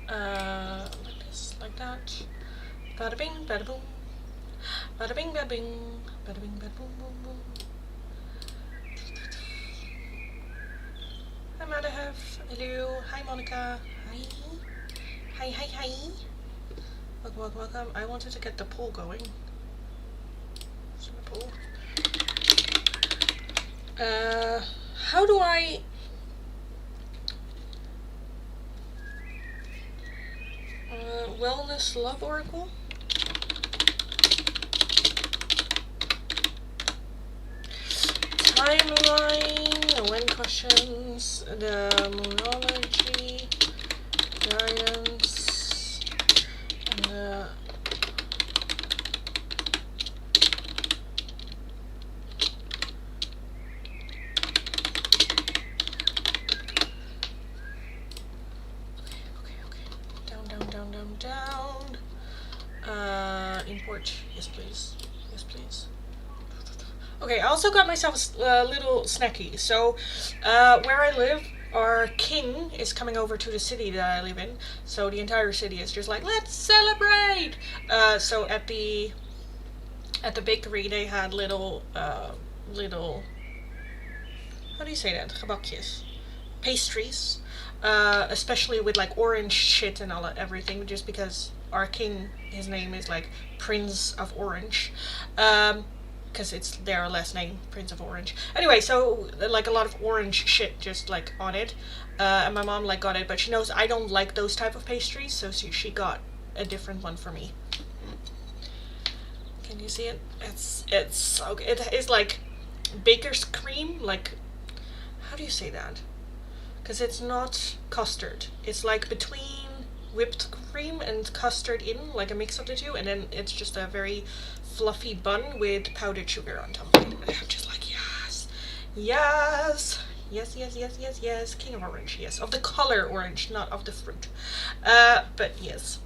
Like this, like that. Bada bing, bada boom. Bada bing, bada bing. Bada bing, bada boom, boom, boom. Hi, Madahev. Hello. Hi, Monica. Hi. Hi, hi, hi. Welcome, welcome, welcome. I wanted to get the poll going. Poll. How do I... Wellness Love Oracle? Timeline, the wind questions, the monology, guidance, and the... Okay. Down. Import. Yes, please. Yes, please. Okay, I also got myself a little snacky. So, where I live, our king is coming over to the city that I live in. So the entire city is just like, let's celebrate. So at the bakery, they had little how do you say that? Gebakjes, pastries, especially with like orange shit and all that everything. Just because our king, his name is like Prince of Orange. Because it's their last name, Prince of Orange. Anyway, so like a lot of orange shit just like on it, and my mom like got it, but she knows I don't like those type of pastries, so she got a different one for me. Can you see it? It's so good. It is like baker's cream, like how do you say that? Because it's not custard. It's like between whipped cream and custard in, like a mix of the two, and then it's just a very fluffy bun with powdered sugar on top of it. And I'm just like, yes, yes. King of orange, yes, of the color orange, not of the fruit. But yes.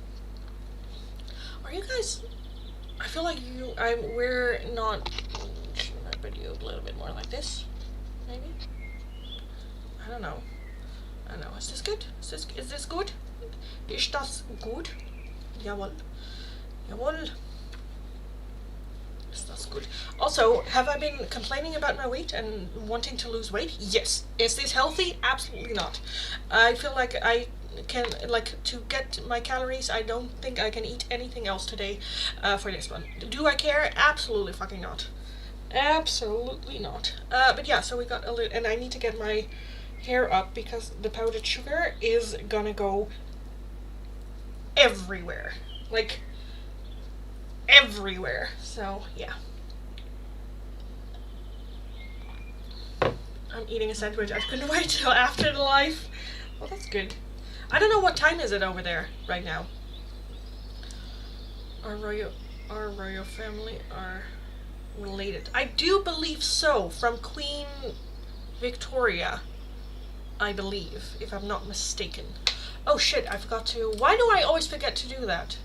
Are you guys? I feel like we're not. I bet you a little bit more like this, maybe. I don't know. Is this good? Is this good? Ist das gut? Jawohl. Is das good? Also, have I been complaining about my weight and wanting to lose weight? Yes. Is this healthy? Absolutely not. I feel like I can, like, to get my calories, I don't think I can eat anything else today for this one. Do I care? Absolutely fucking not. Absolutely not. But yeah, so we got a little, and I need to get my hair up because the powdered sugar is gonna go everywhere. Like, everywhere. So, yeah. I'm eating a sandwich. I couldn't wait till after the live. Well, that's good. I don't know what time is it over there right now. Our royal family are related. I do believe so. From Queen Victoria, I believe, if I'm not mistaken. Oh shit, I forgot to... Why do I always forget to do that?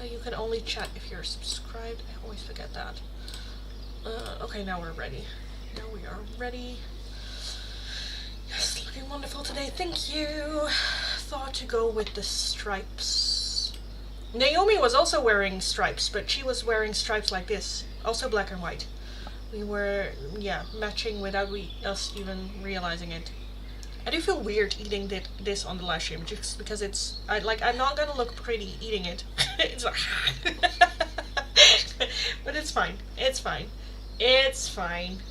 You can only chat if you're subscribed. I always forget that. Okay, now we're ready. Now we are ready. Yes, looking wonderful today. Thank you. Thought to go with the stripes. Naomi was also wearing stripes, but she was wearing stripes like this. Also black and white. We were, yeah, matching without us even realizing it. I do feel weird eating this on the live stream just because I'm not gonna look pretty eating it. It's like, but it's fine. It's fine. It's fine.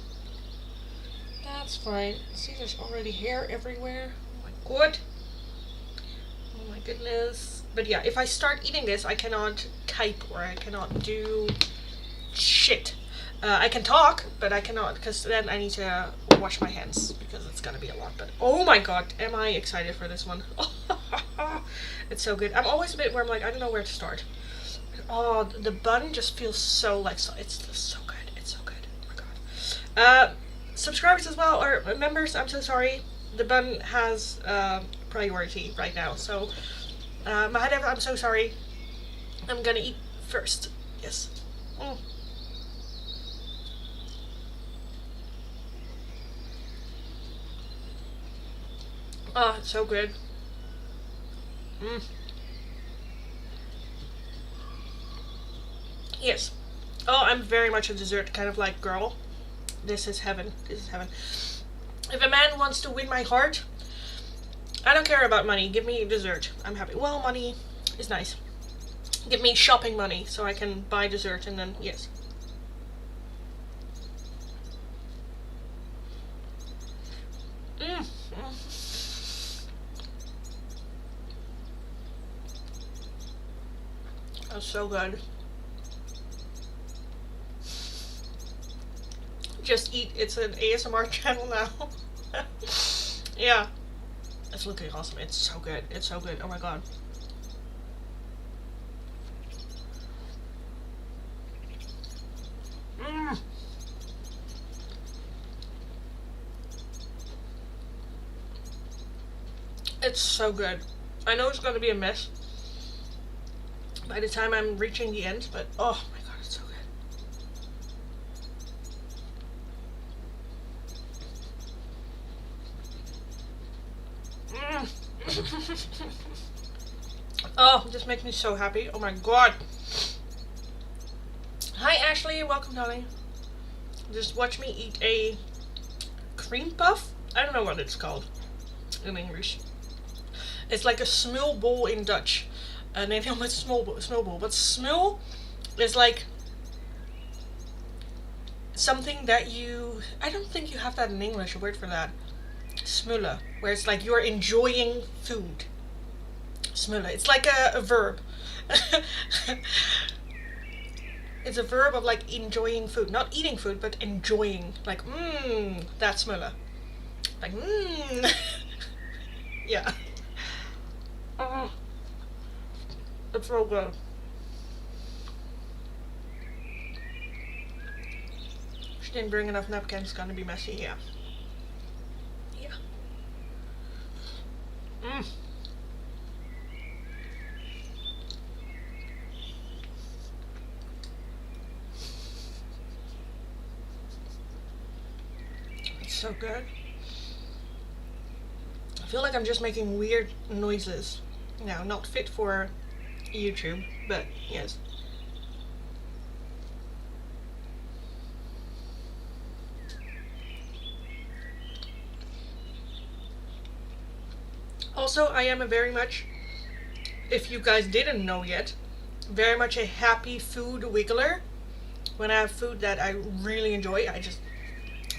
That's fine. See, there's already hair everywhere. Oh my god. Oh my goodness. But yeah, if I start eating this, I cannot type or I cannot do shit. I can talk, but I cannot, because then I need to wash my hands, because it's gonna be a lot. But oh my god, am I excited for this one. It's so good. I'm always a bit where I'm like, I don't know where to start. Oh, the bun just feels so like, it's so good. It's so good. Oh my god. Subscribers as well, or members, I'm so sorry. The bun has priority right now, so Mahadev, I'm so sorry. I'm gonna eat first. Yes. Oh, so good. Mm. Yes. Oh, I'm very much a dessert kind of like girl. This is heaven. This is heaven. If a man wants to win my heart, I don't care about money. Give me dessert. I'm happy. Well, money is nice. Give me shopping money so I can buy dessert and then, yes. Mm. That's so good. Just eat. It's an ASMR channel now. Yeah. It's looking awesome. It's so good. It's so good. Oh my god. Mm. It's so good. I know it's going to be a mess by the time I'm reaching the end, but oh my god, it's so good. Mm. Oh, this makes me so happy. Oh my god. Hi Ashley, welcome darling. Just watch me eat a cream puff. I don't know what it's called in English. It's like a smul bowl in Dutch. Nederlands met smul bowl. But smul is like something that you... I don't think you have that in English, a word for that. Smullen. Where it's like you're enjoying food. Smullen. It's like a verb. It's a verb of like enjoying food. Not eating food, but enjoying. Like, that's smullen. Like, Yeah. It's so good. She didn't bring enough napkins. It's gonna be messy. Yeah. Yeah. Mm. It's so good. I feel like I'm just making weird noises. Now, not fit for YouTube, but yes. Also, I am a very much, if you guys didn't know yet, very much a happy food wiggler. When I have food that I really enjoy, I just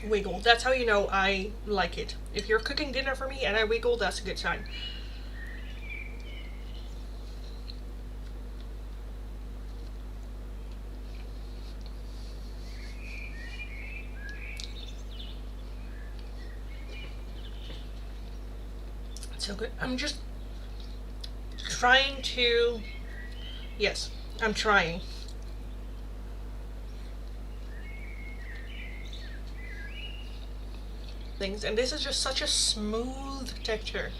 wiggle. That's how you know I like it. If you're cooking dinner for me and I wiggle, that's a good sign. So good. I'm just trying to... Yes, I'm trying. Things, and this is just such a smooth texture.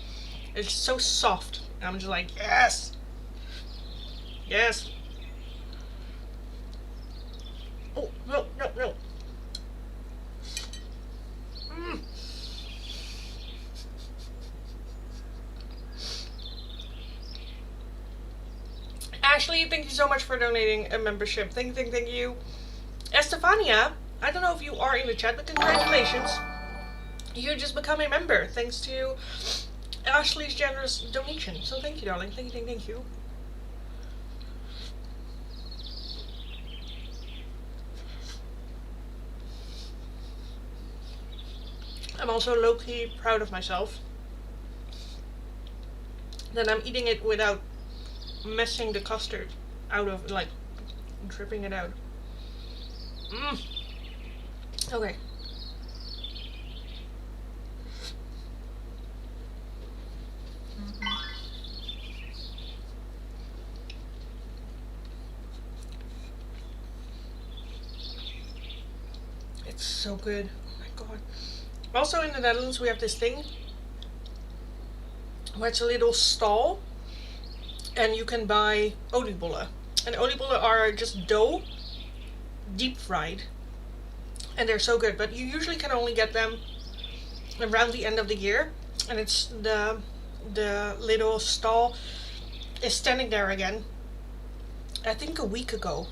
It's so soft. I'm just like, yes! Yes! Oh, no, no, no. Mm. Ashley, thank you so much for donating a membership. Thank you. Estefania, I don't know if you are in the chat, but congratulations. You just become a member thanks to Ashley's generous donation. So thank you, darling. Thank you. I'm also low-key proud of myself that I'm eating it without messing the custard out of, like, dripping it out. Okay. It's so good. Oh my god. Also in the Netherlands we have this thing where it's a little stall and you can buy oliebollen. And oliebollen are just dough, deep fried. And they're so good, but you usually can only get them around the end of the year. And it's the little stall is standing there again. I think a week ago,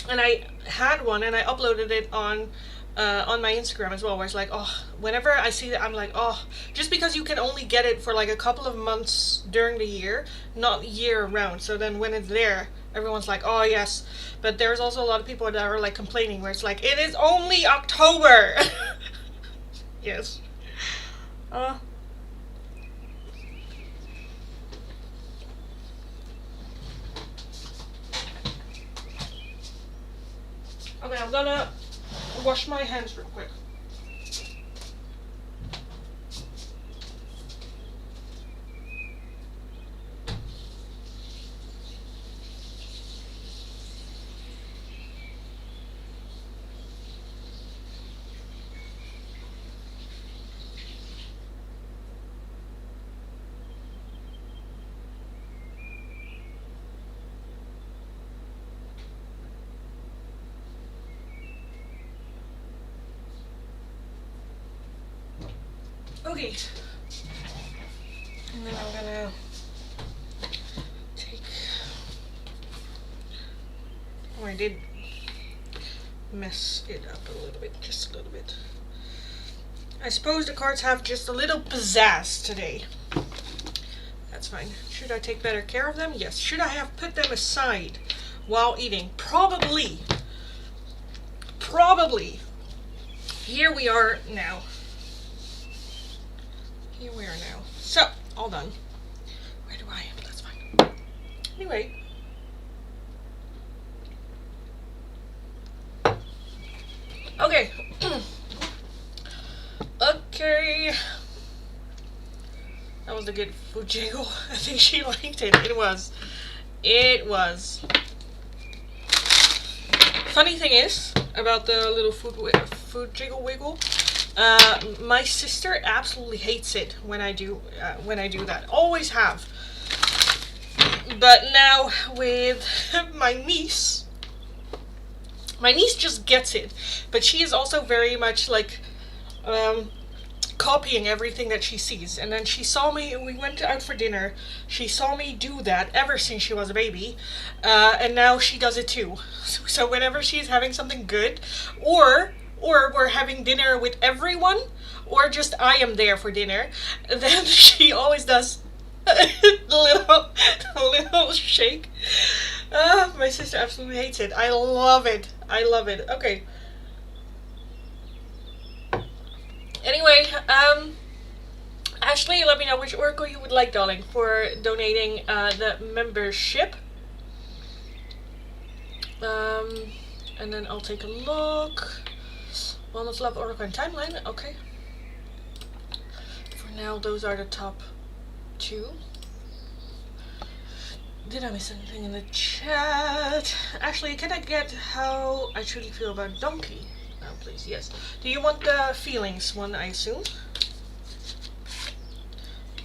and I had one and I uploaded it on my Instagram as well, where it's like, oh, whenever I see that, I'm like, oh, just because you can only get it for like a couple of months during the year, not year round. So then when it's there, everyone's like, oh yes. But there's also a lot of people that are like complaining, where it's like, it is only October. Yes. Uh, okay, I'm gonna wash my hands real quick. Okay. And then I'm gonna take. Oh, I did mess it up a little bit, just a little bit. I suppose the cards have just a little pizzazz today. That's fine. Should I take better care of them? Yes. Should I have put them aside while eating? Probably. Probably. Here we are now. Here we are now. So, all done. Where do I? That's fine. Anyway. Okay. Okay. That was a good food jiggle. I think she liked it. It was. It was. Funny thing is about the little food jiggle wiggle. My sister absolutely hates it when I do that. Always have. But now with my niece just gets it. But she is also very much like copying everything that she sees. And then she saw me, we went out for dinner, she saw me do that ever since she was a baby, and now she does it too. So whenever she's having something good, or we're having dinner with everyone, or just I am there for dinner, then she always does the little shake. My sister absolutely hates it. I love it. I love it. Okay. Anyway, Ashley, let me know which oracle you would like, darling, for donating the membership. And then I'll take a look. Wellness, Love, Oracle, and Timeline. Okay. For now, those are the top two. Did I miss anything in the chat? Ashley, can I get how I truly feel about Donkey? Oh, please, yes. Do you want the feelings one, I assume?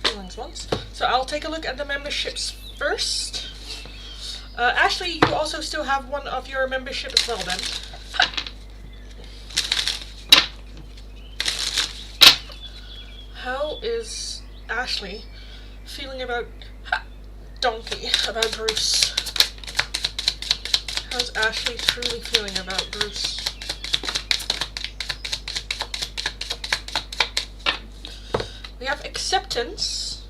Feelings ones. So I'll take a look at the memberships first. Ashley, you also still have one of your membership as well then. How is Ashley feeling about Donkey, about Bruce? How's Ashley truly feeling about Bruce? We have acceptance.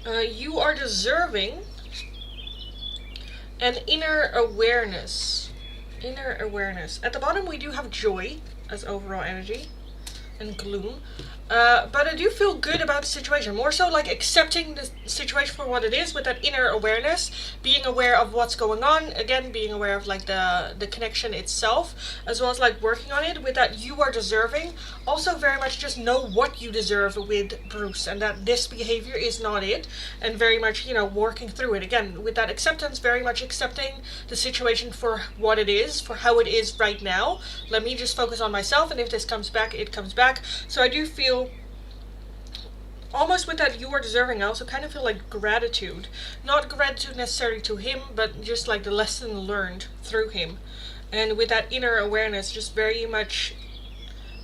You are deserving. And inner awareness. Inner awareness. At the bottom we do have joy as overall energy. And gloom. But I do feel good about the situation. More so like accepting the situation for what it is with that inner awareness. Being aware of what's going on. Again, being aware of like the connection itself. As well as like working on it with that you are deserving. Also very much just know what you deserve with Bruce. And that this behavior is not it. And very much, you know, working through it. Again, with that acceptance, very much accepting the situation for what it is. For how it is right now. Let me just focus on myself. And if this comes back, it comes back. So I do feel almost with that you are deserving. I also kind of feel like gratitude. Not gratitude necessarily to him, but just like the lesson learned through him. And with that inner awareness, just very much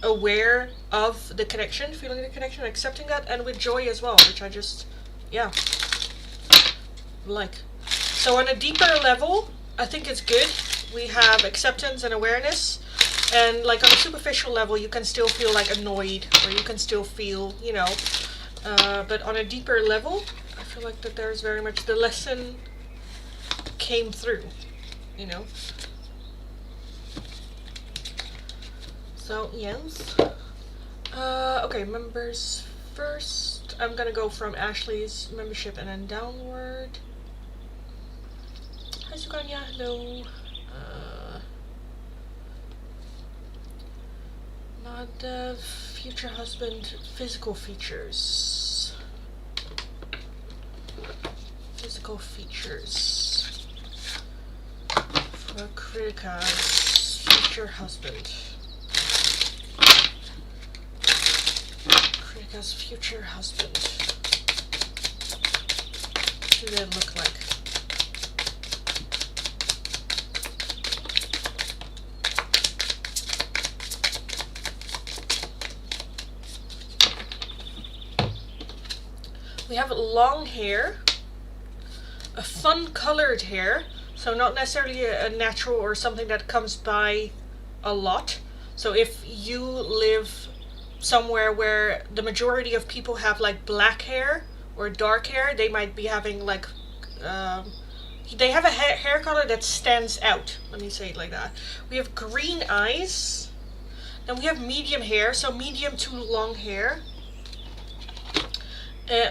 aware of the connection, feeling the connection, accepting that, and with joy as well, which I just yeah, like, so on a deeper level, I think it's good. We have acceptance and awareness, and like on a superficial level, you can still feel like annoyed, or you can still feel, you know, but on a deeper level, I feel like that there's very much the lesson came through, you know. So yes. Okay, members first. I'm gonna go from Ashley's membership and then downward. Hi Suganya, hello. Nadav, future husband, physical features. Physical features. For Kritika's future husband. Kritika's future husband. What do they look like? We have long hair, a fun colored hair, so not necessarily a natural or something that comes by a lot. So if you live somewhere where the majority of people have like black hair or dark hair, they might be having like, they have a hair color that stands out. Let me say it like that. We have green eyes, and we have medium hair, so medium to long hair.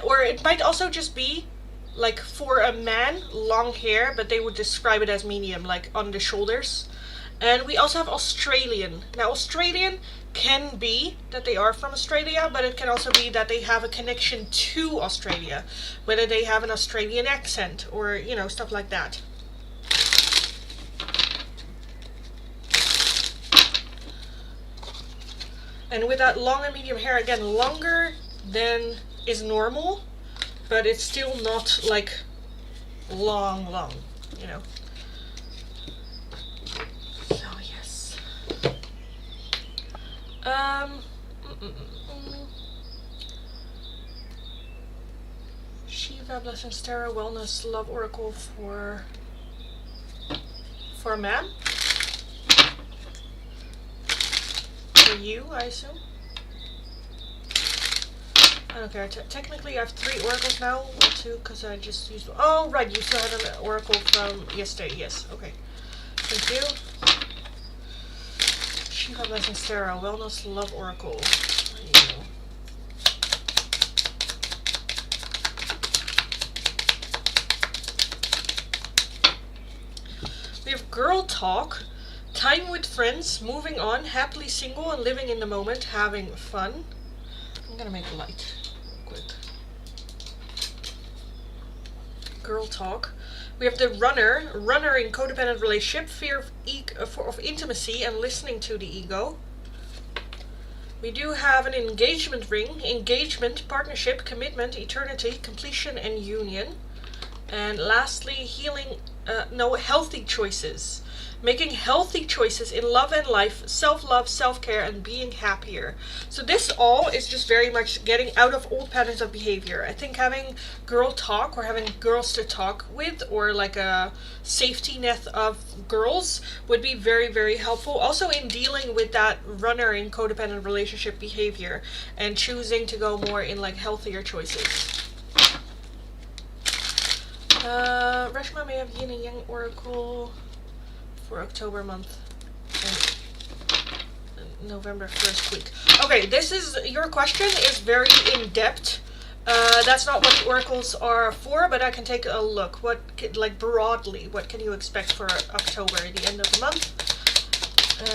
Or it might also just be, like, for a man, long hair, but they would describe it as medium, like on the shoulders. And we also have Australian. Now, Australian can be that they are from Australia, but it can also be that they have a connection to Australia, whether they have an Australian accent or, you know, stuff like that. And with that long and medium hair, again, longer than is normal, but it's still not like long, you know. So yes. Shiva, Blessings, Tarot, Wellness, Love Oracle for a man. For you, I assume. I don't care. Technically, I have 3 oracles now, or 2, because I just used. Oh, right, you still had an oracle from yesterday. Yes, okay. Thank you. Shiva, Blessings, Tarot, Wellness, Love Oracle. There you go. We have Girl Talk, time with friends, moving on, happily single and living in the moment, having fun. I'm gonna make light real quick. Girl Talk. We have the runner in codependent relationship, fear of intimacy and listening to the ego. We do have an engagement ring, engagement, partnership, commitment, eternity, completion, and union. And lastly, healing, healthy choices. Making healthy choices in love and life, self-love, self-care, and being happier. So this all is just very much getting out of old patterns of behavior. I think having girl talk, or having girls to talk with, or like a safety net of girls would be very, very helpful. Also in dealing with that runner in codependent relationship behavior and choosing to go more in like healthier choices. Reshma may have Yin and Yang Oracle for October month and November first week. Okay, this is, your question is very in-depth. That's not what the oracles are for, but I can take a look. What, like broadly, what can you expect for October, the end of the month,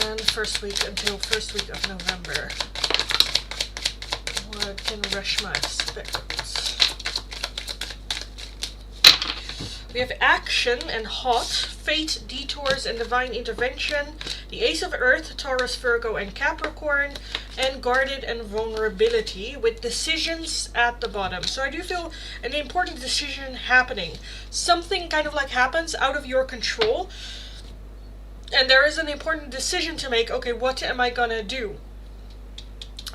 and first week until first week of November? What can Reshma expect? We have action and hot, fate, detours, and divine intervention. The Ace of Earth, Taurus, Virgo, and Capricorn. And guarded and vulnerability with decisions at the bottom. So I do feel an important decision happening. Something kind of like happens out of your control. And there is an important decision to make. Okay, what am I gonna do?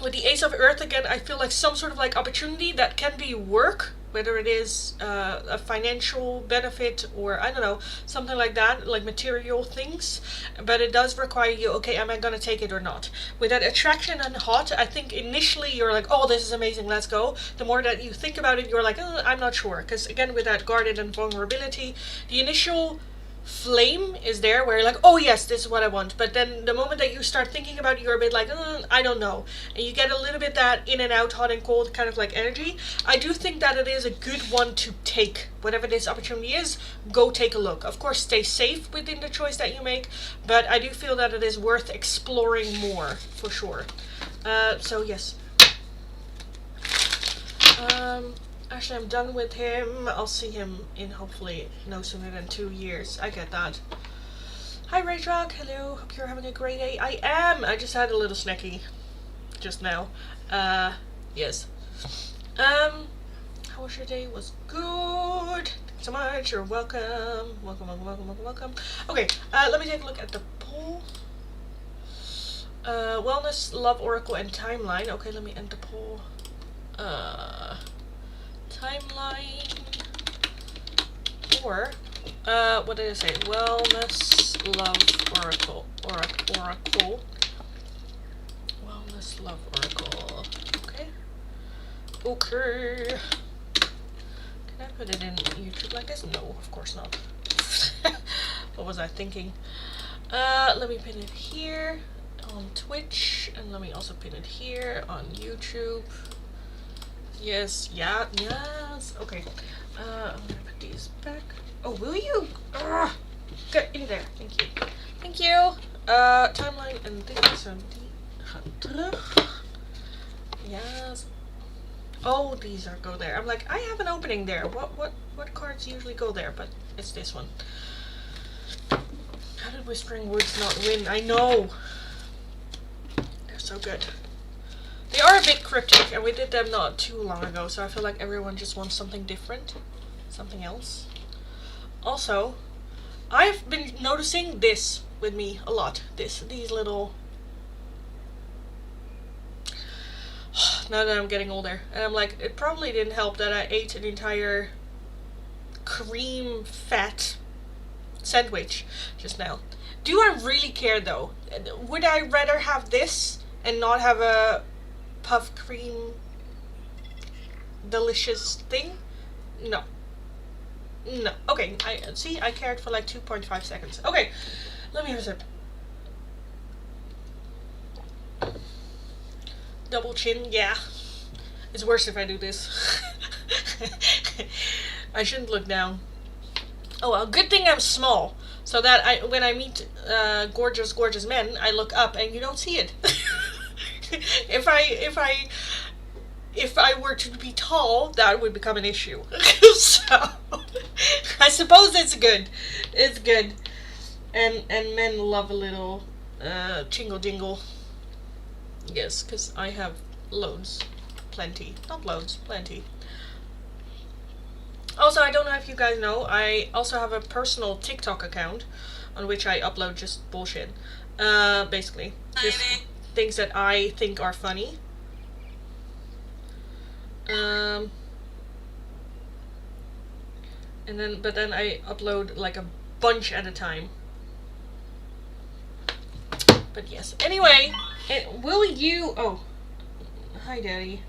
With the Ace of Earth again, I feel like some sort of like opportunity that can be work whether it is a financial benefit or I don't know, something like that, like material things. But it does require you, okay, am I gonna take it or not? With that attraction and hot, I think initially you're like, oh, this is amazing, let's go. The more that you think about it, you're like, oh, I'm not sure. Because again, with that guarded and vulnerability, the initial flame is there where you're like, oh yes, this is what I want. But then the moment that you start thinking about it, you're a bit like, I don't know. And you get a little bit that in and out, hot and cold kind of like energy. I do think that it is a good one to take. Whatever this opportunity is, go take a look. Of course, stay safe within the choice that you make, but I do feel that it is worth exploring more, for sure. So yes. Actually, I'm done with him. I'll see him in hopefully no sooner than 2 years. I get that. Hi, Rage Rock. Hello. Hope you're having a great day. I am. I just had a little snacky just now. Yes. How was your day? Was good. Thanks so much. You're welcome. Welcome. Okay. Let me take a look at the poll. Wellness, love, oracle, and timeline. Okay, let me end the poll. Timeline, or what did I say? Wellness, love, oracle. Wellness, love, oracle. Okay. Can I put it in YouTube like this? No, of course not. What was I thinking? Let me pin it here on Twitch, and let me also pin it here on YouTube. Yes, yes. Okay. I'm gonna put these back. Oh, will you? Get in there. Thank you. Thank you. Timeline and things are the yes. Oh, these are go there. I'm like, I have an opening there. What cards usually go there? But it's this one. How did Whispering Woods not win? I know. They're so good. They are a bit cryptic, and we did them not too long ago, so I feel like everyone just wants something different. Something else. Also, I've been noticing this with me a lot. These little... Now that I'm getting older. And I'm like, it probably didn't help that I ate an entire cream fat sandwich just now. Do I really care, though? Would I rather have this and not have a puff cream delicious thing? No. Okay, I cared for like 2.5 seconds. Okay, let me have a sip. Double chin, yeah. It's worse if I do this. I shouldn't look down. Oh well, good thing I'm small, so that when I meet gorgeous men, I look up and you don't see it. If I were to be tall, that would become an issue. So I suppose it's good. It's good. And men love a little jingle jingle. Yes, because I have loads. Plenty. Not loads, plenty. Also, I don't know if you guys know, I also have a personal TikTok account on which I upload just bullshit. Basically. Just things that I think are funny. But then I upload like a bunch at a time. But yes. Anyway, will you... Oh. Hi, Daddy.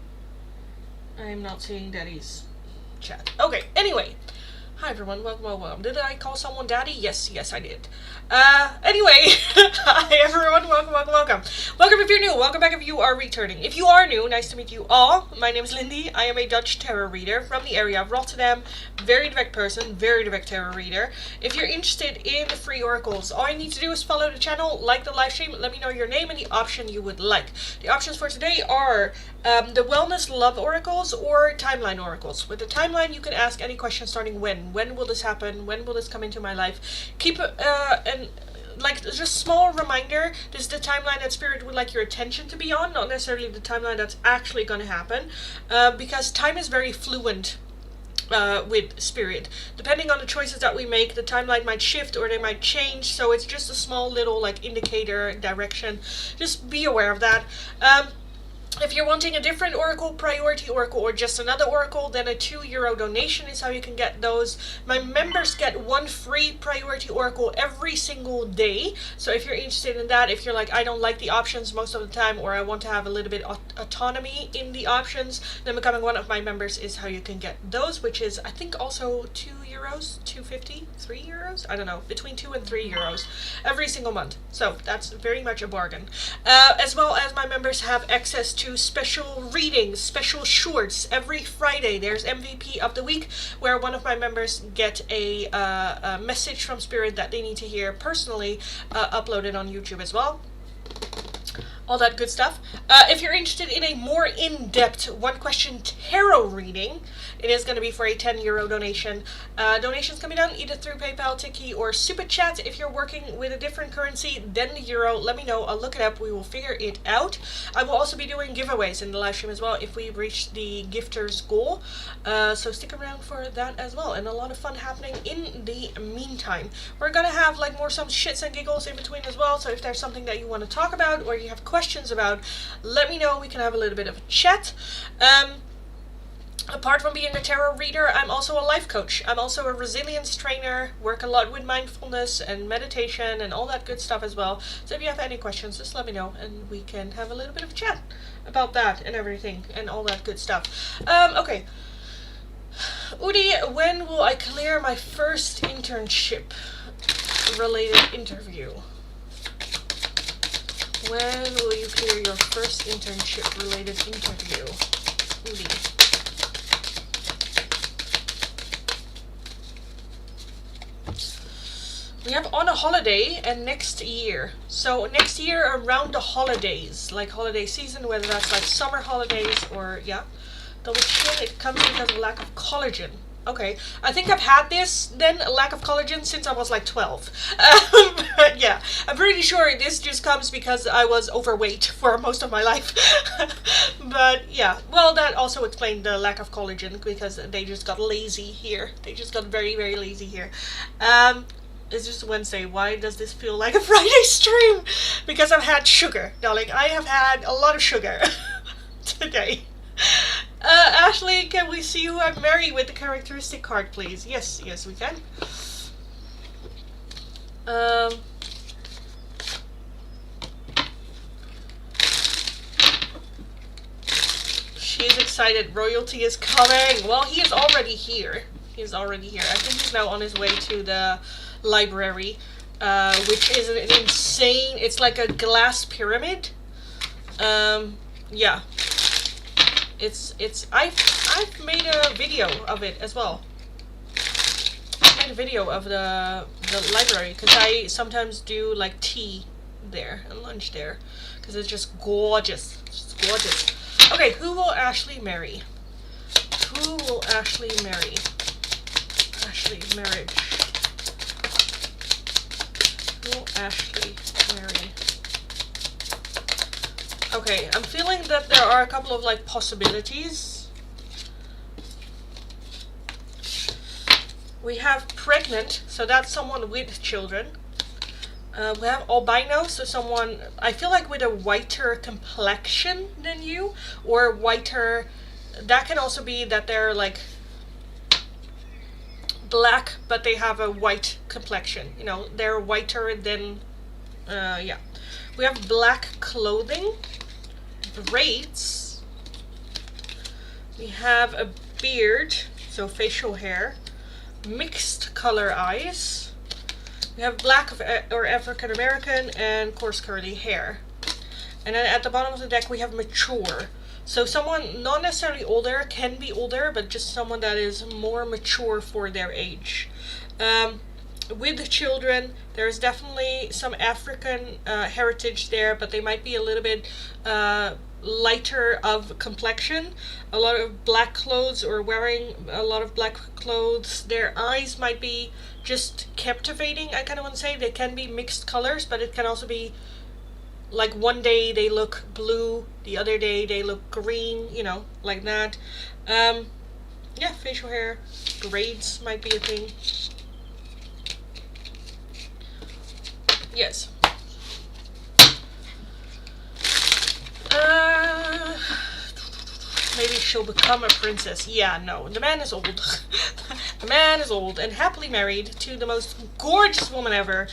I'm not seeing Daddy's chat. Okay, anyway. Hi, everyone. Welcome. Did I call someone Daddy? Yes, I did. Anyway. Hi, everyone. Welcome. Welcome if you're new. Welcome back if you are returning. If you are new, nice to meet you all. My name is Lindy. I am a Dutch tarot reader from the area of Rotterdam. Very direct person, very direct tarot reader. If you're interested in the free oracles, all you need to do is follow the channel, like the live stream, let me know your name and the option you would like. The options for today are the Wellness Love Oracles or Timeline Oracles. With the Timeline, you can ask any question starting when. When will this happen? When will this come into my life? Keep and like just small reminder, this is the timeline that Spirit would like your attention to be on, not necessarily the timeline that's actually going to happen, because time is very fluent with Spirit. Depending on the choices that we make, the timeline might shift or they might change, so it's just a small little like indicator, direction. Just be aware of that. If you're wanting a different oracle, priority oracle, or just another oracle, then a €2 donation is how you can get those. My members get one free priority oracle every single day. So if you're interested in that, if you're like, I don't like the options most of the time, or I want to have a little bit of autonomy in the options, then becoming one of my members is how you can get those, which is, I think, also €2, €2.50, €3, I don't know, between €2 and €3 every single month. So that's very much a bargain. As well as my members have access to special readings, special shorts. Every Friday there's MVP of the week, where one of my members get a message from Spirit that they need to hear personally, uploaded on YouTube as well. All that good stuff. If you're interested in a more in-depth one-question tarot reading, it is going to be for a €10 donation. Donations can be done either through PayPal, Tiki, or Super Chat. If you're working with a different currency than the euro, let me know. I'll look it up. We will figure it out. I will also be doing giveaways in the live stream as well if we reach the gifter's goal. So stick around for that as well. And a lot of fun happening in the meantime. We're going to have like more some shits and giggles in between as well. So if there's something that you want to talk about or you have questions about, let me know. We can have a little bit of a chat. Apart from being a tarot reader, I'm also a life coach. I'm also a resilience trainer, work a lot with mindfulness and meditation and all that good stuff as well. So if you have any questions, just let me know and we can have a little bit of a chat about that and everything and all that good stuff. Okay. Udi, when will I clear my first internship related interview? When will you clear your first internship related interview? Udi. We have on a holiday and next year. So next year around the holidays, like holiday season, whether that's like summer holidays or, yeah. Double check, it comes because of lack of collagen. Okay, I think I've had this then, a lack of collagen, since I was like 12. But yeah, I'm pretty sure this just comes because I was overweight for most of my life. But yeah, well, that also explained the lack of collagen, because they just got lazy here. They just got very, very lazy here. It's just Wednesday. Why does this feel like a Friday stream? Because I've had sugar, darling. I have had a lot of sugar today. Ashley, can we see who I'm married with the characteristic card, please? Yes, yes, we can. She's excited. Royalty is coming. Well, he is already here. He is already here. I think he's now on his way to the library, which is an insane, it's like a glass pyramid. Yeah, I've made a video of it as well. I made a video of the library, because I sometimes do like tea there and lunch there, because it's just gorgeous. It's gorgeous. Okay, who will Ashley marry? Who will Ashley marry? Ashley marriage. Who will Ashley marry? Okay, I'm feeling that there are a couple of like possibilities. We have pregnant, so that's someone with children. We have albino, so someone, I feel like with a whiter complexion than you, or whiter, that can also be that they're like black, but they have a white complexion. You know, they're whiter than, yeah. We have black clothing, braids. We have a beard, so facial hair, mixed color eyes. We have black or African American, and coarse curly hair. And then at the bottom of the deck we have mature. So someone not necessarily older, can be older, but just someone that is more mature for their age. With children, there's definitely some African heritage there, but they might be a little bit lighter of complexion. A lot of black clothes, or wearing a lot of black clothes. Their eyes might be just captivating, I kind of want to say. They can be mixed colors, but it can also be like one day they look blue, the other day they look green, you know, like that. Yeah, facial hair, braids might be a thing. Yes. Maybe she'll become a princess. Yeah, no. The man is old. The man is old and happily married to the most gorgeous woman ever.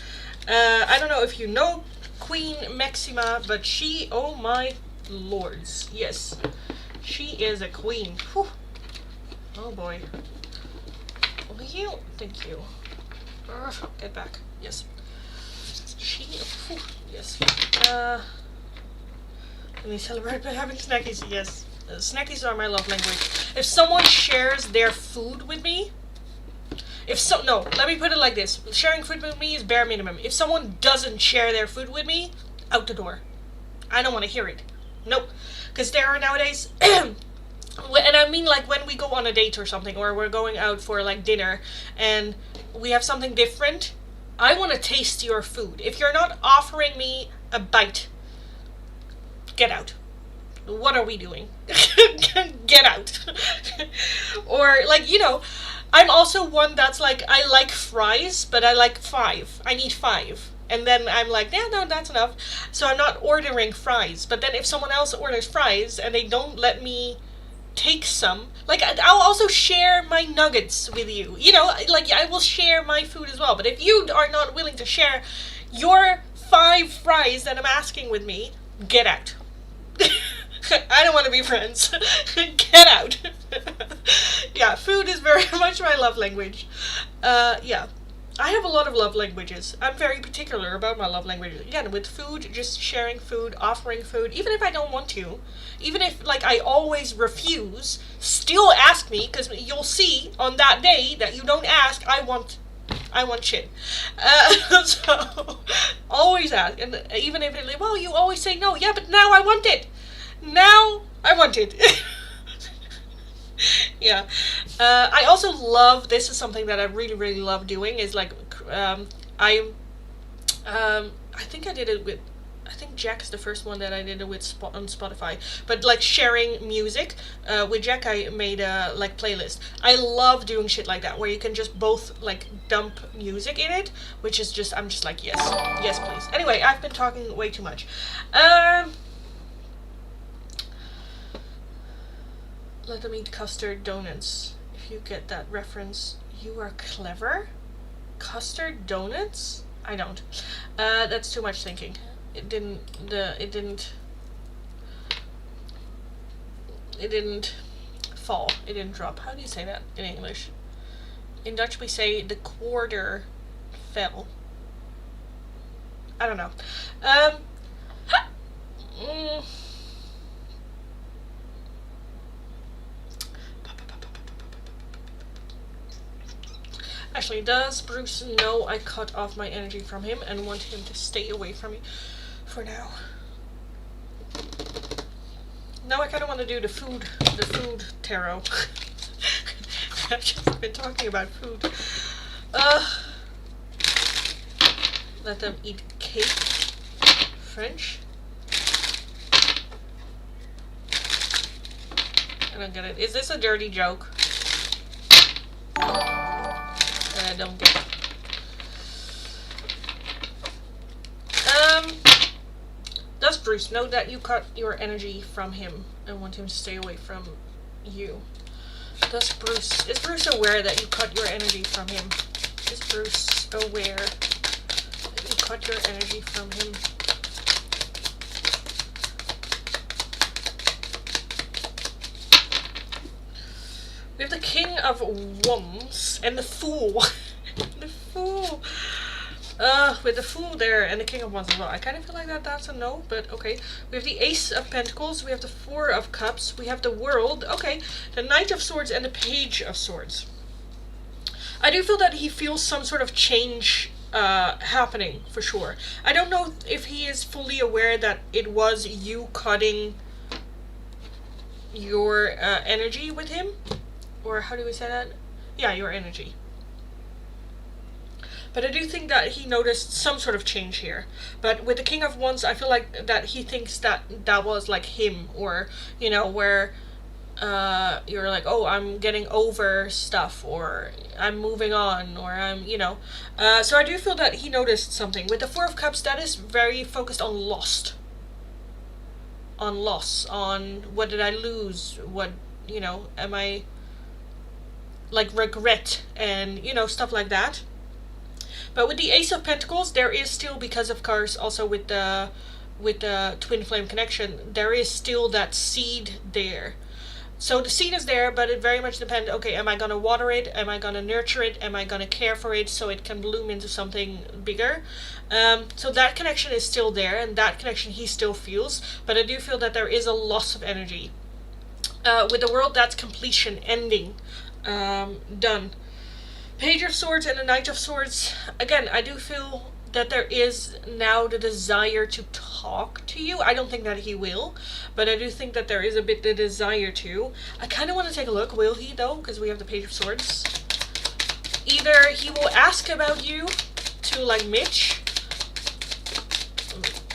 I don't know if you know Queen Maxima, but she, oh my lords. Yes. She is a queen. Whew. Oh boy. Thank you. Get back. Yes. She, whew, yes. Let me celebrate by having snackies. Yes. Snackies are my love language. If someone shares their food with me, no, let me put it like this. Sharing food with me is bare minimum. If someone doesn't share their food with me, out the door. I don't want to hear it. Nope. Because there are nowadays, and I mean like when we go on a date or something, or we're going out for like dinner, and we have something different, I want to taste your food. If you're not offering me a bite, get out. What are we doing? Get out. Or like, you know, I'm also one that's like, I like fries, but I like 5. I need 5. And then I'm like, yeah, no, that's enough. So I'm not ordering fries. But then if someone else orders fries and they don't let me take some, like, I'll also share my nuggets with you. You know, like, I will share my food as well. But if you are not willing to share your 5 fries that I'm asking with me, get out. I don't want to be friends. Get out. Yeah, food is very much my love language. Yeah. I have a lot of love languages. I'm very particular about my love languages. Again, with food, just sharing food, offering food, even if I don't want to. Even if, like, I always refuse, still ask me, because you'll see on that day that you don't ask, I want shit. So, always ask. And even if it's like, well, you always say no. Yeah, but now I want it. Now I want it. Yeah. I also love, this is something that I really, really love doing, is like, I think I did it with, I think Jack is the first one that I did it with on Spotify, but like sharing music, with Jack I made a like playlist. I love doing shit like that, where you can just both like dump music in it, which is just, I'm just like, yes please. Anyway, I've been talking way too much. Let them eat custard donuts. If you get that reference, you are clever. Custard donuts? I don't. That's too much thinking. It didn't fall. It didn't drop. How do you say that in English? In Dutch we say the quarter fell. I don't know. Actually, does Bruce know I cut off my energy from him and want him to stay away from me for now? Now I kind of want to do the food tarot. I've just been talking about food. Let them eat cake. French. I don't get it. Is this a dirty joke? I don't get it. Does Bruce know that you cut your energy from him and want him to stay away from you? Is Bruce aware that you cut your energy from him? Is Bruce aware that you cut your energy from him? We have the King of Wands and the Fool. The Fool. With the Fool there and the King of Wands as well. I kind of feel like that's a no, but okay. We have the Ace of Pentacles. We have the Four of Cups. We have the World. Okay. The Knight of Swords and the Page of Swords. I do feel that he feels some sort of change happening, for sure. I don't know if he is fully aware that it was you cutting your energy with him. Or how do we say that? Yeah, your energy. But I do think that he noticed some sort of change here. But with the King of Wands, I feel like that he thinks that that was like him. Or, you know, where you're like, oh, I'm getting over stuff. Or I'm moving on. Or I'm, you know. So I do feel that he noticed something. With the Four of Cups, that is very focused on lost. loss, on what did I lose, what, am I, like, regret, and, stuff like that. But with the Ace of Pentacles, there is still, because of course also with the twin flame connection, there is still that seed there. So the seed is there, but it very much depends, okay, am I going to water it? Am I going to nurture it? Am I going to care for it so it can bloom into something bigger? So that connection is still there, and that connection he still feels, but I do feel that there is a loss of energy. With the World, that's completion, ending, done. Page of Swords and the Knight of Swords, again, I do feel that there is now the desire to talk to you. I don't think that he will, but I do think that there is a bit the desire to. I kind of want to take a look. Will he, though? Because we have the Page of Swords. Either he will ask about you to, like, Mitch,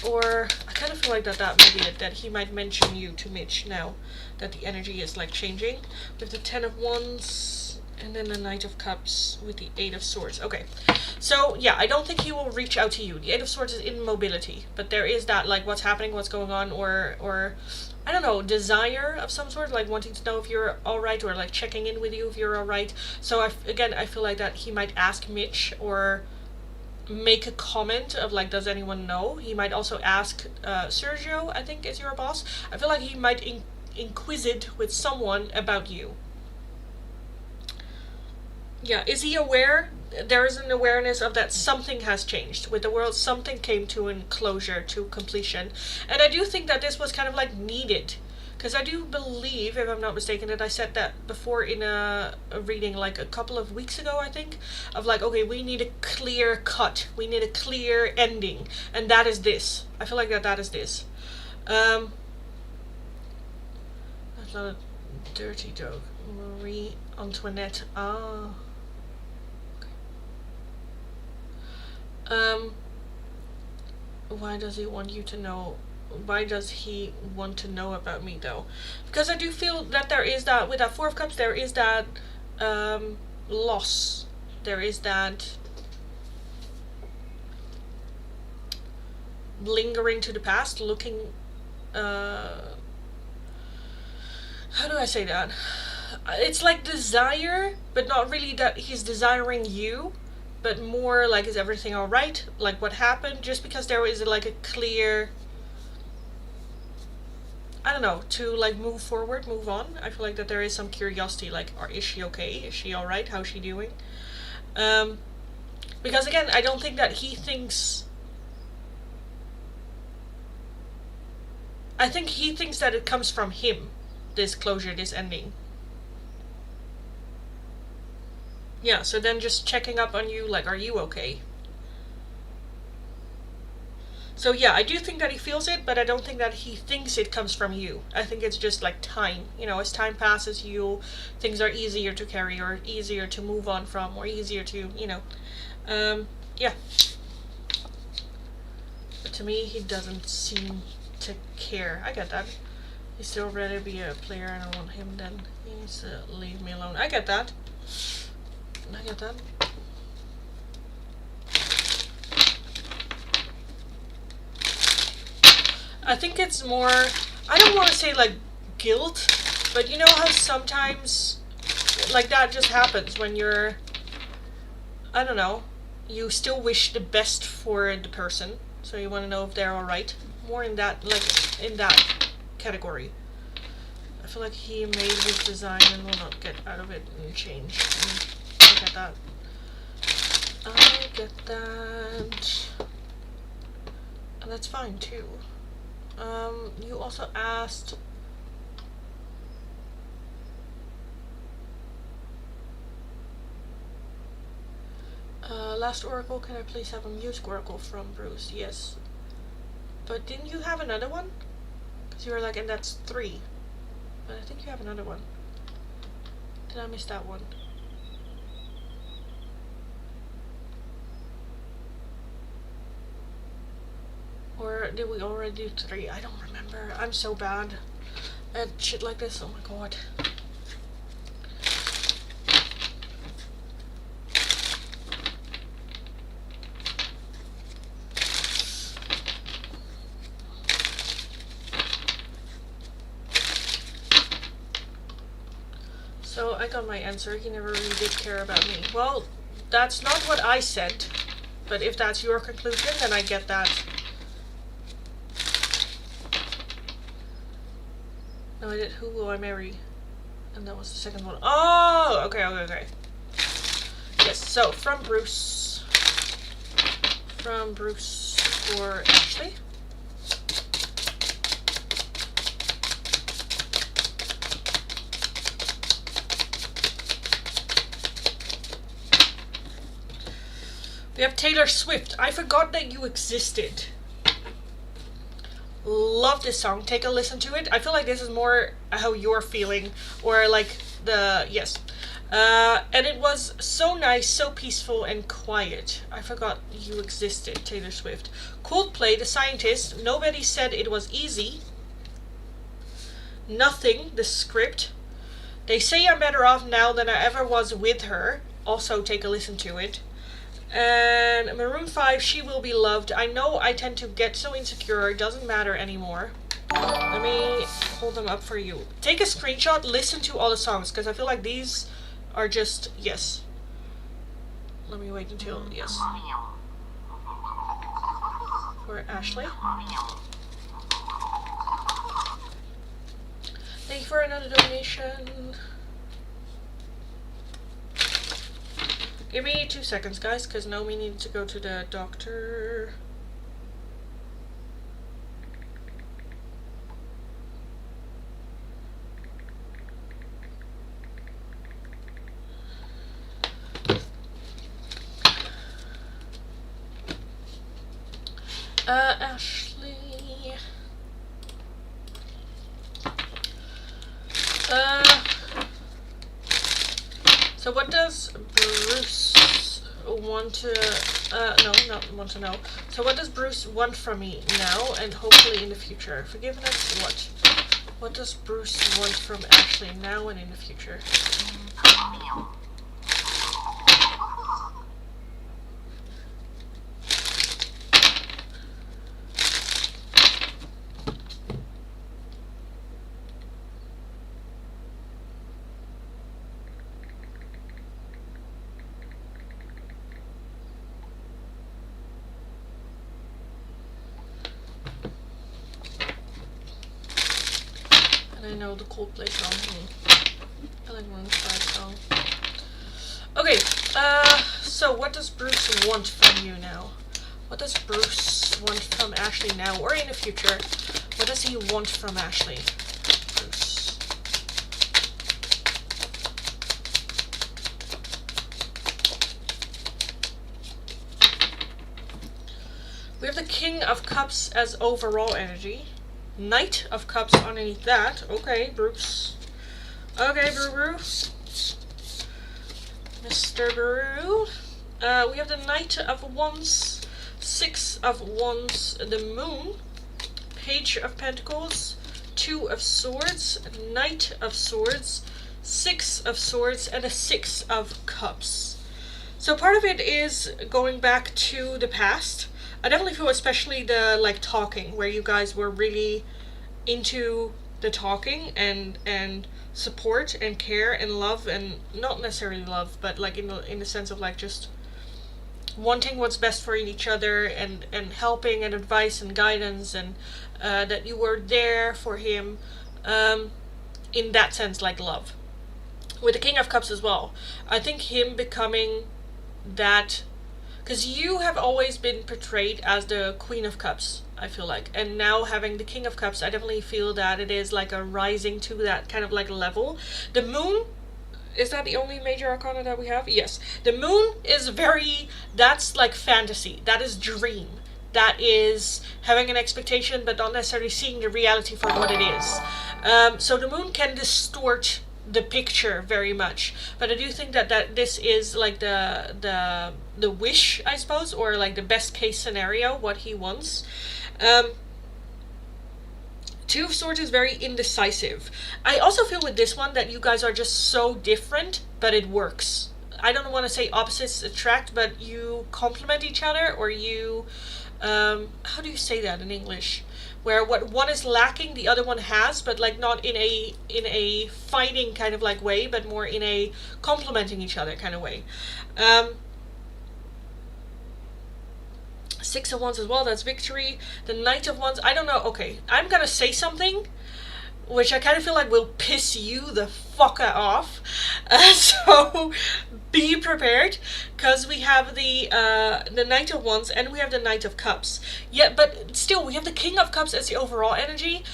or I kind of feel like that might be it, that he might mention you to Mitch now that the energy is, like, changing. With the 10 of Wands, and then the Knight of Cups with the 8 of Swords. Okay, so yeah, I don't think he will reach out to you. The 8 of Swords is in mobility, but there is that, like, what's happening, what's going on, or I don't know, desire of some sort, like wanting to know if you're alright, or like checking in with you if you're alright. So I feel like that he might ask Mitch, or make a comment of, like, does anyone know? He might also ask Sergio, I think is your boss. I feel like he might inquisit with someone about you. Yeah, is he aware? There is an awareness of that something has changed. With the World, something came to a closure, to completion. And I do think that this was kind of, like, needed. Because I do believe, if I'm not mistaken, that I said that before in a reading, like, a couple of weeks ago, I think. Of, like, okay, we need a clear cut. We need a clear ending. And that is this. I feel like that is this. That's not a dirty joke. Marie Antoinette. Ah. Why does he want you to know? Why does he want to know about me, though? Because I do feel that there is that, with that 4 of Cups, there is that loss. There is that lingering to the past, looking, how do I say that? It's like desire, but not really that he's desiring you, but more like, is everything alright? Like, what happened? Just because there is, like, a clear, I don't know, to, like, move forward, move on. I feel like that there is some curiosity, like, is she okay? Is she alright? How's she doing? Because, again, I don't think that he thinks, I think he thinks that it comes from him, this closure, this ending. Yeah, so then just checking up on you, like, are you okay? So yeah, I do think that he feels it, but I don't think that he thinks it comes from you. I think it's just, like, time. As time passes, things are easier to carry, or easier to move on from, or easier to, yeah. But to me, he doesn't seem to care. I get that. He's still ready to be a player, and I want him, then he needs to leave me alone. I get that. I get that. I think it's more, I don't want to say, like, guilt, but you know how sometimes, like, that just happens when you're, I don't know, you still wish the best for the person, so you want to know if they're alright. More in that, like, in that category. I feel like he made his design and will not get out of it and change. I get that. I get that. And that's fine too. You also asked, last oracle, can I please have a music oracle from Bruce? Yes. But didn't you have another one? Because you were like, and that's 3. But I think you have another one. Did I miss that one? Or did we already do 3? I don't remember. I'm so bad at shit like this. Oh my god. on my answer. He never really did care about me. Well, that's not what I said. But if that's your conclusion, then I get that. No, I did Who Will I Marry? And that was the second one. Oh, okay. Yes, so from Bruce. From Bruce for Ashley. We have Taylor Swift. I forgot that you existed. Love this song. Take a listen to it. I feel like this is more how you're feeling, or like yes. And it was so nice, so peaceful and quiet. I forgot you existed, Taylor Swift. Coldplay, The Scientist. Nobody said it was easy. Nothing, The Script. They Say I'm Better Off Now Than I Ever Was With Her. Also take a listen to it. And Maroon 5, She Will Be Loved. I know I tend to get so insecure, it doesn't matter anymore. Let me hold them up for you. Take a screenshot, listen to all the songs, because I feel like these are just, yes. Let me wait until, yes. For Ashley. Thank you for another donation. Give me 2 seconds, guys, because Naomi needs to go to the doctor. Ashley. So what does Bruce want to, no, not want to know. So what does Bruce want from me now and hopefully in the future? Forgiveness, what? What does Bruce want from Ashley now and in the future? I know the Coldplay song. I like Maroon 5 song. Okay, so what does Bruce want from you now? What does Bruce want from Ashley now or in the future? What does he want from Ashley? Bruce. We have the King of Cups as overall energy. Knight of Cups underneath that. Okay, Bruce. Okay, Brew. Mr. Brew. We have the Knight of Wands, 6 of Wands, the Moon, Page of Pentacles, 2 of Swords, Knight of Swords, 6 of Swords, and a 6 of Cups. So part of it is going back to the past. I definitely feel especially the talking, where you guys were really into the talking and support and care and love, and not necessarily love, but in the sense of just wanting what's best for each other and helping and advice and guidance, and that you were there for him in that sense, like love. With the King of Cups as well, I think him becoming that, because you have always been portrayed as the Queen of Cups, I feel like. And now having the King of Cups, I definitely feel that it is like a rising to that kind of level. The Moon, is that the only major arcana that we have? Yes. The Moon is that's fantasy. That is dream. That is having an expectation but not necessarily seeing the reality for what it is. So the Moon can distort the picture very much, but I do think that this is the wish, I suppose, or the best case scenario, what he wants. 2 of Swords is very indecisive. I also feel with this one that you guys are just so different, but it works. I don't want to say opposites attract, but you complement each other, or you how do you say that in English? where what one is lacking, the other one has, but like not in a fighting kind of like way, but more in a complementing each other kind of way. Six of Wands as well, that's victory. The Knight of Wands, I don't know. Okay, I'm gonna say something which I kind of feel like will piss you the fuck off. So be prepared, because we have the Knight of Wands and we have the Knight of Cups. Yeah, but still, we have the King of Cups as the overall energy.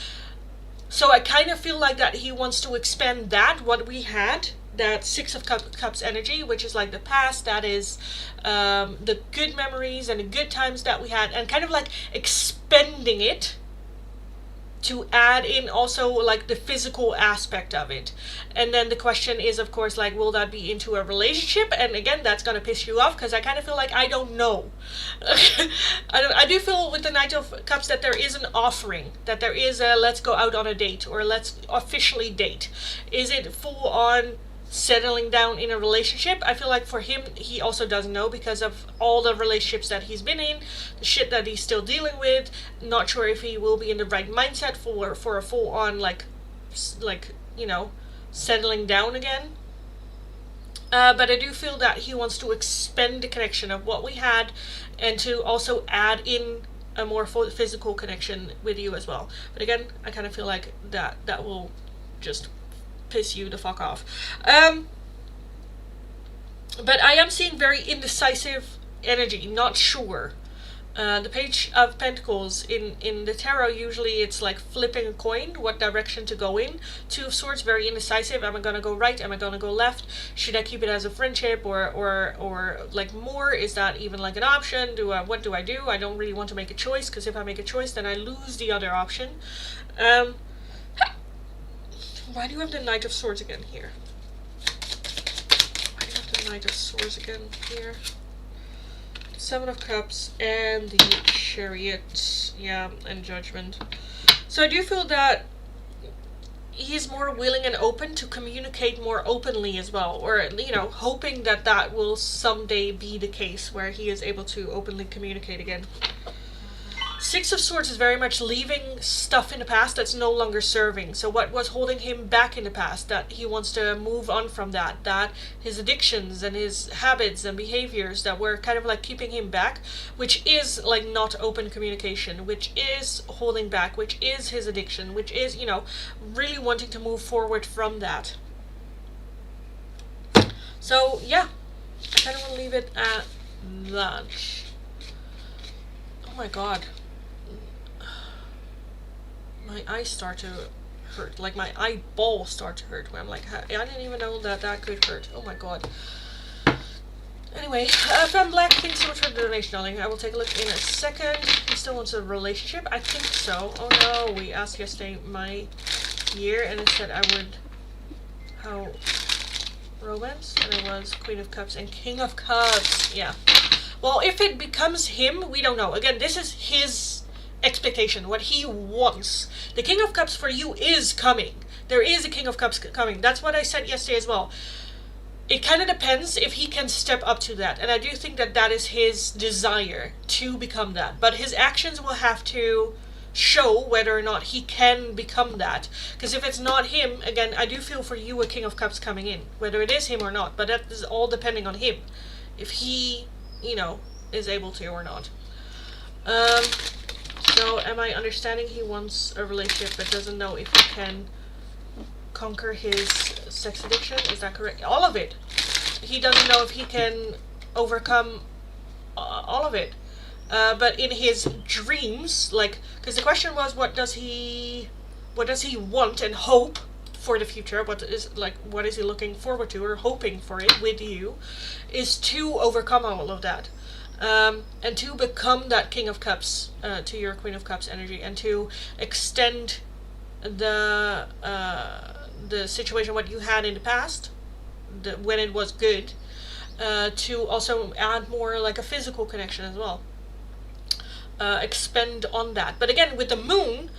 So I kind of feel like that he wants to expand that, what we had, that Six of Cups energy, which is like the past, that is the good memories and the good times that we had, and kind of like expanding it to add in also like the physical aspect of it. And then the question is, of course, like, will that be into a relationship? And again, that's gonna piss you off, because I kind of feel like I don't know. I do feel with the Knight of Cups that there is an offering, that there is a let's go out on a date, or let's officially date. Is it full on settling down in a relationship? I feel like for him, he also doesn't know, because of all the relationships that he's been in, the shit that he's still dealing with. Not sure if he will be in the right mindset for a full on like you know, settling down again. But I do feel that he wants to expand the connection of what we had, and to also add in a more physical connection with you as well. But again, I kind of feel like that will just piss you the fuck off. But I am seeing very indecisive energy, not sure. The Page of Pentacles in the tarot, usually it's like flipping a coin, what direction to go in. Two of Swords, very indecisive. Am I gonna go right? Am I gonna go left? Should I keep it as a friendship, or like more? Is that even like an option? What do I do? I don't really want to make a choice, because if I make a choice, then I lose the other option. Why do you have the Knight of Swords again here? Why do you have the Knight of Swords again here? Seven of Cups and the Chariot. Yeah, and Judgment. So I do feel that he's more willing and open to communicate more openly as well. Or, you know, hoping that that will someday be the case, where he is able to openly communicate again. Six of Swords is very much leaving stuff in the past that's no longer serving. So what was holding him back in the past, that he wants to move on from that his addictions and his habits and behaviors that were kind of like keeping him back, which is like not open communication, which is holding back, which is his addiction, which is, you know, really wanting to move forward from that. So yeah, I kind of want to leave it at that. Oh my god. My eyes start to hurt. Like my eyeballs start to hurt. Where I'm like, I didn't even know that could hurt. Oh my god. Anyway, Fan Black, thanks so much for the donation, darling. I will take a look in a second. He still wants a relationship? I think so. Oh no, we asked yesterday my year, and it said I would... How... Romance? And it was Queen of Cups and King of Cups. Yeah. Well, if it becomes him, we don't know. Again, this is his expectation, what he wants. The King of Cups for you is coming. There is a King of Cups coming. That's what I said yesterday as well. It kind of depends if he can step up to that. And I do think that that is his desire, to become that. But his actions will have to show whether or not he can become that. Because if it's not him, again, I do feel for you a King of Cups coming in. Whether it is him or not. But that is all depending on him. If he, you know, is able to or not. So am I understanding he wants a relationship but doesn't know if he can conquer his sex addiction? Is that correct? All of it. He doesn't know if he can overcome all of it. But in his dreams, like, because the question was, what does he want and hope for the future? What is he looking forward to or hoping for it with you? Is to overcome all of that. And to become that King of Cups to your Queen of Cups energy, and to extend the situation what you had in the past, when it was good, to also add more like a physical connection as well. Expend on that. But again, with the moon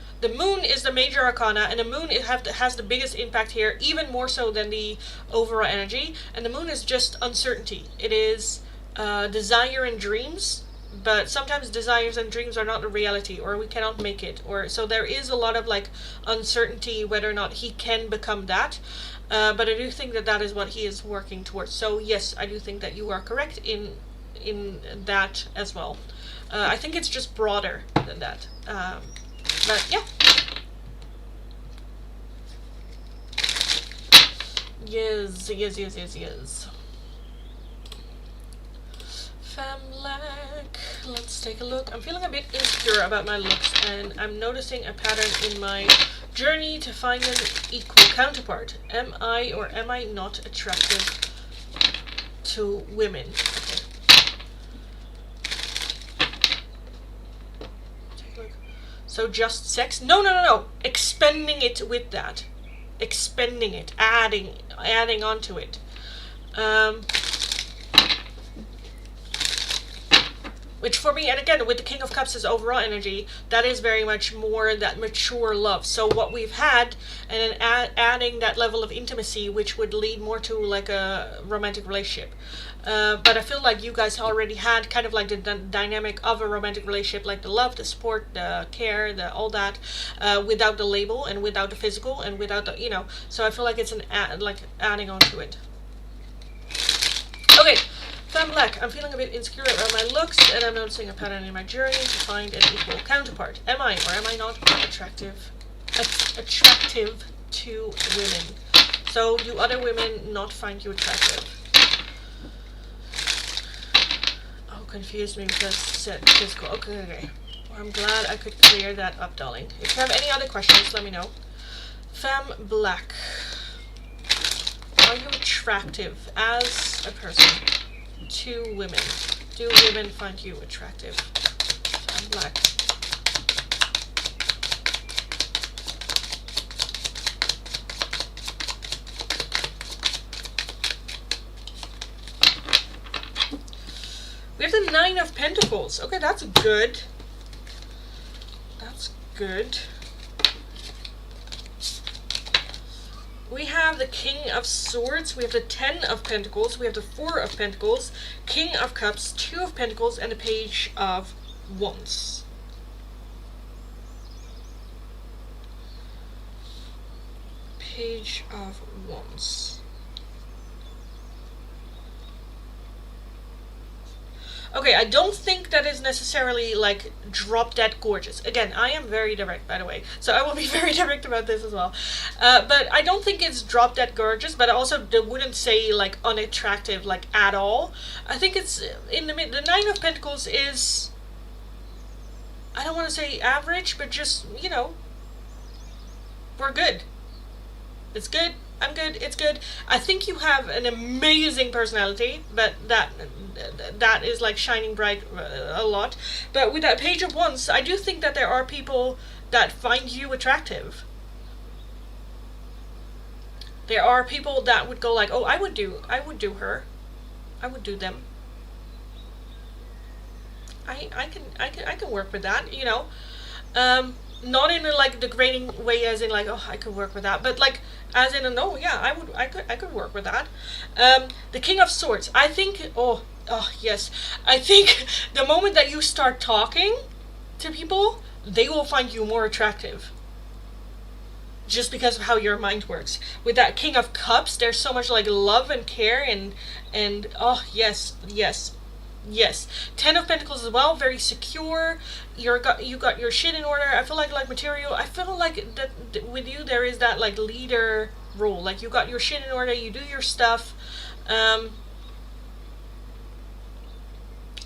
is the major arcana, and the moon has the biggest impact here, even more so than the overall energy. And the moon is just uncertainty. It is desire and dreams, but sometimes desires and dreams are not a reality, or we cannot make it, or so there is a lot of like uncertainty whether or not he can become that. But I do think that that is what he is working towards. So yes, I do think that you are correct in that as well. I think it's just broader than that. But yeah. Yes. Femlek. Let's take a look. I'm feeling a bit insecure about my looks, and I'm noticing a pattern in my journey to find an equal counterpart. Am I or am I not attractive to women? Okay. Take a look. So just sex? No. Expanding it with that. Expanding it. Adding onto it. Which for me, and again, with the King of Cups as overall energy, that is very much more that mature love. So what we've had, and then adding that level of intimacy, which would lead more to like a romantic relationship. But I feel like you guys already had kind of like the dynamic of a romantic relationship, like the love, the support, the care, the all that, without the label and without the physical and without the, so I feel like it's like adding on to it. Okay. Femlek, I'm feeling a bit insecure about my looks, and I'm noticing a pattern in my journey to find an equal counterpart. Am I or am I not attractive to women? So do other women not find you attractive? Oh, confused me because it said physical. Okay. Well, I'm glad I could clear that up, darling. If you have any other questions, let me know. Femlek, are you attractive as a person to women? Do women find you attractive? I'm black. We have the Nine of Pentacles. Okay, that's good. That's good. We have the King of Swords, we have the Ten of Pentacles, we have the Four of Pentacles, King of Cups, Two of Pentacles, and the Page of Wands. Page of Wands. Okay, I don't think that is necessarily like drop dead gorgeous. Again, I am very direct, by the way, so I will be very direct about this as well. But I don't think it's drop dead gorgeous, but I also wouldn't say like unattractive like at all. I think it's in the mid. The Nine of Pentacles is, I don't want to say average, but just, we're good. It's good. I'm good. It's good. I think you have an amazing personality, but that is like shining bright a lot. But with that Page of Wands, I do think that there are people that find you attractive. There are people that would go like, oh, I would do her. I would do them. I can work with that, not in a like degrading way as in like, oh, I could work with that, but like as in a no, yeah, I could work with that. The King of Swords, I think, oh yes, I think the moment that you start talking to people, they will find you more attractive. Just because of how your mind works. With that King of Cups, there's so much like love and care and oh yes. Ten of Pentacles as well, very secure. You got your shit in order. I feel like material. I feel like that with you there is that like leader role. Like you got your shit in order. You do your stuff.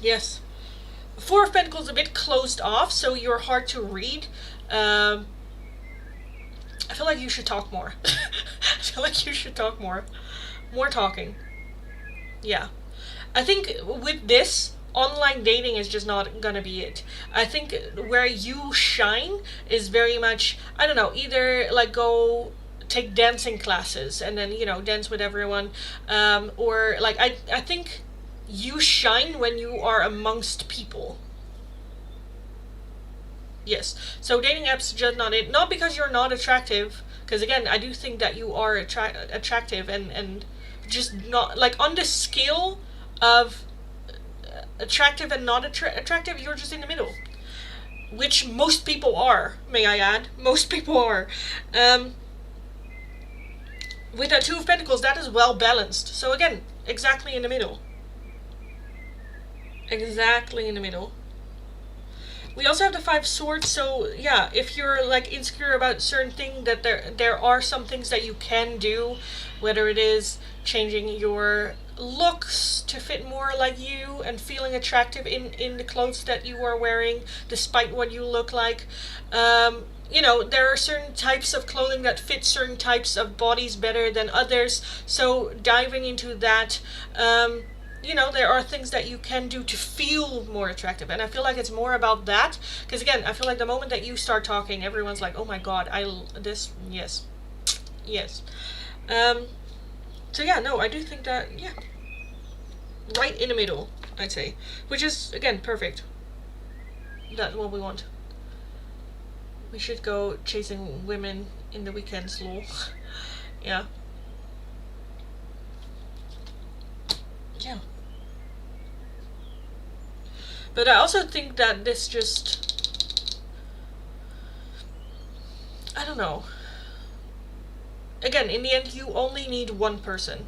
Yes. Four of Pentacles a bit closed off, so you're hard to read. I feel like you should talk more. I feel like you should talk more. More talking. Yeah. I think with this, online dating is just not gonna be it. I think where you shine is very much, I don't know, either like go take dancing classes and then, dance with everyone. Or like, I think you shine when you are amongst people. Yes. So dating apps just not it. Not because you're not attractive, because again, I do think that you are attractive and just not like on the scale of attractive and not attractive, you're just in the middle. Which most people are, may I add. Most people are. With that Two of Pentacles, that is well balanced. So again, exactly in the middle. Exactly in the middle. We also have the Five of Swords, so yeah, if you're like insecure about certain thing, that there are some things that you can do, whether it is changing your looks to fit more like you and feeling attractive in the clothes that you are wearing, despite what you look like. You know, there are certain types of clothing that fit certain types of bodies better than others, so diving into that, you know, there are things that you can do to feel more attractive, and I feel like it's more about that, because again, I feel like the moment that you start talking, everyone's like, oh my god, yes, yes. So yeah, no, I do think that, yeah, right in the middle, I'd say, which is, again, perfect. That's what we want. We should go chasing women in the weekends, lol. Yeah. Yeah. But I also think that this just, I don't know. Again, in the end, you only need one person,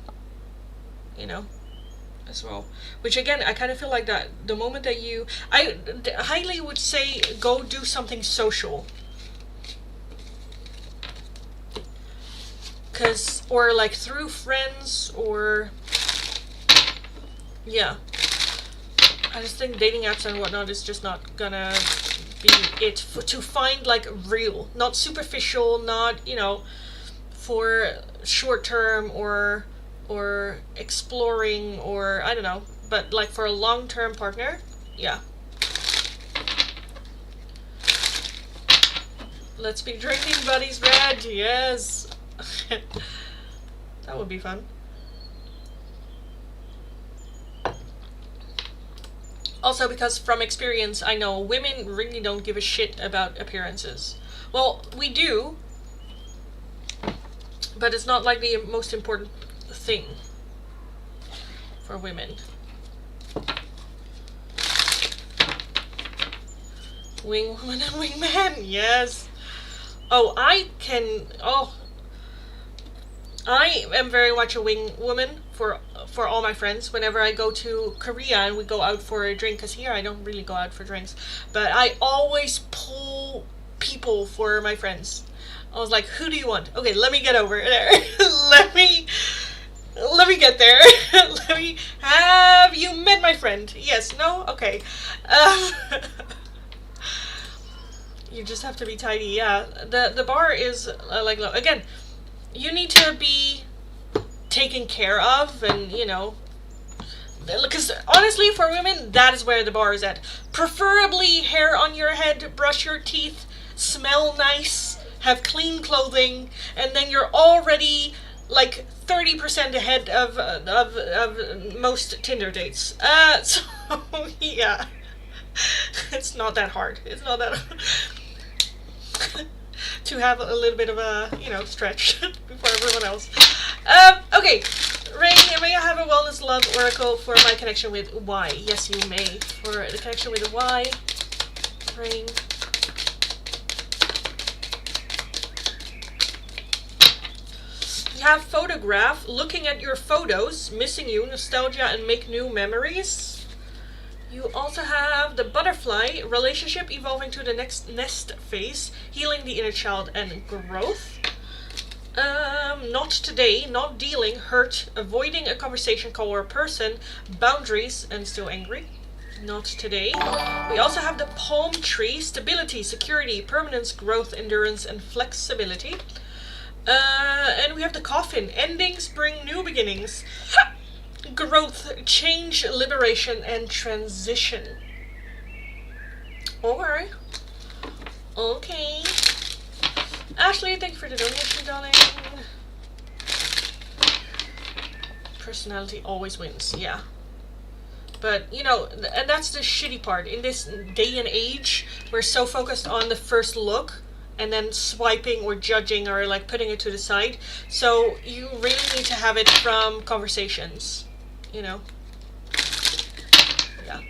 you know, as well. Which again, I kind of feel like that the moment that I highly would say go do something social. Or like through friends, or, yeah. I just think dating apps and whatnot is just not gonna be it to find like real, not superficial, not, you know, for short term or exploring, or I don't know, but like for a long-term partner, yeah. Let's be drinking buddies red, yes. That would be fun. Also, because from experience, I know women really don't give a shit about appearances. Well, we do, but it's not like the most important thing for women. Wing woman and wingman, yes. Oh, I am very much a wing woman for all my friends. Whenever I go to Korea and we go out for a drink, because here I don't really go out for drinks, but I always pull people for my friends. I was like, who do you want? Okay, let me get over there. let me get there. Have you met my friend? Yes, no? Okay. You just have to be tidy, yeah. The bar is like low. Again, you need to be taken care of, and you know, because honestly, for women, that is where the bar is at. Preferably hair on your head, brush your teeth, smell nice, have clean clothing, and then you're already like 30% ahead of most Tinder dates. So yeah, it's not that hard. It's not that hard. To have a little bit of a, you know, stretch before everyone else. Okay, Rain, may I have a wellness love oracle for my connection with Y? Yes, you may. For the connection with Y, Rain. You have photograph, looking at your photos, missing you, nostalgia, and make new memories. You also have the butterfly, relationship evolving to the next nest phase, healing the inner child and growth. Not today, not dealing, hurt, avoiding a conversation, call, or person, boundaries, and still angry. Not today. We also have the palm tree, stability, security, permanence, growth, endurance, and flexibility. And we have the coffin, endings bring new beginnings. Growth, change, liberation, and transition. Alright. Okay. Ashley, thank you for the donation, darling. Personality always wins, yeah. But, you know, and that's the shitty part. In this day and age, we're so focused on the first look and then swiping or judging or like putting it to the side. So you really need to have it from conversations. You know? Yeah.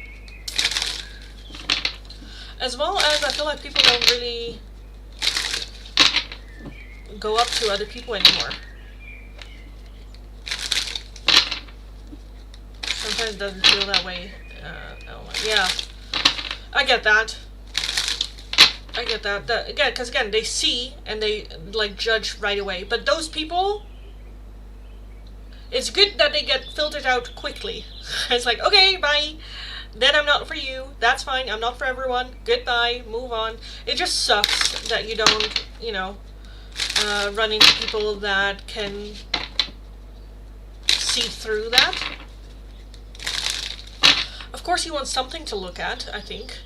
As well as I feel like people don't really go up to other people anymore. Sometimes it doesn't feel that way. Yeah, I get that. I get that. Again, because again, they see and they like judge right away. But those people, it's good that they get filtered out quickly. It's like, okay, bye. Then I'm not for you. That's fine. I'm not for everyone. Goodbye. Move on. It just sucks that you don't, run into people that can see through that. Of course, you want something to look at, I think.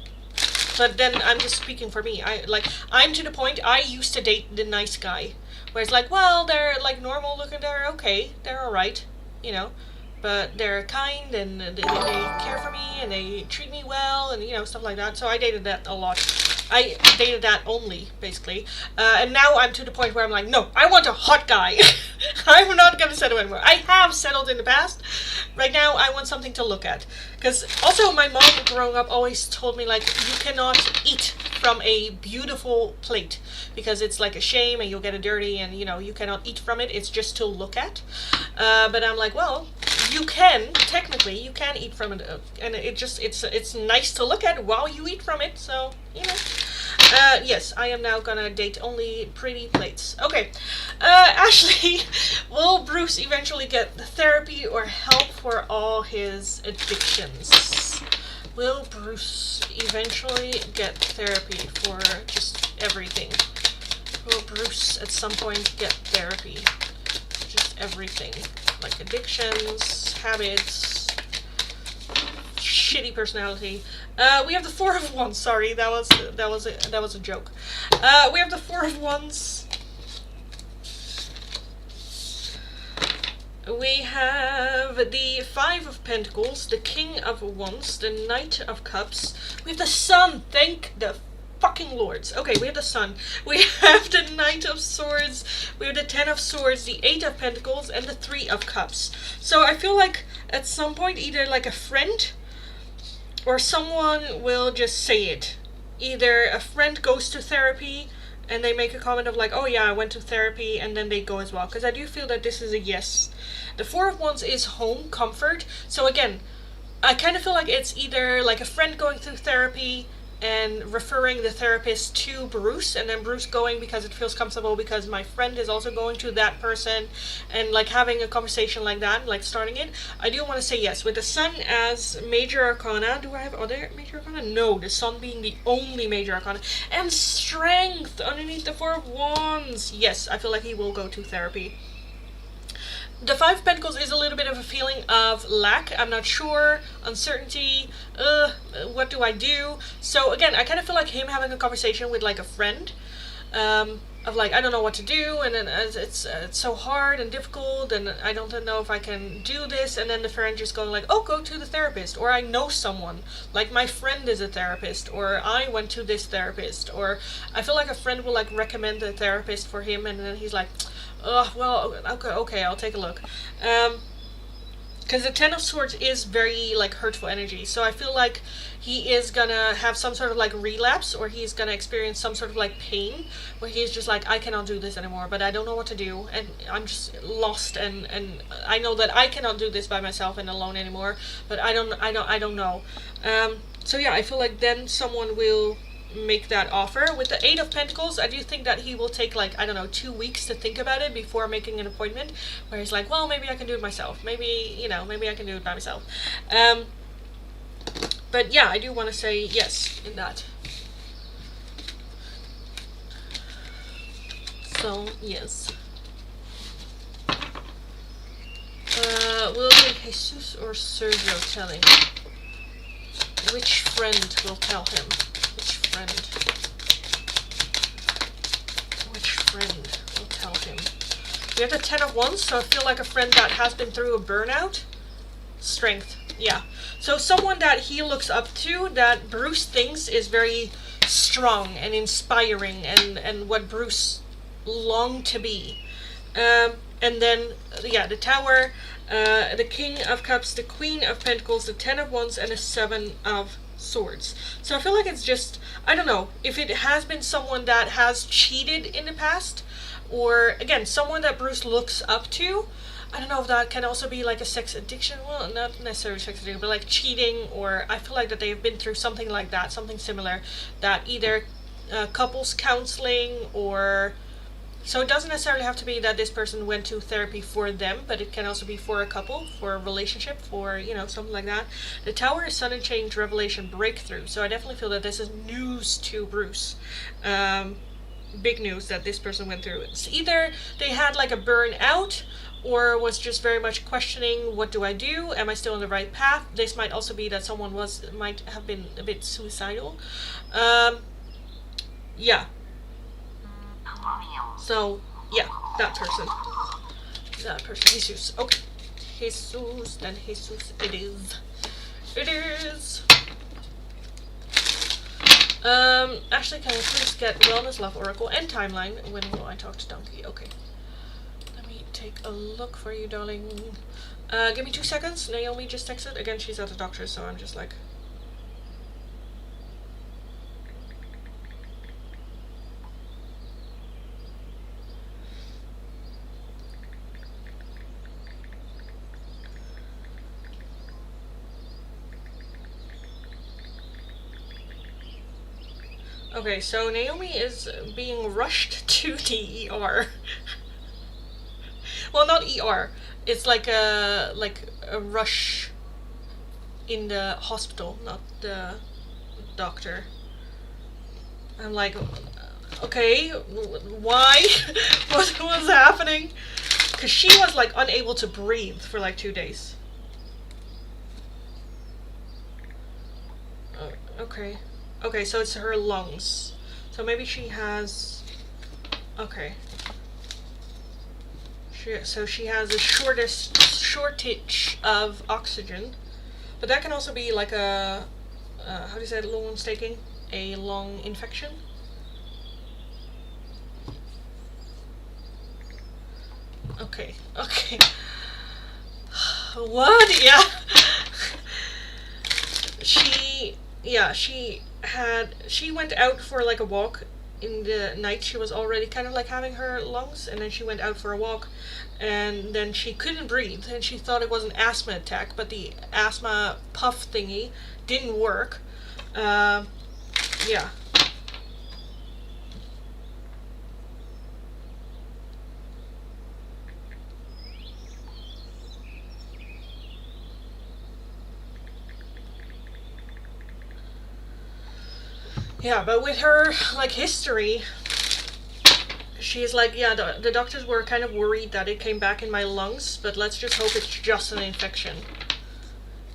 But then I'm just speaking for me. I'm to the point. I used to date the nice guy, where it's like, well, they're like normal looking. They're okay. They're all right, but they're kind and they care for me and they treat me well and stuff like that. So I dated that a lot. I dated that only, basically. And now I'm to the point where I'm like, no, I want a hot guy. I'm not going to settle anymore. I have settled in the past. Right now, I want something to look at. Because also my mom growing up always told me, like, you cannot eat from a beautiful plate. Because it's like a shame and you'll get it dirty and, you cannot eat from it. It's just to look at. But I'm like, well, you can, technically, you can eat from it. And it's nice to look at while you eat from it. So, yes, I am now gonna date only pretty plates. Okay, Ashley, will Bruce eventually get therapy or help for all his addictions? Will Bruce eventually get therapy for just everything? Will Bruce at some point get therapy for just everything? Like addictions, habits, shitty personality. We have the Four of Wands. Sorry, that was a joke. We have the Four of Wands. We have the Five of Pentacles, the King of Wands, the Knight of Cups. We have the Sun. Thank the fucking lords. Okay, we have the Sun. We have the Knight of Swords. We have the Ten of Swords, the Eight of Pentacles, and the Three of Cups. So I feel like at some point either like a friend or someone will just say it. Either a friend goes to therapy and they make a comment of like, oh yeah, I went to therapy, and then they go as well. Because I do feel that this is a yes. The Four of Wands is home, comfort. So again, I kind of feel like it's either like a friend going through therapy and referring the therapist to Bruce, and then Bruce going because it feels comfortable because my friend is also going to that person, and like having a conversation like that, like starting it. I do want to say yes. With the Sun as major arcana, do I have other major arcana? No, the Sun being the only major arcana. And strength underneath the Four of Wands. Yes, I feel like he will go to therapy. The Five of Pentacles is a little bit of a feeling of lack. I'm not sure, uncertainty, what do I do? So again, I kind of feel like him having a conversation with like a friend, of like, I don't know what to do, and then it's so hard and difficult, and I don't know if I can do this, and then the friend just going like, oh, go to the therapist, or I know someone, like my friend is a therapist, or I went to this therapist, or I feel like a friend will like recommend a therapist for him, and then he's like, well, okay, I'll take a look. Because the Ten of Swords is very, like, hurtful energy. So I feel like he is gonna have some sort of, like, relapse, or he's gonna experience some sort of, like, pain, where he's just like, I cannot do this anymore, but I don't know what to do, and I'm just lost, and I know that I cannot do this by myself and alone anymore, but I don't know. So yeah, I feel like then someone will make that offer. With the Eight of Pentacles, I do think that he will take like, I don't know, 2 weeks to think about it before making an appointment, where he's like, well, maybe I can do it myself, maybe I can do it by myself. But yeah, I do want to say yes in that. So yes, will be Jesus or Sergio telling? Which friend will tell him? Which friend will tell him? We have the Ten of Wands, so I feel like a friend that has been through a burnout. Strength, yeah. So someone that he looks up to, that Bruce thinks is very strong and inspiring, and what Bruce longed to be. And then, yeah, the Tower, the King of Cups, the Queen of Pentacles, the Ten of Wands, and the Seven of Swords. So I feel like it's just, I don't know, if it has been someone that has cheated in the past, or again, someone that Bruce looks up to. I don't know if that can also be like a sex addiction. Well, not necessarily sex addiction, but like cheating, or I feel like that they've been through something like that, something similar, that either couples counseling or. So it doesn't necessarily have to be that this person went to therapy for them, but it can also be for a couple, for a relationship, for, something like that. The Tower is sudden change, revelation, breakthrough. So I definitely feel that this is news to Bruce. Big news that this person went through. It's either they had like a burnout, or was just very much questioning, what do I do? Am I still on the right path? This might also be that someone might have been a bit suicidal. Yeah. So, yeah, that person. Jesus. Okay. Jesus, then Jesus, it is. It is. Actually, can I please get Wellness, Love, Oracle, and Timeline? When will I talk to Donkey? Okay. Let me take a look for you, darling. Give me 2 seconds. Naomi just texted. Again, she's at the doctor, so I'm just like... Okay, so Naomi is being rushed to the ER. Well, not ER. It's like a rush in the hospital, not the doctor. I'm like, okay, why? What was happening? Because she was like unable to breathe for like 2 days. Okay. Okay, so it's her lungs. So maybe she has... Okay. So she has a shortage of oxygen. But that can also be like a... how do you say it? Lung staking? A lung infection? Okay. Okay. What? Yeah. She went out for like a walk in the night. She was already kind of like having her lungs, and then she went out for a walk, and then she couldn't breathe, and she thought it was an asthma attack, but the asthma puff thingy didn't work. Yeah. Yeah, but with her, like, history, she's like, yeah, the doctors were kind of worried that it came back in my lungs, but let's just hope it's just an infection.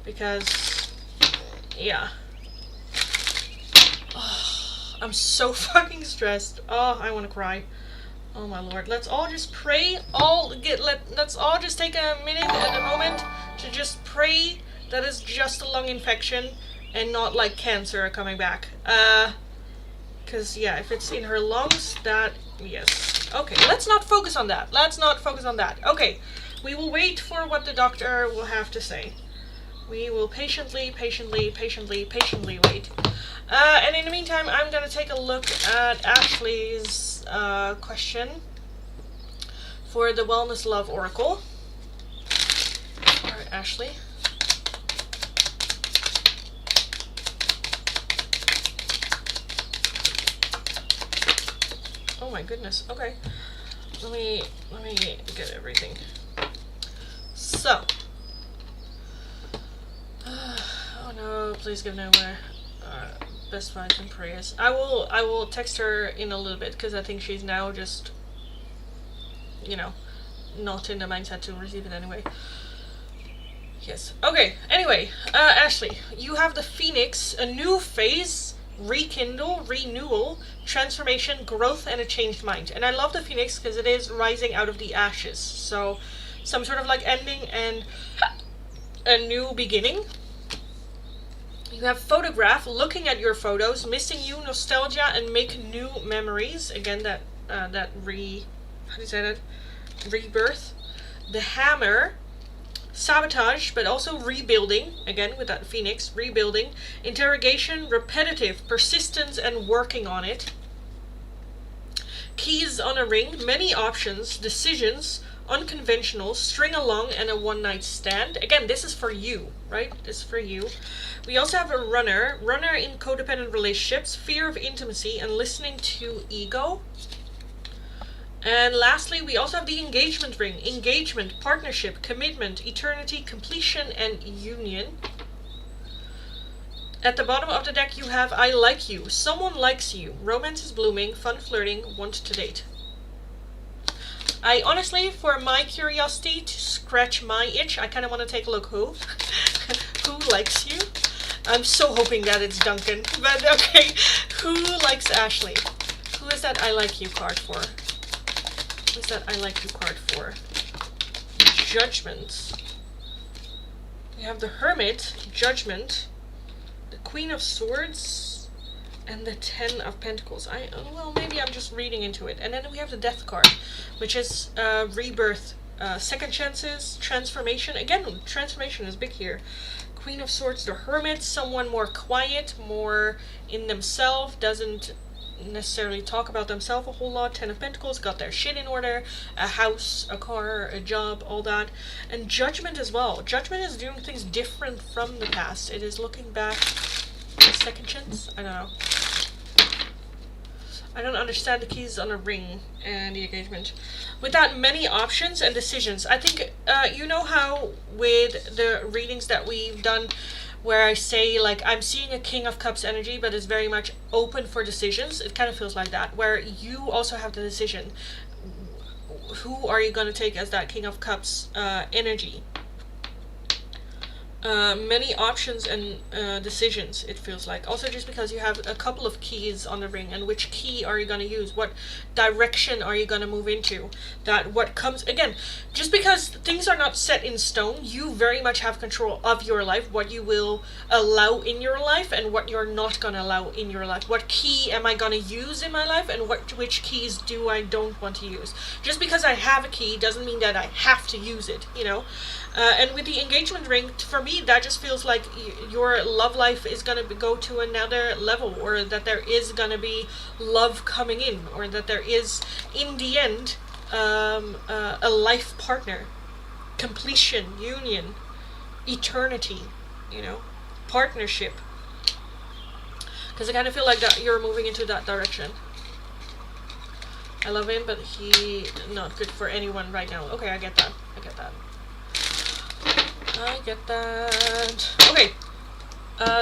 Because, yeah. Oh, I'm so fucking stressed. Oh, I want to cry. Oh my lord. Let's all just pray. Let's all just take a minute and a moment to just pray that it's just a lung infection and not like cancer coming back. Cause yeah, if it's in her lungs, yes. Okay, let's not focus on that. Okay, we will wait for what the doctor will have to say. We will patiently wait. And in the meantime, I'm gonna take a look at Ashley's question for the Wellness Love Oracle. Alright, Ashley. Oh my goodness. Okay. Let me get everything. So. Oh no, please give nowhere. Best vibes and prayers. I will text her in a little bit, because I think she's now just, not in the mindset to receive it anyway. Yes. Okay. Anyway, Ashley, you have the Phoenix, a new phase, rekindle, renewal, transformation, growth, and a changed mind. And I love the Phoenix because it is rising out of the ashes. So some sort of like ending and a new beginning. You have photograph, looking at your photos, missing you, nostalgia, and make new memories. Again, rebirth. The hammer, sabotage, but also rebuilding, again with that phoenix, rebuilding, interrogation, repetitive, persistence, and working on it. Keys on a ring, many options, decisions, unconventional, string along, and a one-night stand. Again, this is for you, right? This is for you. We also have a runner in codependent relationships, fear of intimacy, and listening to ego. And lastly, we also have the engagement ring, engagement, partnership, commitment, eternity, completion, and union. At the bottom of the deck you have I like you, someone likes you, romance is blooming, fun flirting, want to date. I honestly, for my curiosity, to scratch my itch, I kind of want to take a look who likes you. I'm so hoping that it's Duncan, but okay. Who likes Ashley? Who is that I like you card for? Who is that I like you card for? Judgment. We have the Hermit, Judgment, the Queen of Swords, and the Ten of Pentacles. Well, maybe I'm just reading into it. And then we have the Death card, which is rebirth, second chances, transformation. Again, transformation is big here. Queen of Swords, the Hermit, someone more quiet, more in themselves, doesn't necessarily talk about themselves a whole lot. Ten of Pentacles, got their shit in order, a house, a car, a job, all that. And Judgment as well. Judgment is doing things different from the past. It is looking back, a second chance. I don't know. I don't understand the keys on a ring and the engagement. With that, many options and decisions. I think you know how with the readings that we've done where I say, like, I'm seeing a King of Cups energy, but it's very much open for decisions. It kind of feels like that, where you also have the decision. Who are you going to take as that King of Cups energy? Many options and decisions, it feels like. Also, just because you have a couple of keys on the ring, and which key are you going to use? What direction are you going to move into? That what comes, again, just because things are not set in stone, you very much have control of your life, what you will allow in your life and what you're not going to allow in your life. What key am I going to use in my life, and which keys don't want to use? Just because I have a key doesn't mean that I have to use it, you know? And with the engagement ring, for me, that just feels like your love life is going to go to another level, or that there is going to be love coming in, or that there is, in the end, a life partner, completion, union, eternity, you know, partnership. Because I kind of feel like that you're moving into that direction. I love him, but he not good for anyone right now. Okay, I get that. I get that. Okay.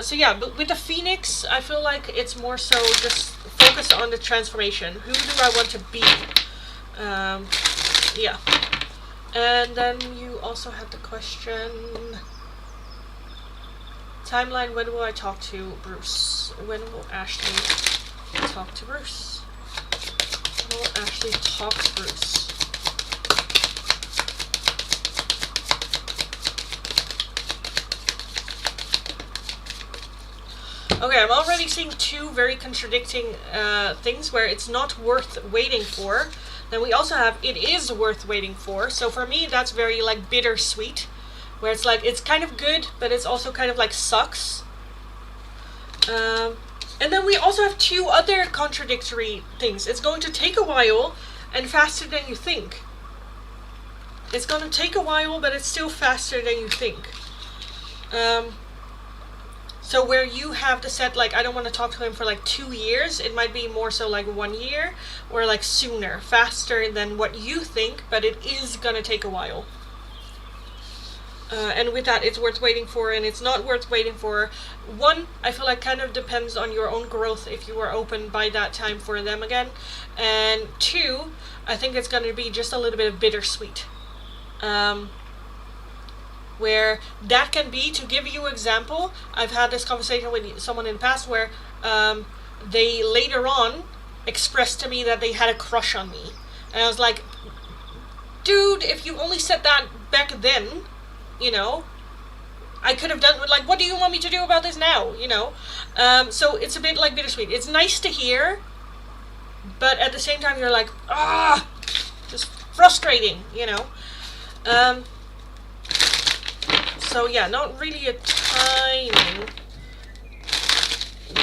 So yeah, but with the Phoenix, I feel like it's more so just focus on the transformation. Who do I want to be? Yeah. And then you also have the question, timeline, when will I talk to Bruce? When will Ashley talk to Bruce? When will Ashley talk to Bruce? Okay, I'm already seeing two very contradicting things where it's not worth waiting for. Then we also have it is worth waiting for. So for me, that's very like bittersweet, where it's like it's kind of good, but it's also kind of like sucks. And then we also have two other contradictory things. It's going to take a while and faster than you think. It's going to take a while, but it's still faster than you think. So where you have the set, like, I don't want to talk to him for like 2 years, it might be more so like 1 year, or like sooner, faster than what you think, but it is going to take a while. And with that, it's worth waiting for, and it's not worth waiting for. One, I feel like kind of depends on your own growth if you are open by that time for them again. And two, I think it's going to be just a little bit of bittersweet. Where that can be, to give you example, I've had this conversation with someone in the past where they later on expressed to me that they had a crush on me. And I was like, dude, if you only said that back then, you know, I could have done, like, what do you want me to do about this now, you know? So it's a bit like bittersweet. It's nice to hear, but at the same time you're like, just frustrating, you know? So yeah, not really a timing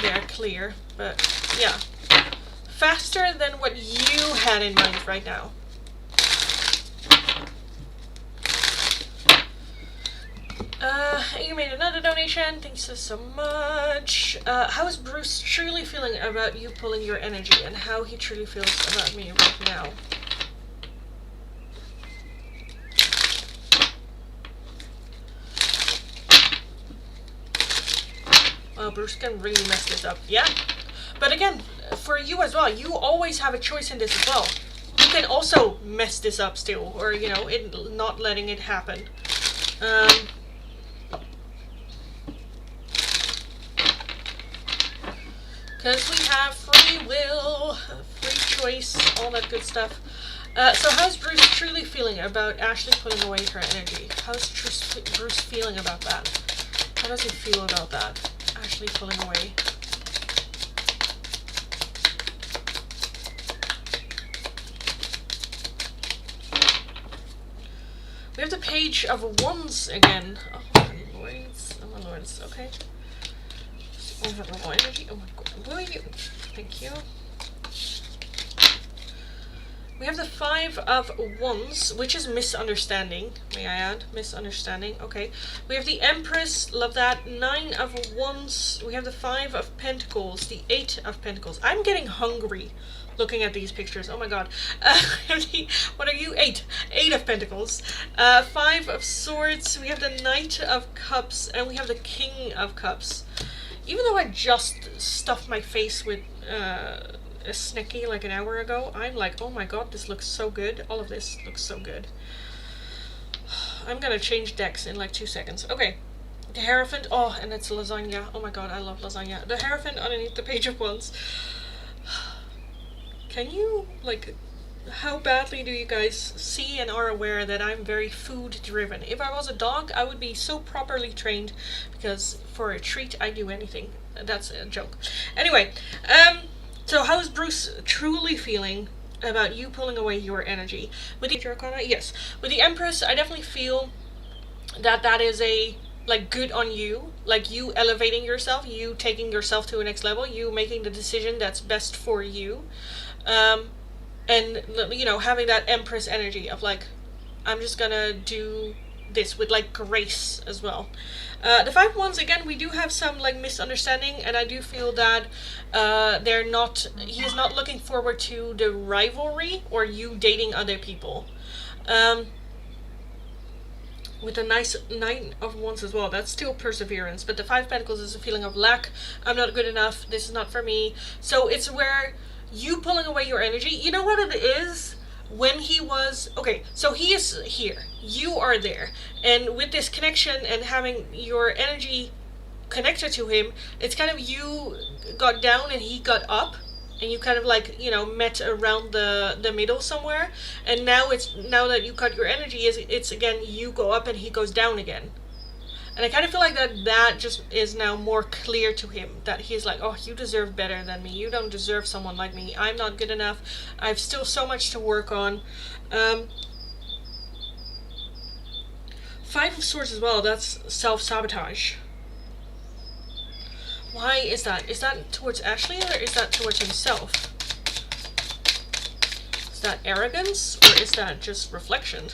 there clear, but yeah. Faster than what you had in mind right now. You made another donation. Thanks so much. How is Bruce truly feeling about you pulling your energy, and how he truly feels about me right now? Well, Bruce can really mess this up. Yeah. But again, for you as well, you always have a choice in this as well. You can also mess this up still, or, you know, not letting it happen. Because we have free will, free choice, all that good stuff. So how's Bruce truly feeling about Ashley putting away her energy? How's Bruce feeling about that? How does he feel about that? Ashley pulling away. We have the Page of Wands again. Oh my lords. Oh my lords. Okay. Overall energy. Oh my god. Will you? Thank you. We have the Five of Wands, which is misunderstanding. May I add? Misunderstanding. Okay. We have the Empress. Love that. Nine of Wands. We have the Five of Pentacles. The Eight of Pentacles. I'm getting hungry looking at these pictures. Oh my god. What are you? Eight. Eight of Pentacles. Five of Swords. We have the Knight of Cups. And we have the King of Cups. Even though I just stuffed my face with a Snicky like an hour ago, I'm like, oh my god, this looks so good. All of this looks so good. I'm gonna change decks in like 2 seconds. Okay. The Hierophant. Oh, and it's lasagna. Oh my god, I love lasagna. The Hierophant underneath the Page of Wands. Can you, like, how badly do you guys see and are aware that I'm very food driven? If I was a dog, I would be so properly trained, because for a treat, I do anything. That's a joke. Anyway, so how is Bruce truly feeling about you pulling away your energy? With the Arcana, yes. With the Empress, I definitely feel that that is a, like, good on you. Like, you elevating yourself, you taking yourself to a next level, you making the decision that's best for you. And, you know, having that Empress energy of, like, I'm just gonna do this with, like, grace as well. The Five of Wands, again, we do have some, like, misunderstanding, and I do feel that he's not looking forward to the rivalry or you dating other people. With a nice Nine of Wands as well, that's still perseverance, but the Five of Pentacles is a feeling of lack. I'm not good enough, this is not for me. So it's where you pulling away your energy, you know what it is? When he was, okay, so he is here, you are there, and with this connection and having your energy connected to him, it's kind of you got down and he got up, and you kind of, like, you know, met around the middle somewhere, and now that you got your energy, it's again you go up and he goes down again. And I kind of feel like that just is now more clear to him. That he's like, oh, you deserve better than me. You don't deserve someone like me. I'm not good enough. I've still so much to work on. Five of Swords as well. That's self-sabotage. Why is that? Is that towards Ashley or is that towards himself? Is that arrogance or is that just reflection?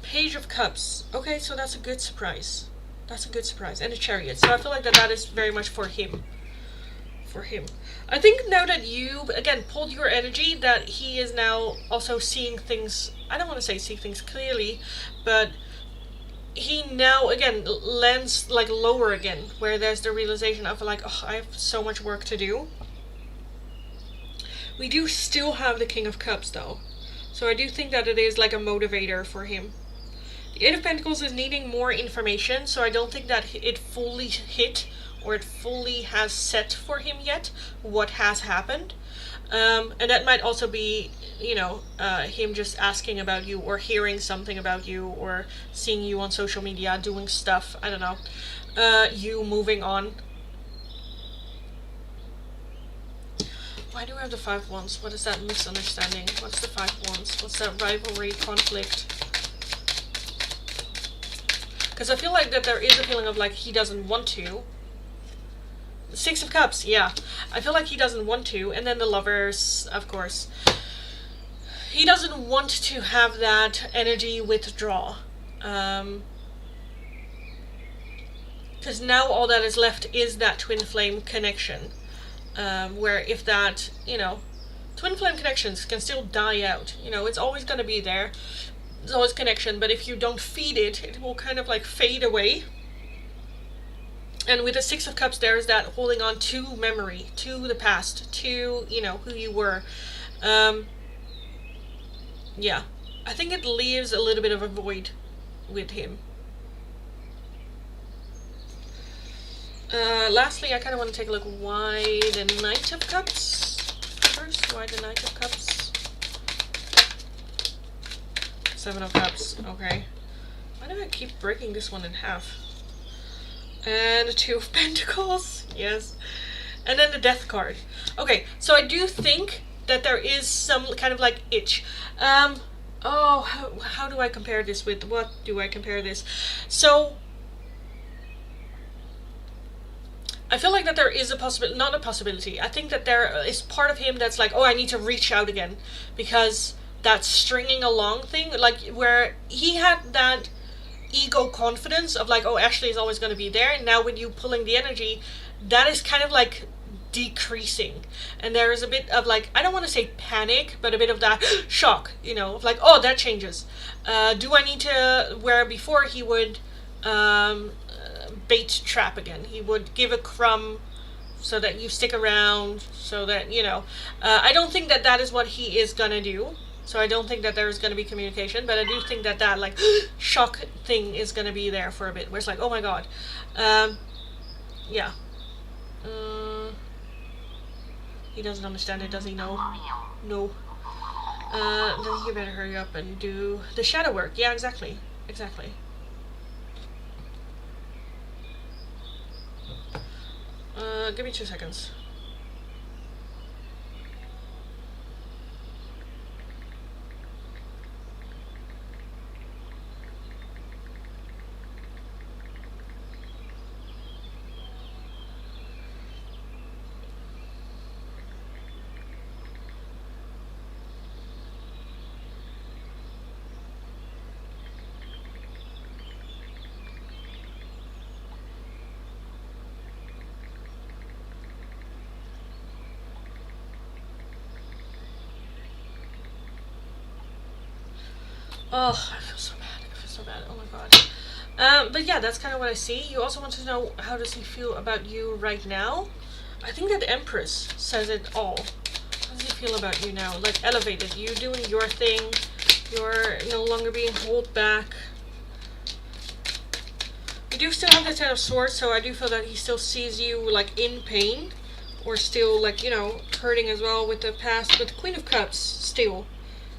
Page of Cups. Okay, so that's a good surprise. That's a good surprise. And a Chariot. So I feel like that is very much for him. For him. I think now that you, again, pulled your energy, that he is now also seeing things, I don't want to say see things clearly, but he now, again, lands, like, lower again, where there's the realization of, like, oh, I have so much work to do. We do still have the King of Cups, though. So I do think that it is, like, a motivator for him. The Eight of Pentacles is needing more information, so I don't think that it fully hit or it fully has set for him yet what has happened. And that might also be, you know, him just asking about you or hearing something about you or seeing you on social media doing stuff, I don't know, you moving on. Why do we have the Five of Wands? What is that misunderstanding? What's the Five of Wands? What's that rivalry, conflict? Because I feel like that there is a feeling of like he doesn't want to. Six of Cups, yeah. I feel like he doesn't want to. And then the Lovers, of course. He doesn't want to have that energy withdraw. Because now all that is left is that twin flame connection. Where if that, you know, twin flame connections can still die out. You know, it's always going to be there. There's always connection. But if you don't feed it, it will kind of like fade away. And with the Six of Cups, there is that holding on to memory, to the past, to, you know, who you were. Yeah. I think it leaves a little bit of a void with him. Lastly, I kind of want to take a look why the Knight of Cups first. Why the Knight of Cups? Seven of Cups. Okay. Why do I keep breaking this one in half? And a Two of Pentacles. Yes. And then the Death card. Okay, so I do think that there is some kind of like itch. Oh, how do I compare this with? What do I compare this? So, I feel like that there is a possibility, not a possibility. I think that there is part of him that's like, oh, I need to reach out again. Because that stringing along thing, like where he had that ego confidence of like, oh, Ashley is always going to be there. And now with you pulling the energy, that is kind of like decreasing. And there is a bit of like, I don't want to say panic, but a bit of that shock, you know, of like, oh, that changes. Do I need to, where before he would bait trap again. He would give a crumb so that you stick around, so that, you know. I don't think that that is what he is going to do. So I don't think that there is going to be communication, but I do think that that like shock thing is going to be there for a bit, where it's like, oh my god. Yeah. He doesn't understand it, does he? No. No. Then you better hurry up and do the shadow work. Yeah, exactly. Exactly. Give me 2 seconds. Oh, I feel so bad. I feel so bad. Oh my god. But yeah, that's kind of what I see. You also want to know, how does he feel about you right now? I think that the Empress says it all. How does he feel about you now? Like, elevated. You doing your thing. You're no longer being held back. You do still have the Ten of Swords, so I do feel that he still sees you, like, in pain. Or still, like, you know, hurting as well with the past. But the Queen of Cups, still.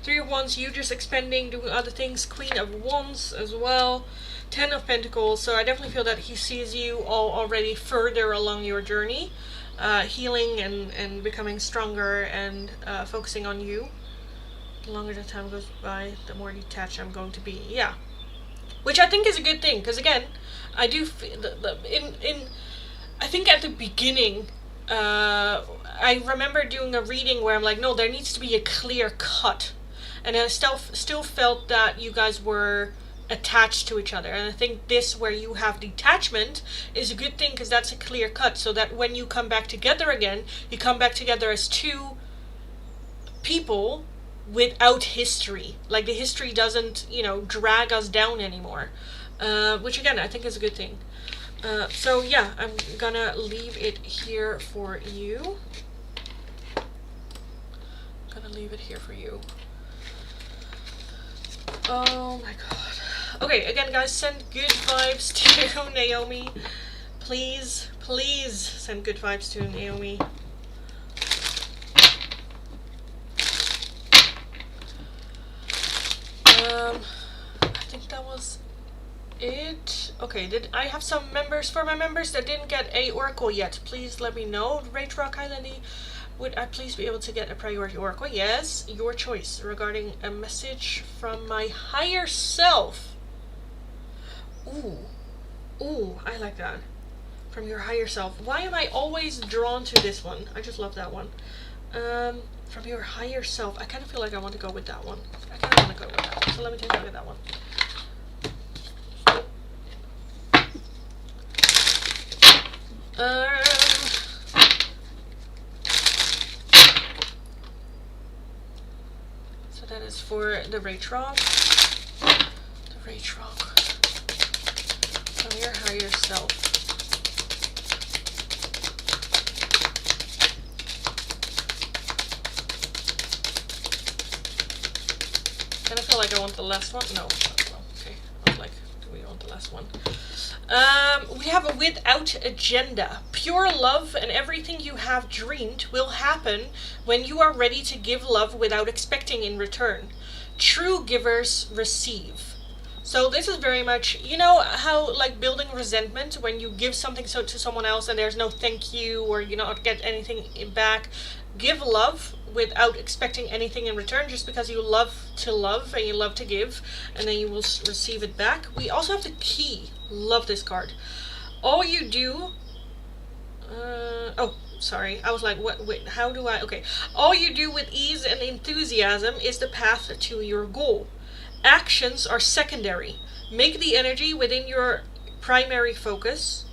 Three of Wands, you just expanding, doing other things. Queen of Wands as well. Ten of Pentacles, so I definitely feel that he sees you all already further along your journey. Healing and becoming stronger and focusing on you. The longer the time goes by, the more detached I'm going to be. Yeah. Which I think is a good thing, because again, I do feel, I think at the beginning, I remember doing a reading where I'm like, no, there needs to be a clear cut. And I still felt that you guys were attached to each other. And I think this, where you have detachment, is a good thing, because that's a clear cut. So that when you come back together again, you come back together as two people without history. Like, the history doesn't, you know, drag us down anymore. Which again, I think is a good thing. So yeah, I'm gonna leave it here for you. Leave it here for you. Oh my god. Okay, again guys, send good vibes to Naomi. Please, please send good vibes to Naomi. I think that was it. Okay, did I have some members? For my members that didn't get a oracle yet, please let me know. Rage Rock Islandy, would I please be able to get a priority oracle? Yes, your choice. Regarding a message from my higher self. Ooh. Ooh, I like that. From your higher self. Why am I always drawn to this one? I just love that one. From your higher self. I kind of feel like I want to go with that one. I kind of want to go with that. So let me take a look at that one. So that is for the Rage Rock. The Rage Rock. From your higher self. Kind of feel like I want the last one. No. Okay. I was like, do we want the last one? We have a without agenda. Pure love and everything you have dreamed will happen when you are ready to give love without expecting in return. True givers receive. So this is very much, you know how like building resentment when you give something to someone else and there's no thank you or you not get anything back. Give love without expecting anything in return, just because you love to love and you love to give, and then you will receive it back. We also have the key. Love this card. All you do oh, sorry. I was like, what? Wait, how do I? Okay. All you do with ease and enthusiasm is the path to your goal. Actions are secondary. Make the energy within your primary focus.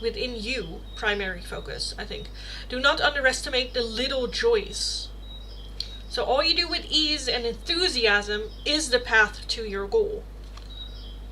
Within you, primary focus, I think. Do not underestimate the little joys. So all you do with ease and enthusiasm is the path to your goal.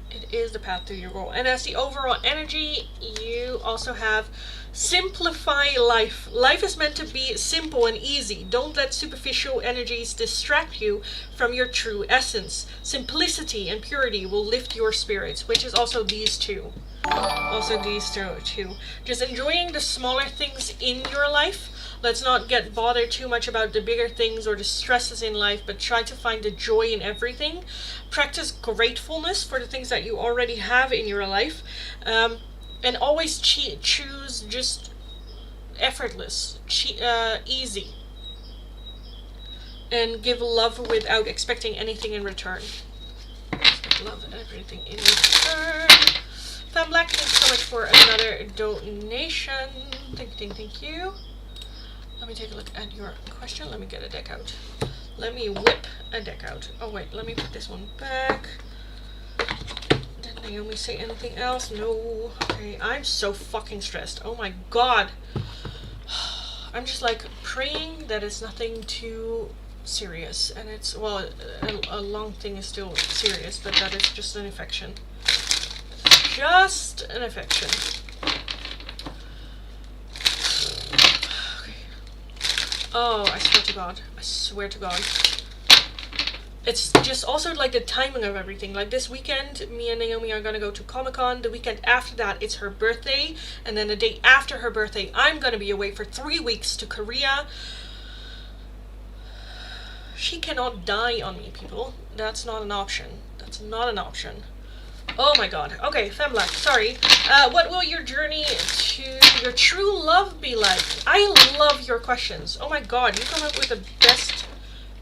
It is the path to your goal. And as the overall energy, you also have simplify life. Life is meant to be simple and easy. Don't let superficial energies distract you from your true essence. Simplicity and purity will lift your spirits, which is also these two. Also these two. Just enjoying the smaller things in your life. Let's not get bothered too much about the bigger things or the stresses in life, but try to find the joy in everything. Practice gratefulness for the things that you already have in your life. And always choose just effortless, easy. And give love without expecting anything in return. Love everything in return. Fan Black, thanks so much for another donation. Thank you. Let me take a look at your question. Let me get a deck out. Let me whip a deck out. Oh wait, let me put this one back. Did Naomi say anything else? No. Okay, I'm so fucking stressed. Oh my god. I'm just like praying that it's nothing too serious. And it's, well, a lung thing is still serious, but that it's just an infection. Just an infection. Oh, I swear to God. I swear to God. It's just also like the timing of everything. Like this weekend, me and Naomi are gonna go to Comic-Con. The weekend after that, it's her birthday. And then the day after her birthday, I'm gonna be away for 3 weeks to Korea. She cannot die on me, people. That's not an option. That's not an option. Oh my god. Okay, Femme Black, sorry. What will your journey to your true love be like? I love your questions. Oh my god, you come up with the best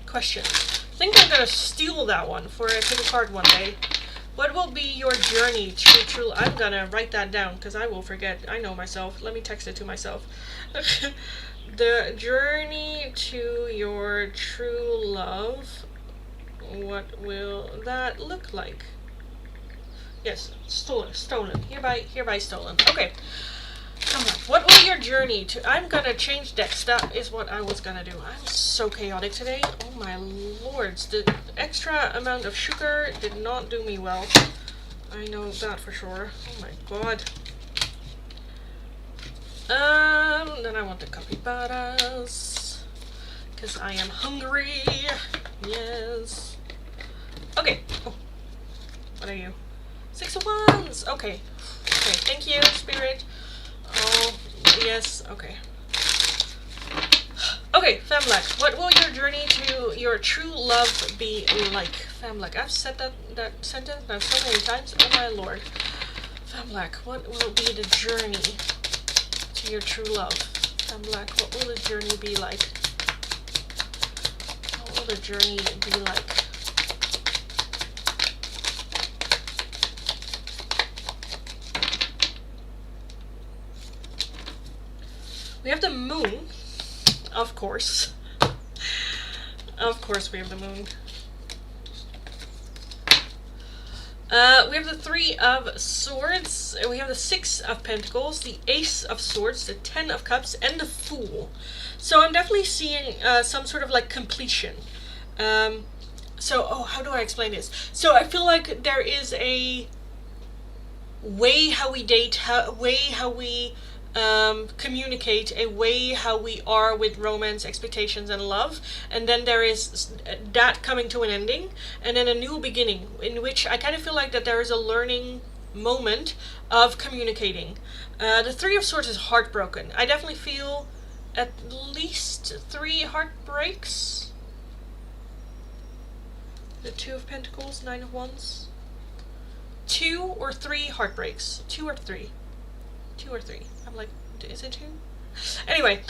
questions. I think I'm gonna steal that one for a pick a card one day. What will be your journey to true... I'm gonna write that down because I will forget. I know myself. Let me text it to myself. The journey to your true love. What will that look like? Yes, stolen. Hereby stolen. Okay. Come on. What will your journey to... I'm gonna change decks. That is what I was gonna do. I'm so chaotic today. Oh my lords. The extra amount of sugar did not do me well. I know that for sure. Oh my god. Then I want the capybaras. Because I am hungry. Yes. Okay. Oh. What are you? 6 of Wands! Okay. Okay, thank you, Spirit. Oh, yes, okay. Okay, Femme Black, what will your journey to your true love be like? Femme Black, I've said that sentence now so many times, oh my lord. Femme Black, what will be the journey to your true love? Femme Black, what will the journey be like? What will the journey be like? We have the moon, of course. Of course we have the moon. We have the Three of Swords, we have the Six of Pentacles, the Ace of Swords, the Ten of Cups, and the Fool. So I'm definitely seeing some sort of like completion. So, how do I explain this? So I feel like there is a way how we date, how we communicate, a way how we are with romance, expectations, and love, and then there is that coming to an ending, and then a new beginning in which I kind of feel like that there is a learning moment of communicating. The Three of Swords is heartbroken. I definitely feel at least 3 heartbreaks. The Two of Pentacles, Nine of Wands. 2 or 3 heartbreaks. 2 or 3. 2 or 3. I'm like, is it 2? Anyway,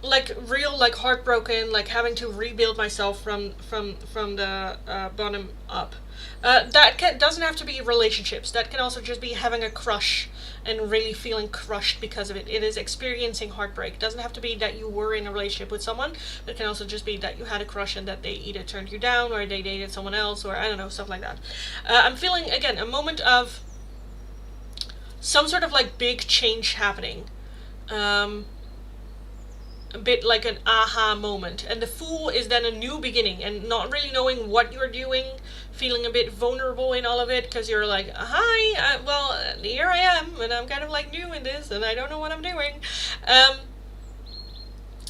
like real, like heartbroken, like having to rebuild myself from the bottom up. That doesn't have to be relationships. That can also just be having a crush and really feeling crushed because of it. It is experiencing heartbreak. It doesn't have to be that you were in a relationship with someone, but it can also just be that you had a crush and that they either turned you down or they dated someone else, or I don't know, stuff like that. I'm feeling, again, a moment of some sort of like big change happening. A bit like an aha moment, and the Fool is then a new beginning, and not really knowing what you're doing, feeling a bit vulnerable in all of it, because you're like, hi, well, here I am, and I'm kind of like new in this, and I don't know what I'm doing.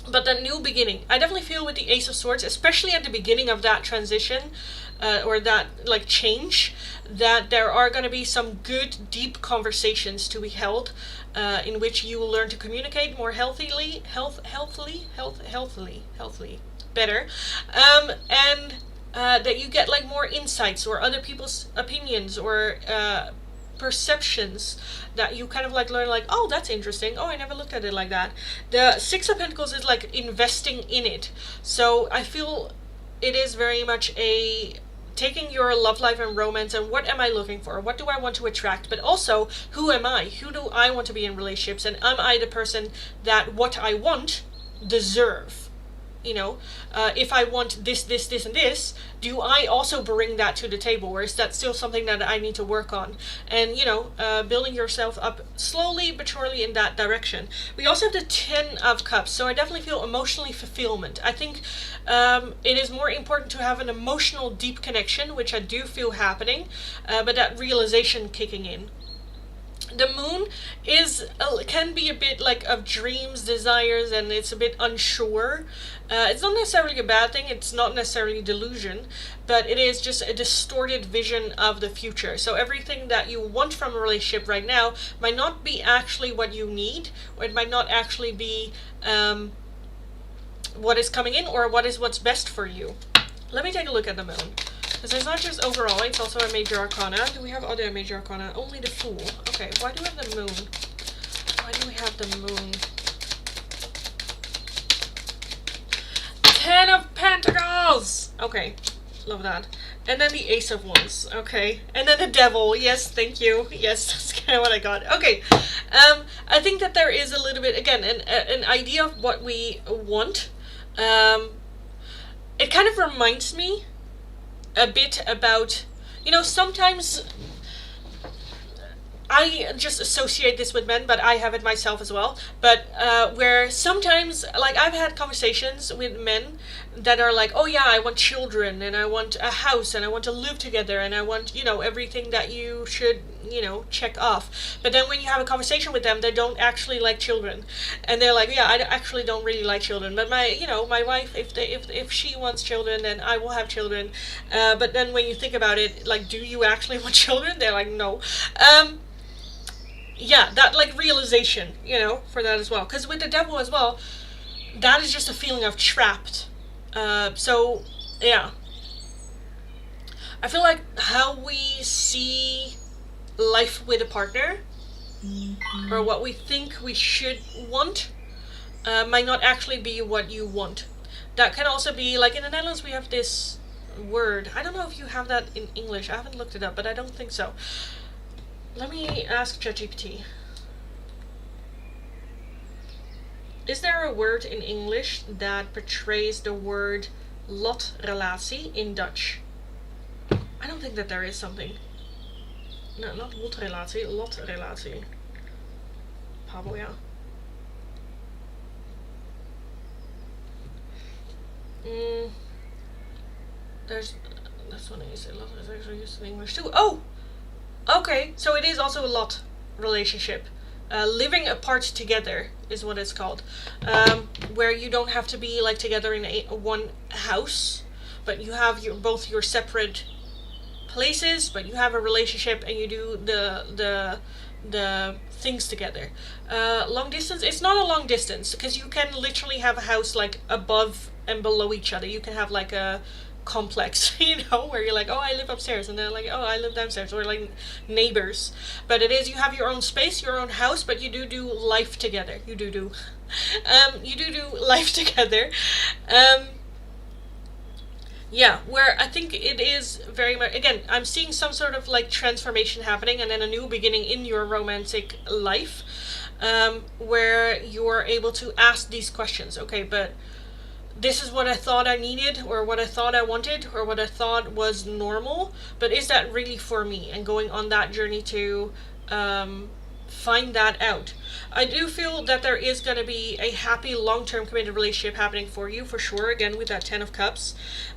But that new beginning, I definitely feel with the Ace of Swords, especially at the beginning of that transition, or that like change, that there are going to be some good, deep conversations to be held, in which you will learn to communicate more healthily, better, and that you get like more insights or other people's opinions or perceptions, that you kind of like learn like, oh, that's interesting, oh, I never looked at it like that. The Six of Pentacles is like investing in it, so I feel it is very much a taking your love life and romance and what am I looking for, what do I want to attract, but also who am I, who do I want to be in relationships, and am I the person that what I want deserve. You know, if I want this, and this, do I also bring that to the table, or is that still something that I need to work on? And, you know, building yourself up slowly but surely in that direction. We also have the Ten of Cups, so I definitely feel emotionally fulfillment. I think it is more important to have an emotional deep connection, which I do feel happening, but that realization kicking in. The Moon can be a bit like of dreams, desires, and it's a bit unsure. It's not necessarily a bad thing, it's not necessarily delusion, but it is just a distorted vision of the future. So everything that you want from a relationship right now might not be actually what you need, or it might not actually be what is coming in, or what's best for you. Let me take a look at the Moon. Because it's not just overall, it's also a major arcana. Do we have other major arcana? Only the Fool. Okay, why do we have the Moon? Why do we have the Moon? 10 of Pentacles! Okay, love that. And then the Ace of Wands. Okay, and then the Devil. Yes, thank you. Yes, that's kind of what I got. Okay, I think that there is a little bit, again, an idea of what we want. It kind of reminds me a bit about, you know, sometimes I just associate this with men, but I have it myself as well, but where sometimes, like, I've had conversations with men that are like, oh yeah, I want children, and I want a house, and I want to live together, and I want, you know, everything that you should, you know, check off. But then when you have a conversation with them, they don't actually like children, and they're like, yeah, I actually don't really like children, but my wife, if she wants children, then I will have children. But then when you think about it, like, do you actually want children? They're like, no. Yeah, that, like, realization, you know, for that as well. Because with the Devil as well, that is just a feeling of trapped. So, yeah. I feel like how we see life with a partner, or what we think we should want, might not actually be what you want. That can also be, like, in the Netherlands we have this word. I don't know if you have that in English. I haven't looked it up, but I don't think so. Let me ask ChatGPT. Is there a word in English that portrays the word lotrelatie in Dutch? I don't think that there is something. No, not lotrelatie, lotrelatie. Probably, yeah. There's that's one you say lot is actually used in English too. Oh, okay. So it is also a lot relationship. Living apart together is what it's called, where you don't have to be like together in one house, but you have both your separate places, but you have a relationship and you do the things together. Long distance, it's not a long distance because you can literally have a house like above and below each other. You can have like a complex, where you're like, oh, I live upstairs, and they're like, oh, I live downstairs, or like neighbors. But it is, you have your own space, your own house, but you do life together. You do life together. Yeah, where I think it is very much, again, I'm seeing some sort of like transformation happening and then a new beginning in your romantic life, where you're able to ask these questions. Okay, but this is what I thought I needed, or what I thought I wanted, or what I thought was normal, but is that really for me? And going on that journey to find that out. I do feel that there is going to be a happy long-term committed relationship happening for you, for sure, again with that 10 of Cups.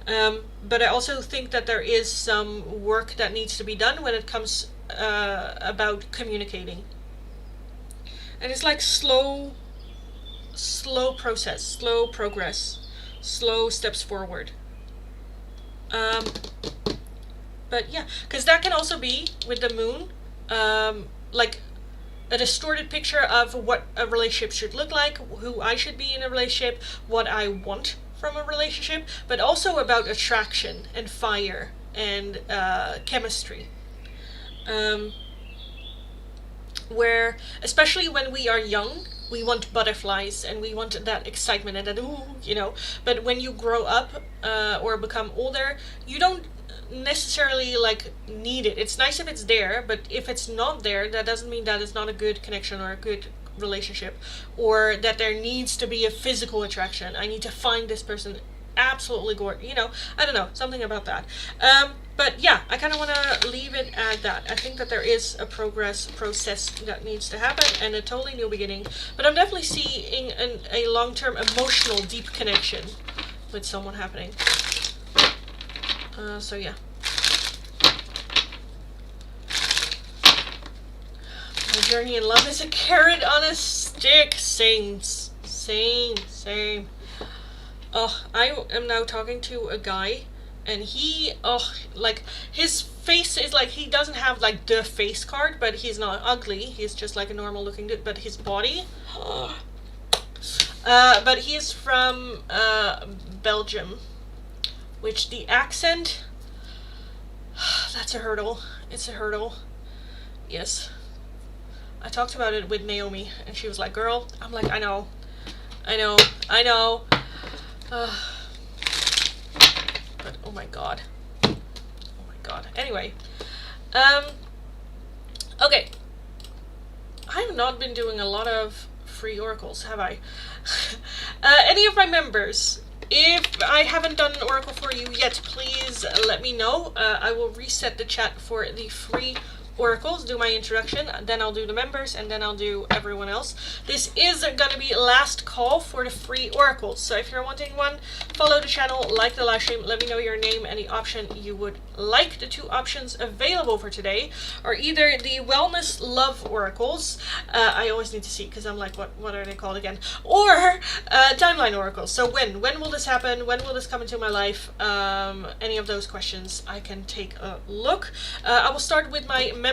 But I also think that there is some work that needs to be done when it comes about communicating. And it's like slow process, slow progress, slow steps forward. But yeah, because that can also be with the moon, like a distorted picture of what a relationship should look like, who I should be in a relationship, what I want from a relationship, but also about attraction and fire and chemistry. Where, especially when we are young, we want butterflies and we want that excitement and that, ooh, but when you grow up or become older, you don't necessarily like need it. It's nice if it's there, but if it's not there, that doesn't mean that it's not a good connection or a good relationship, or that there needs to be a physical attraction. I need to find this person absolutely gorgeous, I don't know, something about that. But yeah, I kind of want to leave it at that. I think that there is a process that needs to happen and a totally new beginning, but I'm definitely seeing a long-term emotional deep connection with someone happening. So yeah. My journey in love is a carrot on a stick. Same. Oh, I am now talking to a guy, and he, like, his face is like, he doesn't have like the face card, but he's not ugly. He's just like a normal looking dude, but his body, but he's from Belgium, which the accent, that's a hurdle. It's a hurdle. Yes. I talked about it with Naomi, and she was like, girl, I'm like, I know. But oh my god. Anyway, okay. I have not been doing a lot of free oracles, have I? Any of my members, if I haven't done an oracle for you yet, please let me know. I will reset the chat for the free oracles, do my introduction, then I'll do the members, and then I'll do everyone else. This is going to be last call for the free oracles, so if you're wanting one, follow the channel, like the live stream, let me know your name and the option you would like. The two options available for today are either the wellness love oracles, I always need to see because I'm like, what are they called again, or timeline oracles. So when will this happen, when will this come into my life, any of those questions I can take a look. I will start with my members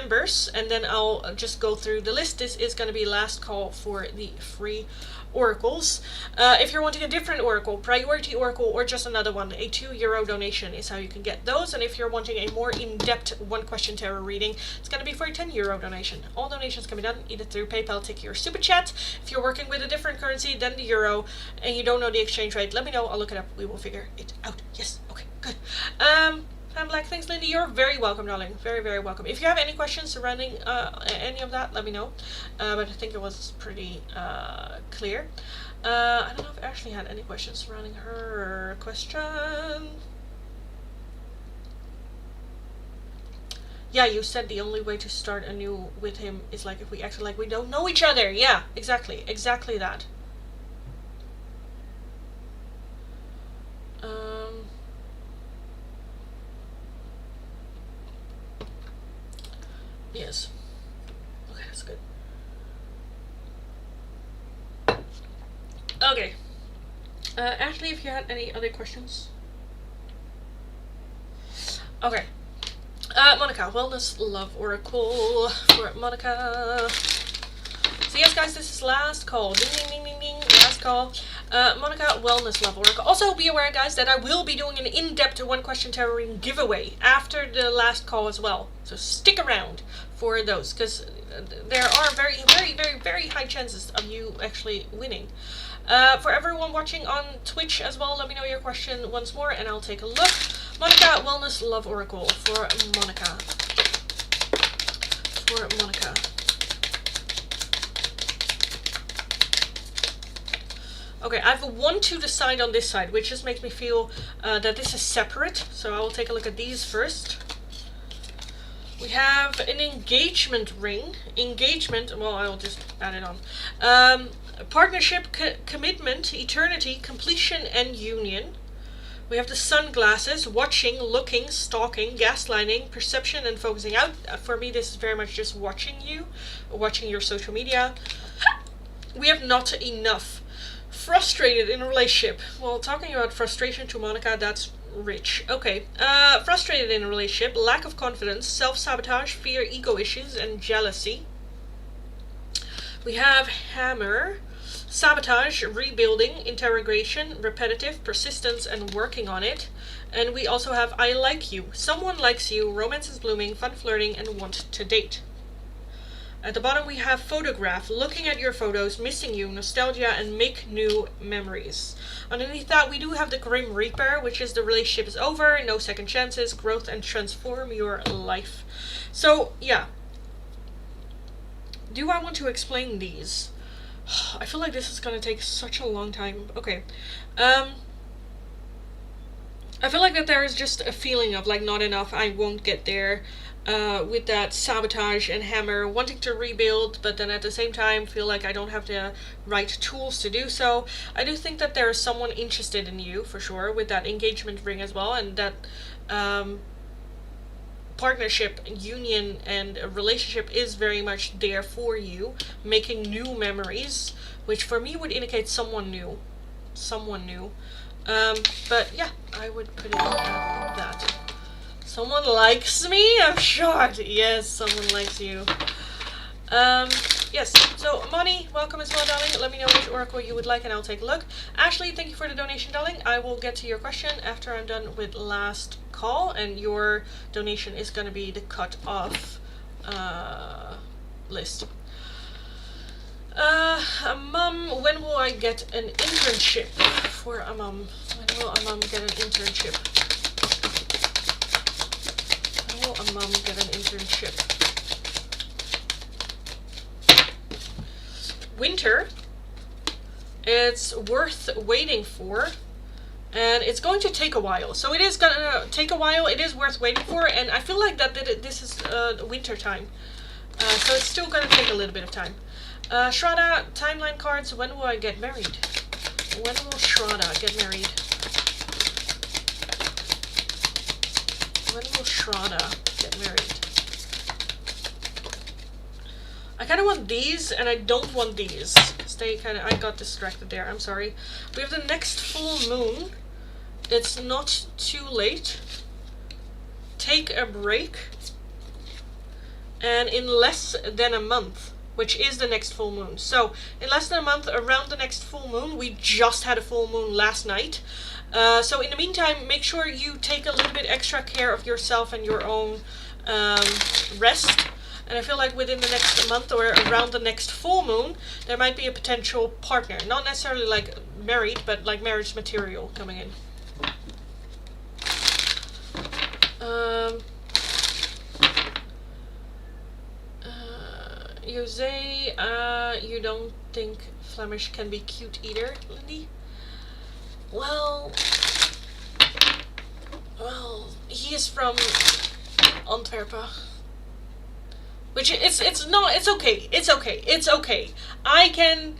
and then I'll just go through the list. This is going to be last call for the free oracles. If you're wanting a different oracle, priority oracle, or just another one, a €2 donation is how you can get those. And if you're wanting a more in-depth one question tarot reading, it's going to be for a €10 donation. All donations can be done either through PayPal, Tiki, or Super Chat. If you're working with a different currency than the euro and you don't know the exchange rate, let me know, I'll look it up, we will figure it out. Yes, okay, good. I'm Black, thanks Lindy, you're very welcome, darling, very, very welcome. If you have any questions surrounding any of that, let me know, but I think it was pretty clear. I don't know if Ashley had any questions surrounding her question. Yeah, you said the only way to start anew with him is like if we act like we don't know each other. Yeah, exactly. Exactly that. Yes. Okay, that's good. Okay. Ashley, if you had any other questions. Okay. Monica, Wellness Love Oracle for Monica. So yes, guys, this is last call. Ding, ding, ding, ding, ding. Last call. Monica, Wellness Love Oracle. Also, be aware, guys, that I will be doing an in-depth one-question tarot reading giveaway after the last call as well. So stick around for those, because there are very, very, very, very high chances of you actually winning. For everyone watching on Twitch as well, let me know your question once more, and I'll take a look. Monica, Wellness Love Oracle for Monica. For Monica. Okay, I have a 1 to decide on this side, which just makes me feel that this is separate. So I will take a look at these first. We have an engagement ring. Engagement, well, I'll just add it on. Partnership, commitment, eternity, completion, and union. We have the sunglasses, watching, looking, stalking, gaslighting, perception, and focusing out. For me, this is very much just watching you, watching your social media. We have not enough. Frustrated in a relationship. Well, talking about frustration to Monica, that's rich. Okay. Frustrated in a relationship, lack of confidence, self-sabotage, fear, ego issues, and jealousy. We have hammer. Sabotage, rebuilding, interrogation, repetitive, persistence, and working on it. And we also have I like you. Someone likes you, romance is blooming, fun flirting, and want to date. At the bottom we have photograph, looking at your photos, missing you, nostalgia, and make new memories. Underneath that we do have the Grim Reaper, which is the relationship is over, no second chances, growth, and transform your life. So, yeah. Do I want to explain these? I feel like this is gonna take such a long time. Okay. I feel like that there is just a feeling of like not enough, I won't get there. With that sabotage and hammer, wanting to rebuild, but then at the same time feel like I don't have the right tools to do so. I do think that there is someone interested in you, for sure, with that engagement ring as well, and that partnership, union, and a relationship is very much there for you, making new memories, which for me would indicate someone new. Someone new. But yeah, I would put it at that. Someone likes me? I'm shocked. Yes, someone likes you. Yes, so Moni, welcome as well, darling. Let me know which oracle you would like and I'll take a look. Ashley, thank you for the donation, darling. I will get to your question after I'm done with last call, and your donation is going to be the cut off list. Mom, when will I get an internship? For a mom. When will a mom get an internship? When will a mom get an internship? Winter. It's worth waiting for, and it's going to take a while. So it is gonna take a while. It is worth waiting for, and I feel like that this is winter time, so it's still gonna take a little bit of time. Shraddha, timeline cards. When will I get married? When will Shraddha get married? When will Shraddha get married? I kind of want these, and I don't want these. I got distracted there, I'm sorry. We have the next full moon. It's not too late. Take a break. And in less than a month, which is the next full moon. So, in less than a month, around the next full moon, we just had a full moon last night. So in the meantime, make sure you take a little bit extra care of yourself and your own rest. And I feel like within the next month or around the next full moon, there might be a potential partner. Not necessarily like married, but like marriage material coming in. Jose, you don't think Flemish can be cute either, Lindy? Well, he is from Antwerpen. Which it's not, it's okay. It's okay. It's okay. I can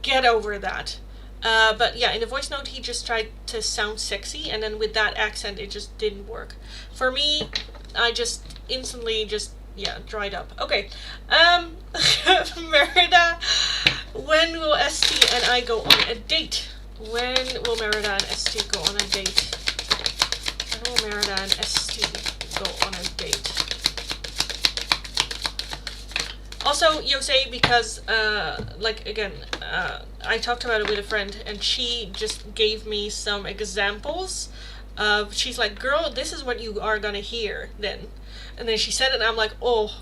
get over that. But yeah, in the voice note he just tried to sound sexy, and then with that accent it just didn't work. For me, I just instantly just, yeah, dried up. Okay. Merida, when will ST and I go on a date? When will Merida and ST go on a date? When will Merida and ST go on a date? Also, Jose, because, like, again, I talked about it with a friend, and she just gave me some examples of, she's like, girl, this is what you are gonna hear then. And then she said it, and I'm like, oh,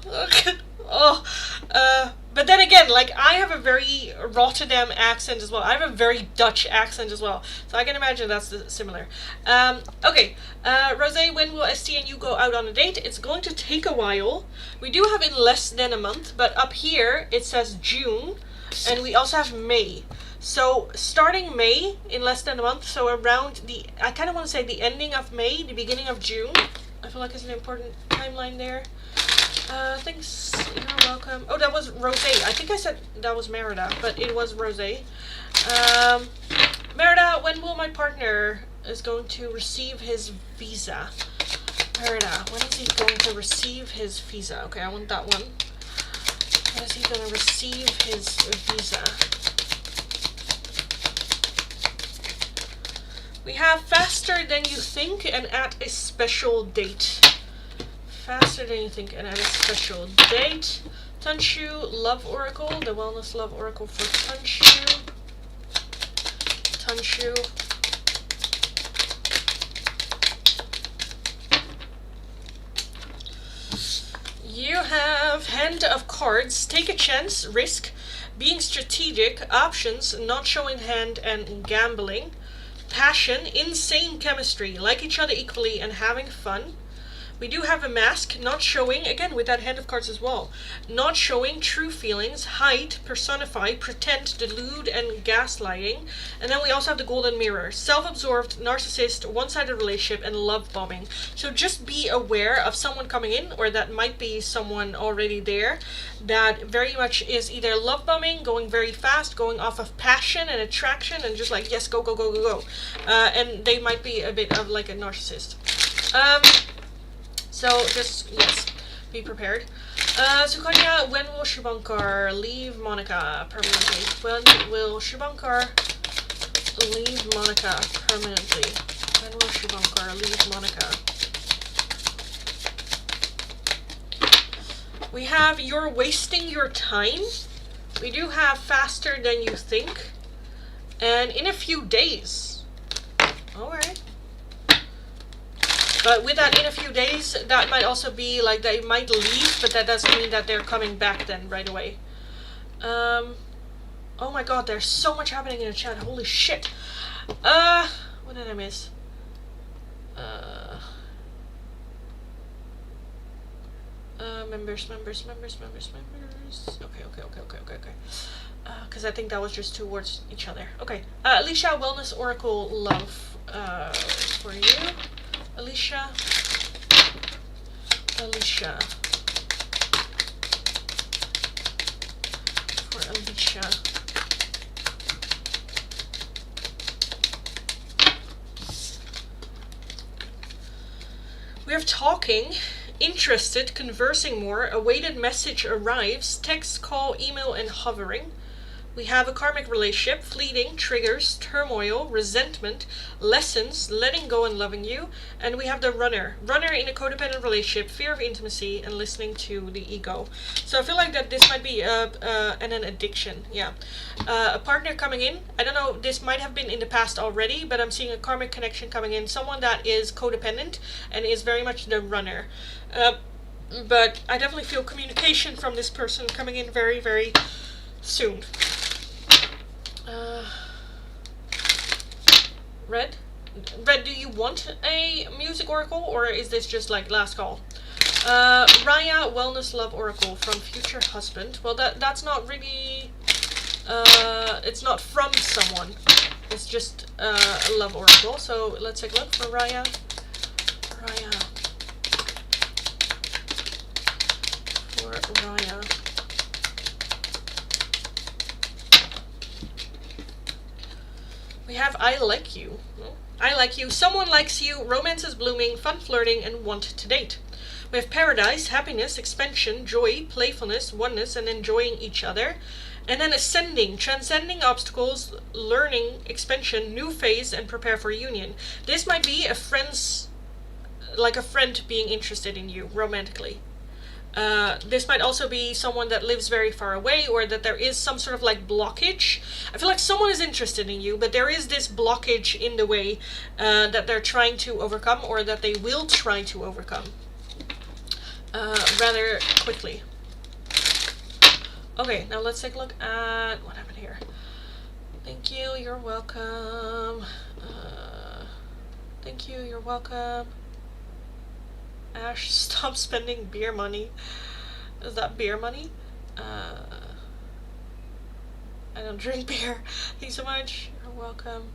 but then again, like, I have a very Rotterdam accent as well. I have a very Dutch accent as well. So I can imagine that's similar. Okay, Rose, when will ST and you go out on a date? It's going to take a while. We do have in less than a month, but up here it says June, and we also have May. So starting May, in less than a month, so around I kind of want to say the ending of May, the beginning of June. I feel like it's an important timeline there. Thanks, you're welcome. Oh, that was Rose. I think I said that was Merida, but it was Rose. Merida, when will my partner is going to receive his visa? Merida, when is he going to receive his visa? Okay, I want that one. When is he going to receive his visa? We have faster than you think and at a special date. Faster than you think and at a special date. Tanshu, Love Oracle, the Wellness Love Oracle for Tanshu. Tanshu. You have Hand of Cards, take a chance, risk, being strategic, options, not showing hand, and gambling. Passion, insane chemistry, like each other equally and having fun. We do have a Mask, not showing, again with that Hand of Cards as well, not showing true feelings, hide, personify, pretend, delude, and gaslighting. And then we also have the Golden Mirror, self-absorbed, narcissist, one-sided relationship, and love bombing. So just be aware of someone coming in, or that might be someone already there, that very much is either love bombing, going very fast, going off of passion and attraction, and just like, yes, go, go, go, go, go. And they might be a bit of like a narcissist. So just, yes, be prepared. Sukonya, when will Shubhankar leave Monica permanently? When will Shubhankar leave Monica permanently? When will Shubhankar leave Monica? We have You're Wasting Your Time. We do have Faster Than You Think. And In a Few Days. Alright. But with that In a Few Days, that might also be like they might leave, but that doesn't mean that they're coming back then right away. Oh my god, there's so much happening in the chat. Holy shit. What did I miss? Members. Okay. Because I think that was just two words each other. Okay. Alicia, Wellness Oracle, love for you. Alicia. For Alicia. We are talking, interested, conversing more, awaited message arrives, text, call, email, and hovering. We have a karmic relationship, fleeting, triggers, turmoil, resentment, lessons, letting go and loving you. And we have the runner in a codependent relationship, fear of intimacy, and listening to the ego. So I feel like that this might be an addiction, yeah. A partner coming in, I don't know, this might have been in the past already, but I'm seeing a karmic connection coming in, someone that is codependent and is very much the runner. But I definitely feel communication from this person coming in very, very soon. Red, do you want a music oracle, or is this just like last call? Raya Wellness Love Oracle from Future Husband. Well, that's not really... it's not from someone. It's just a love oracle. So let's take a look for Raya. Raya. For Raya. We have I like you. I like you. Someone likes you. Romance is blooming. Fun flirting and want to date. We have paradise, happiness, expansion, joy, playfulness, oneness, and enjoying each other. And then ascending, transcending obstacles, learning, expansion, new phase, and prepare for union. This might be a friend's, like a friend being interested in you romantically. This might also be someone that lives very far away, or that there is some sort of like blockage. I feel like someone is interested in you, but there is this blockage in the way that they're trying to overcome, or that they will try to overcome rather quickly. Okay, now let's take a look at what happened here. Thank you, you're welcome. Thank you, you're welcome. Ash, stop spending beer money. Is that beer money? I don't drink beer. Thank you so much. You're welcome.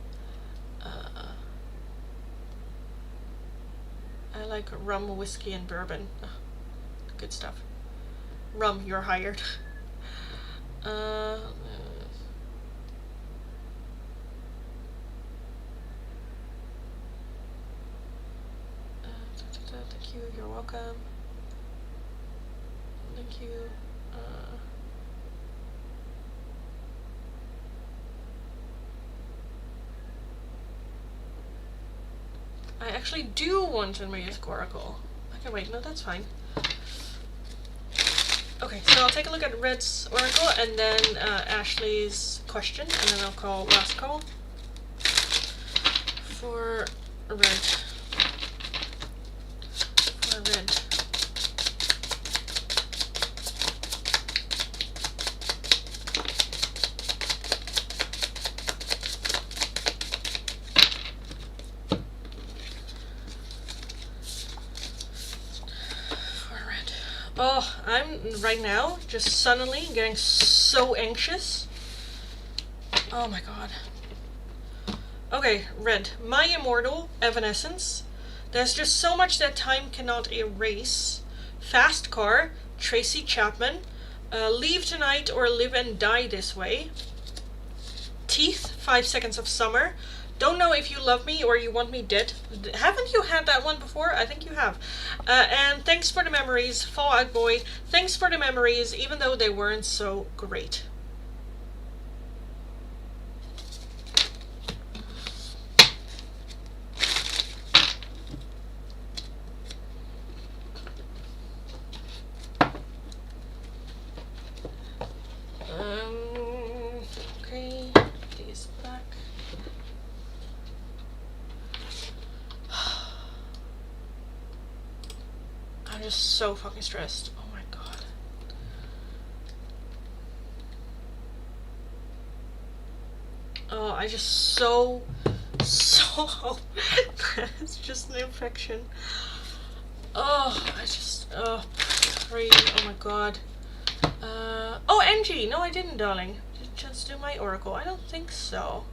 I like rum, whiskey, and bourbon. Good stuff. Rum, you're hired. Thank you, you're welcome. Thank you. I actually do want a music oracle. Okay, wait, no, that's fine. Okay, so I'll take a look at Red's oracle and then Ashley's question, and then I'll call last call for Red. For Red. Oh, I'm right now just suddenly getting so anxious. Oh my god. Okay, Red. My immortal evanescence. There's just so much that time cannot erase. Fast car. Tracy Chapman. Leave tonight or live and die this way. Teeth. 5 seconds of summer. Don't know if you love me or you want me dead. Haven't you had that one before? I think you have. And thanks for the memories, Fallout Boy. Thanks for the memories, even though they weren't so great. Okay, these back. I'm just so fucking stressed. Oh my god. Oh, I just so hope it's just an infection. Oh, pray. Oh my god. Oh, Angie! No, I didn't, darling. Did you just do my oracle? I don't think so.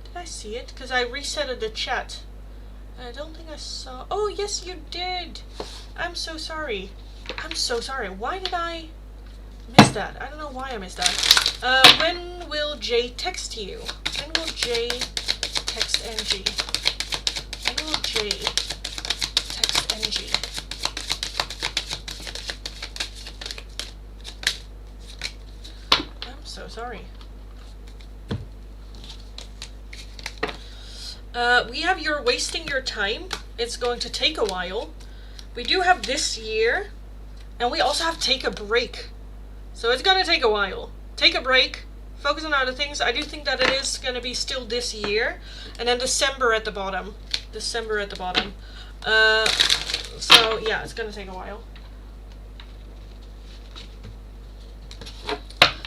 Did I see it? Because I resetted the chat. I don't think I saw... Oh, yes, you did! I'm so sorry. I'm so sorry. Why did I miss that? I don't know why I missed that. When will Jay text you? When will Jay text Angie? When will Jay text Angie? I'm so sorry. We have You're Wasting Your Time. It's going to take a while. We do have This Year. And we also have Take a Break. So it's going to take a while. Take a break. Focus on other things. I do think that it is going to be still this year. And then December at the bottom. December at the bottom. So yeah, it's going to take a while.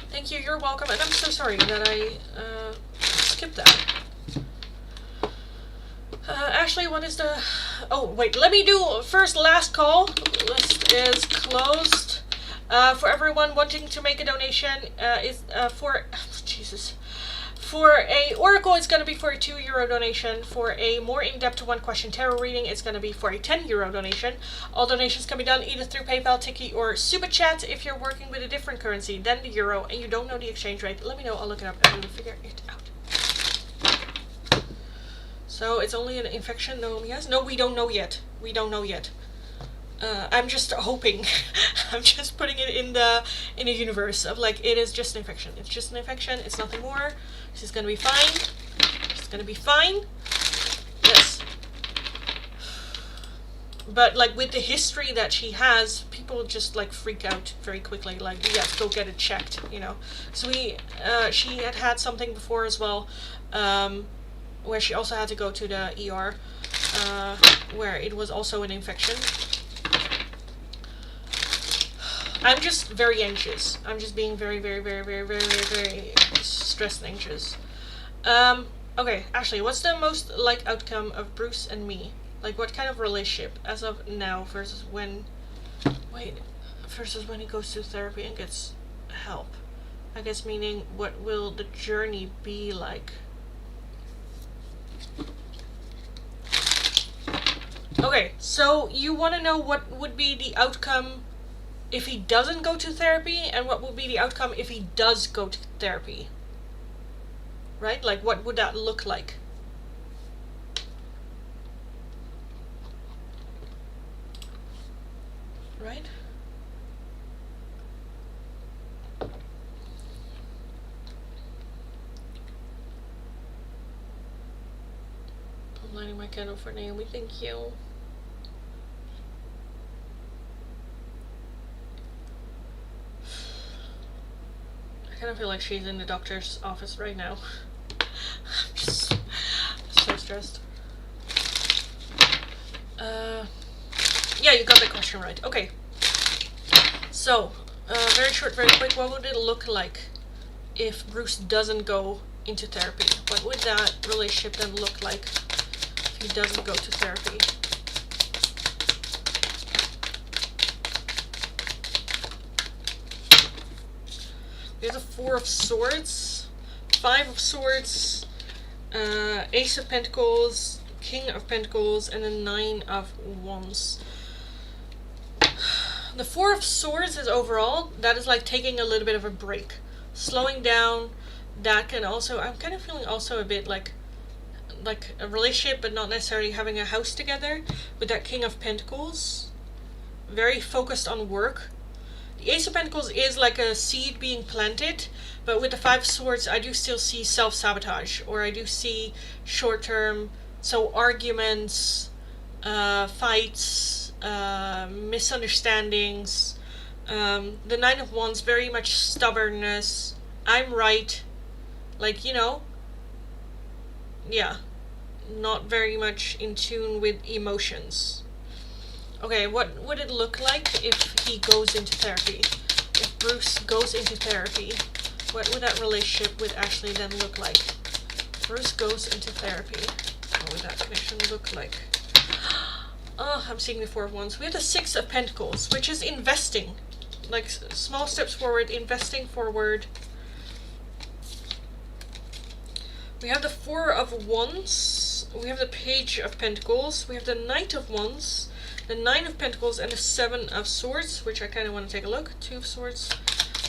Thank you. You're welcome. And I'm so sorry that I skipped that. Ashley, what is the Oh, wait, let me do first last call. List is closed. For everyone wanting to make a donation, Jesus. For a Oracle, it's going to be for a €2 donation. For a more in-depth one-question tarot reading, it's going to be for a €10 donation. All donations can be done either through PayPal, Tiki, or Super Chat. If you're working with a different currency than the euro and you don't know the exchange rate, let me know. I'll look it up and we'll figure it out. So it's only an infection? No, yes? No, we don't know yet. We don't know yet. I'm just hoping. I'm just putting it in the universe of like, it is just an infection. It's just an infection. It's nothing more. She's gonna be fine. She's gonna be fine. Yes. But like with the history that she has, people just like freak out very quickly. Like, yes, go get it checked, you know. So she had something before as well, where she also had to go to the ER, where it was also an infection. I'm just very anxious. I'm just being very, very, very, very, very, very, very stressed and anxious. Okay, Ashley, what's the most like outcome of Bruce and me? Like, what kind of relationship as of now versus when he goes to therapy and gets help? I guess meaning, what will the journey be like? Okay, so you want to know what would be the outcome if he doesn't go to therapy, and what would be the outcome if he does go to therapy? Right? Like, what would that look like? Right? I'm lighting my candle for Naomi, thank you. I kind of feel like she's in the doctor's office right now. I'm just so stressed. Yeah, you got the question right. Okay. So, very short, very quick. What would it look like if Bruce doesn't go into therapy? What would that relationship then look like if he doesn't go to therapy? We have the Four of Swords, Five of Swords, Ace of Pentacles, King of Pentacles, and the Nine of Wands. The Four of Swords is overall, that is like taking a little bit of a break. Slowing down, that can also, I'm kind of feeling also a bit like a relationship, but not necessarily having a house together, with that King of Pentacles. Very focused on work. The Ace of Pentacles is like a seed being planted, but with the Five of Swords, I do still see self-sabotage, or I do see short-term, so arguments, fights, misunderstandings. The Nine of Wands, very much stubbornness. I'm right. Like, you know, yeah, not very much in tune with emotions. Okay, what would it look like if he goes into therapy? If Bruce goes into therapy, what would that relationship with Ashley then look like? Bruce goes into therapy. What would that connection look like? Oh, I'm seeing the Four of Wands. We have the Six of Pentacles, which is investing. Like, small steps forward, investing forward. We have the Four of Wands. We have the Page of Pentacles. We have the Knight of Wands. The Nine of Pentacles and the Seven of Swords, which I kind of want to take a look. Two of Swords.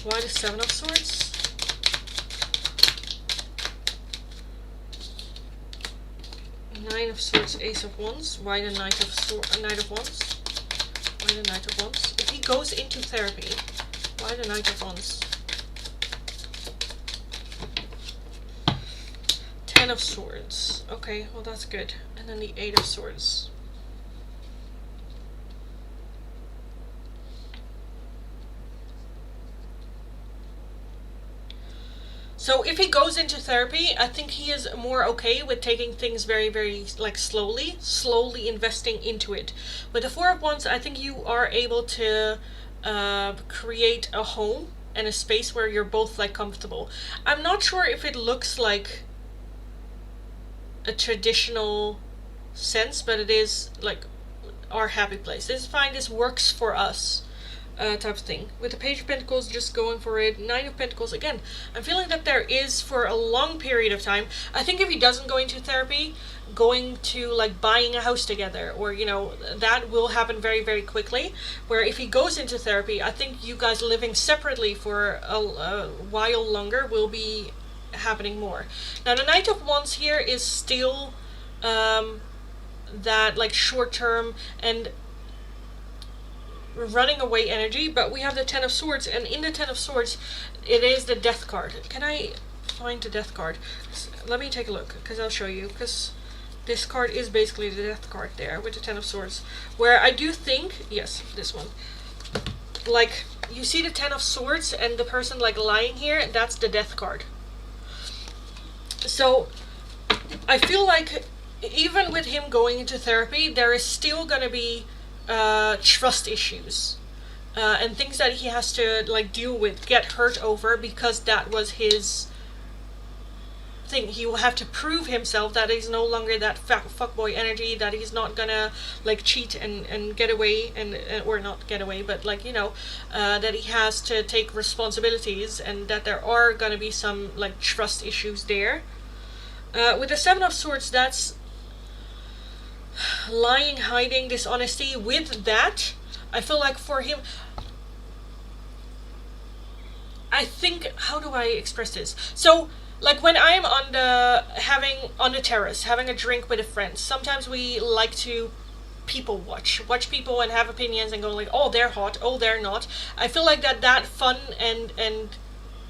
Why the Seven of Swords? Nine of Swords, Ace of Wands. Why the Knight of Wands? Why the Knight of Wands? If he goes into therapy, why the Knight of Wands? Ten of Swords. Okay, well that's good. And then the Eight of Swords. So if he goes into therapy, I think he is more okay with taking things very, very like slowly investing into it. With the Four of Wands, I think you are able to create a home and a space where you're both like comfortable. I'm not sure if it looks like a traditional sense, but it is like our happy place. This is fine, this works for us, type of thing. With the Page of Pentacles, just going for it. Nine of Pentacles, again, I'm feeling that there is, for a long period of time, I think if he doesn't go into therapy, going to like buying a house together, or you know, that will happen very, very quickly. Where if he goes into therapy, I think you guys living separately for a while longer will be happening more. Now the Knight of Wands here is still that like short term and running away energy, but we have the Ten of Swords, and in the Ten of Swords it is the Death card. Can I find the Death card? Let me take a look, because I'll show you, because this card is basically the Death card there with the Ten of Swords, where I do think, yes, this one, like you see the Ten of Swords and the person like lying here, that's the Death card. So I feel like even with him going into therapy, there is still going to be trust issues and things that he has to like deal with, get hurt over, because that was his thing. He will have to prove himself that he's no longer that fuckboy energy, that he's not gonna like cheat and get away, and or not get away, but like, you know, that he has to take responsibilities, and that there are gonna be some like trust issues there. With the Seven of Swords, that's lying, hiding, dishonesty. With that, I feel like for him, I think, how do I express this? So like when I'm on the terrace having a drink with a friend, sometimes we like to people watch people and have opinions and go like, oh, they're hot, oh, they're not. I feel like that fun and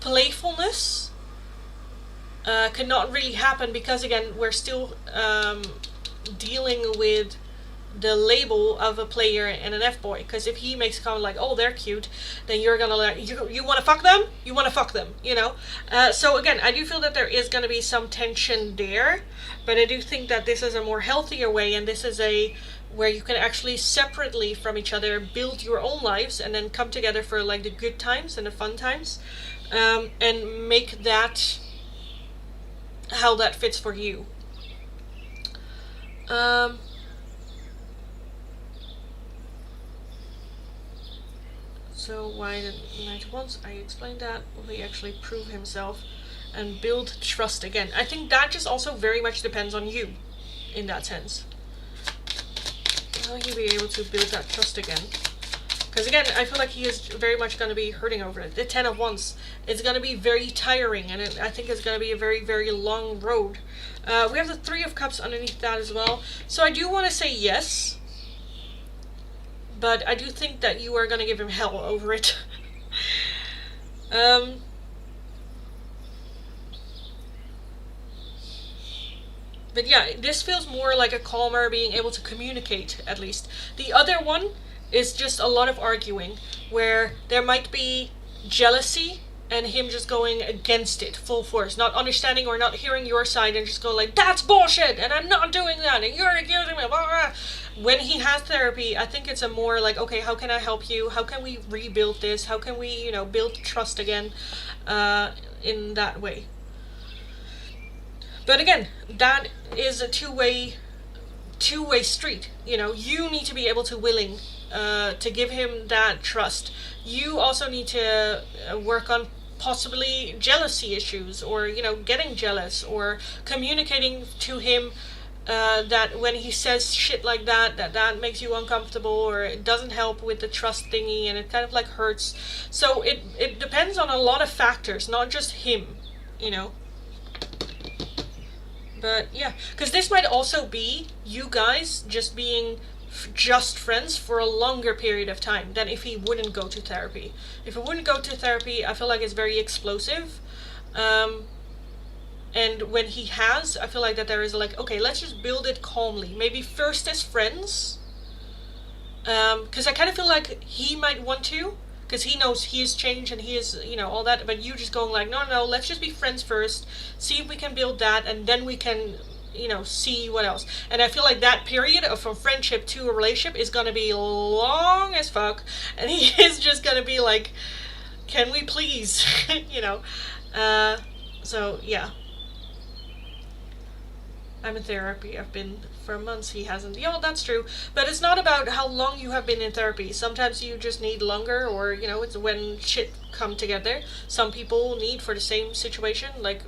playfulness cannot really happen, because again, we're still dealing with the label of a player and an F-boy. Because if he makes a comment like, oh, they're cute, then you're gonna like, you want to fuck them, you know. So again, I do feel that there is going to be some tension there, but I do think that this is a more healthier way, and this is a where you can actually separately from each other build your own lives and then come together for like the good times and the fun times, and make that how that fits for you. So why the Knight of Wands? I explained that. Will he actually prove himself and build trust again? I think that just also very much depends on you in that sense. Will he be able to build that trust again? Because again, I feel like he is very much going to be hurting over it. The Ten of Wands is going to be very tiring, and I think it's going to be a very, very long road. We have the Three of Cups underneath that as well. So I do want to say yes, but I do think that you are going to give him hell over it. But yeah, this feels more like a calmer, being able to communicate at least. The other one is just a lot of arguing, where there might be jealousy and him just going against it full force, not understanding or not hearing your side, and just going like, that's bullshit and I'm not doing that and you're accusing me, blah, blah. When he has therapy, I think it's a more like, okay, how can I help you? How can we rebuild this? How can we, you know, build trust again in that way? But again, that is a two-way street. You know, you need to be able to willing to give him that trust. You also need to work on possibly jealousy issues, or, you know, getting jealous, or communicating to him that when he says shit like that, that makes you uncomfortable, or it doesn't help with the trust thingy, and it kind of like hurts. So it depends on a lot of factors, not just him, you know. But yeah, because this might also be you guys just being just friends for a longer period of time than if he wouldn't go to therapy. If he wouldn't go to therapy, I feel like it's very explosive. And when he has, I feel like that there is like, okay, let's just build it calmly. Maybe first as friends. Because I kind of feel like he might want to, because he knows he is changed and he is, you know, all that. But you just going like, no, let's just be friends first. See if we can build that, and then we can, you know, see what else. And I feel like that period of from friendship to a relationship is gonna be long as fuck, and he is just gonna be like, can we please, you know. So yeah. I'm in therapy. I've been for months. He hasn't. Yeah, that's true. But it's not about how long you have been in therapy. Sometimes you just need longer, or it's when shit come together. Some people need for the same situation like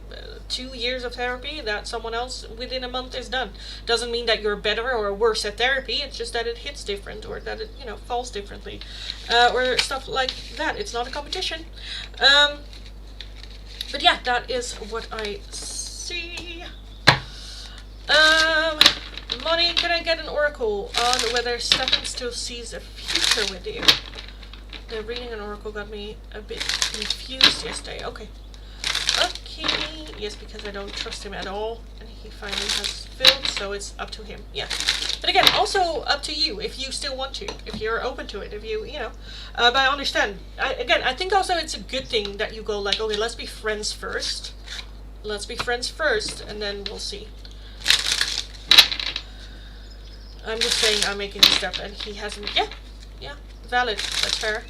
2 years of therapy that someone else within a month is done. Doesn't mean that you're better or worse at therapy. It's just that it hits different, or that it falls differently, or stuff like that. It's not a competition. But yeah, that is what I see. Money, can I get an oracle on whether Stefan still sees a future with you? The reading an oracle got me a bit confused yesterday. Okay. Yes, because I don't trust him at all, and he finally has filled, so it's up to him. Yeah. But again, also up to you if you still want to, if you're open to it, if but I understand. I think also it's a good thing that you go like, okay, let's be friends first. Let's be friends first, and then we'll see. I'm just saying I'm making a step, and he hasn't. Yeah, valid. That's fair.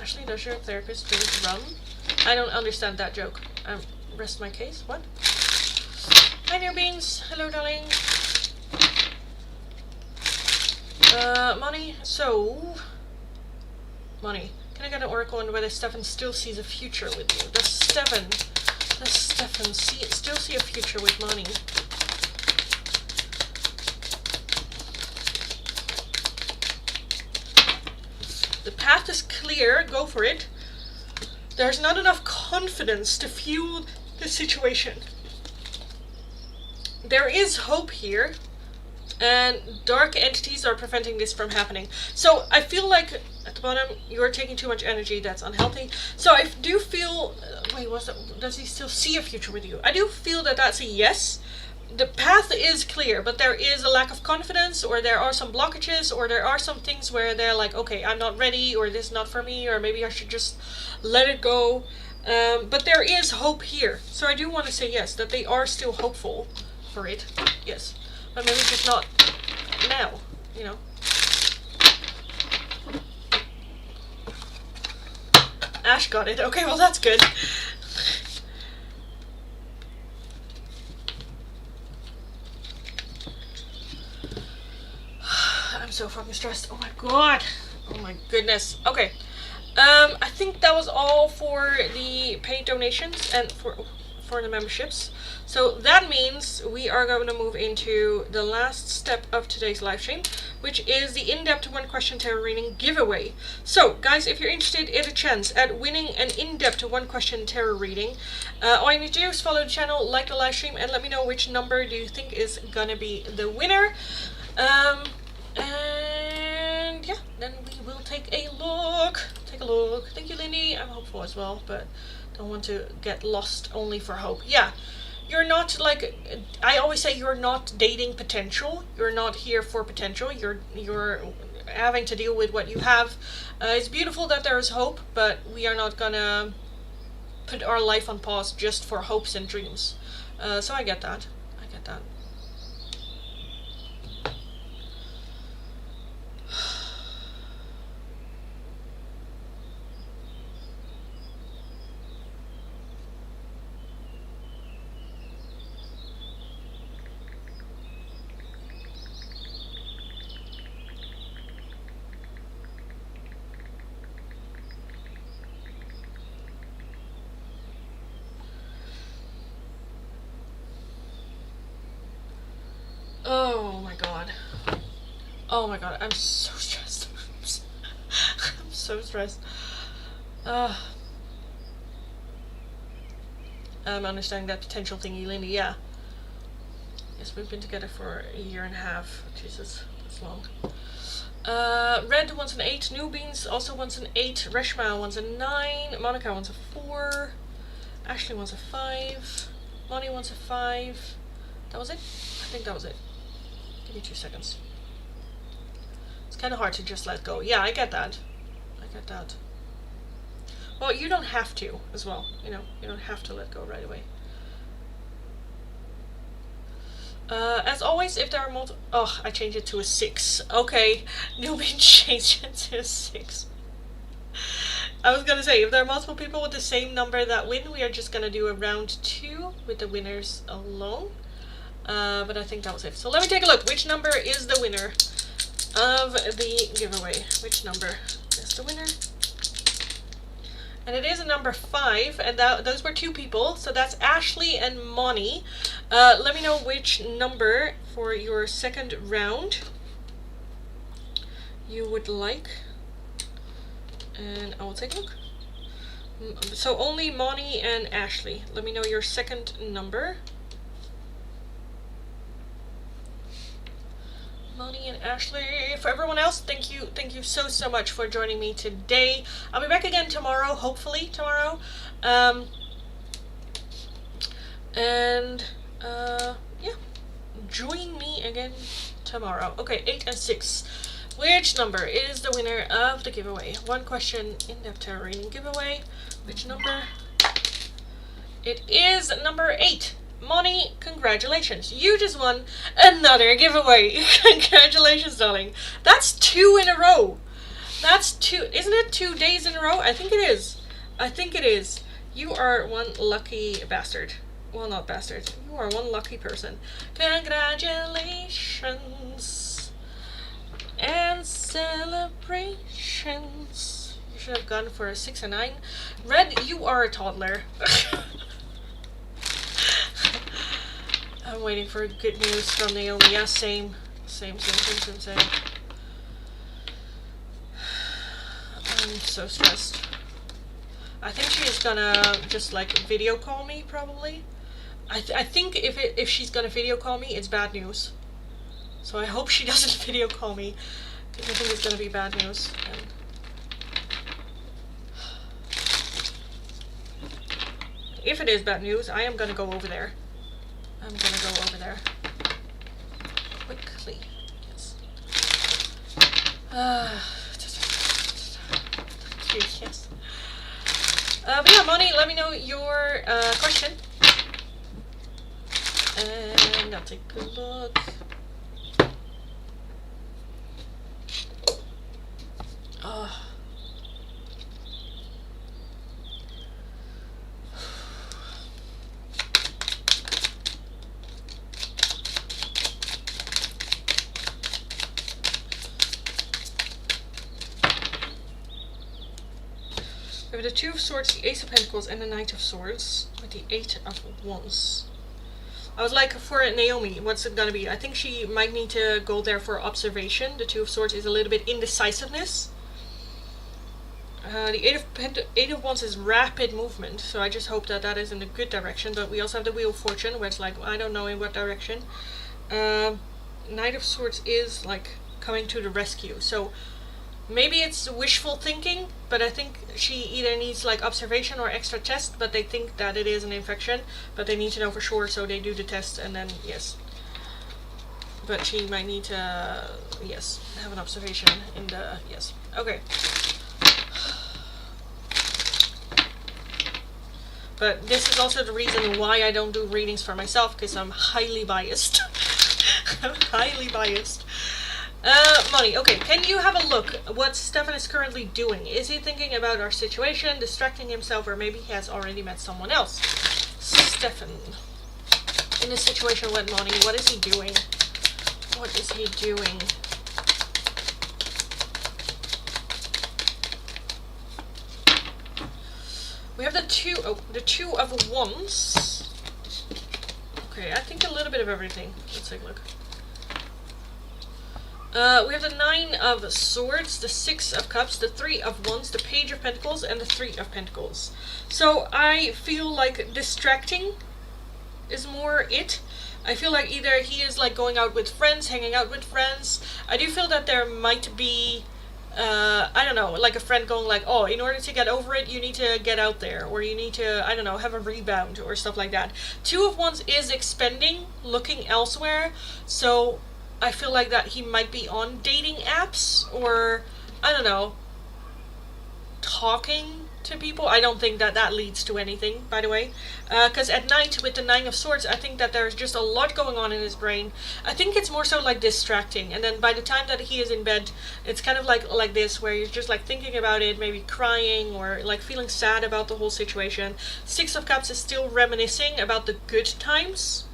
Ashley, does your therapist drink rum? I don't understand that joke. Rest my case. What? Hi there, Beans. Hello, darling. Money. So, money. Can I get an oracle on whether Stefan still sees a future with you? Does Stefan still see a future with money? The path is clear. Go for it. There's not enough confidence to fuel the situation. There is hope here, and dark entities are preventing this from happening. So I feel like at the bottom you're taking too much energy. That's unhealthy. So I do feel. Does he still see a future with you? I do feel that that's a yes. The path is clear, but there is a lack of confidence, or there are some blockages, or there are some things where they're like, okay, I'm not ready, or this is not for me, or maybe I should just let it go. But there is hope here. So I do want to say yes, that they are still hopeful for it. Yes. But maybe just not now, Ash got it. Okay, well that's good. I'm so fucking stressed. Oh my god. Oh my goodness. Okay. I think that was all for the paid donations and for the memberships. So that means we are going to move into the last step of today's live stream, which is the in-depth one question tarot reading giveaway. So guys, if you're interested in a chance at winning an in-depth one question tarot reading, all you need to do is follow the channel, like the live stream, and let me know which number do you think is gonna be the winner. And yeah, then we will take a look. Thank you, Lindy. I'm hopeful as well, but don't want to get lost only for hope. Yeah, you're not like, I always say, you're not dating potential. You're not here for potential. You're having to deal with what you have. It's beautiful that there is hope, but we are not gonna put our life on pause just for hopes and dreams. So I get that. Oh my god, I'm so stressed. I'm so stressed. I'm understanding that potential thingy, Lindy, yeah. Yes, we've been together for a year and a half. Jesus, that's long. Red wants an 8. New Beans also wants an 8. Reshma wants a 9. Monica wants a 4. Ashley wants a 5. Lonnie wants a 5. That was it? I think that was it. Give me 2 seconds. It's kind of hard to just let go. Yeah, I get that. Well, you don't have to as well. You don't have to let go right away. As always, if there are multiple... Oh, I changed it to a 6. Okay, Newbie changed it to a 6. I was gonna say, if there are multiple people with the same number that win, we are just gonna do a round 2 with the winners alone. But I think that was it. So let me take a look. Which number is the winner of the giveaway? Which number is the winner? And it is a number 5, and those were 2 people, so that's Ashley and Moni. Let me know which number for your second round you would like, and I will take a look. So only Moni and Ashley. Let me know your second number. Moni and Ashley. For everyone else, thank you so much for joining me today. I'll be back again tomorrow, hopefully tomorrow. Yeah, join me again tomorrow. Okay, 8 and 6. Which number is the winner of the giveaway? One question in-depth tarot reading giveaway. Which number? It is number 8. Moni, congratulations. You just won another giveaway. Congratulations, darling. That's 2 in a row. That's 2. Isn't it 2 days in a row? I think it is. I think it is. You are one lucky bastard. Well, not bastard. You are one lucky person. Congratulations. And celebrations. You should have gone for a 6 and 9. Red, you are a toddler. I'm waiting for good news from Naomi. Yeah, same. I'm so stressed. I think she is gonna just like video call me, probably. I think if she's gonna video call me, it's bad news. So I hope she doesn't video call me, because I think it's gonna be bad news. And if it is bad news, I am gonna go over there. I'm gonna go over there quickly. Yes. Yes. But yeah, Moni, let me know your question, and I'll take a look. We have the 2 of Swords, the Ace of Pentacles, and the Knight of Swords, with the 8 of Wands. I was like, for Naomi, what's it gonna be? I think she might need to go there for observation. The 2 of Swords is a little bit indecisiveness. The 8 of Wands is rapid movement, so I just hope that that is in a good direction. But we also have the Wheel of Fortune, where it's like, I don't know in what direction. Knight of Swords is like coming to the rescue, so maybe it's wishful thinking, but I think she either needs like observation or extra test, but they think that it is an infection, but they need to know for sure, so they do the test, and then yes. But she might need to, yes, have an observation in the, yes. Okay. But this is also the reason why I don't do readings for myself, because I'm highly biased. I'm highly biased. Moni, okay, can you have a look what Stefan is currently doing? Is he thinking about our situation, distracting himself, or maybe he has already met someone else? Stefan, in a situation with Moni, what is he doing? What is he doing? We have the 2 of Wands. Okay, I think a little bit of everything. Let's take a look. We have the 9 of Swords, the 6 of Cups, the 3 of Wands, the Page of Pentacles, and the 3 of Pentacles. So I feel like distracting is more it. I feel like either he is like going out with friends, hanging out with friends. I do feel that there might be, I don't know, like a friend going like, oh, in order to get over it, you need to get out there, or you need to, I don't know, have a rebound or stuff like that. 2 of Wands is expending, looking elsewhere, so I feel like that he might be on dating apps, or, I don't know, talking to people. I don't think that that leads to anything, by the way. Because at night, with the Nine of Swords, I think that there's just a lot going on in his brain. I think it's more so like distracting. And then by the time that he is in bed, it's kind of like this, where you're just like thinking about it, maybe crying or like feeling sad about the whole situation. Six of Cups is still reminiscing about the good times,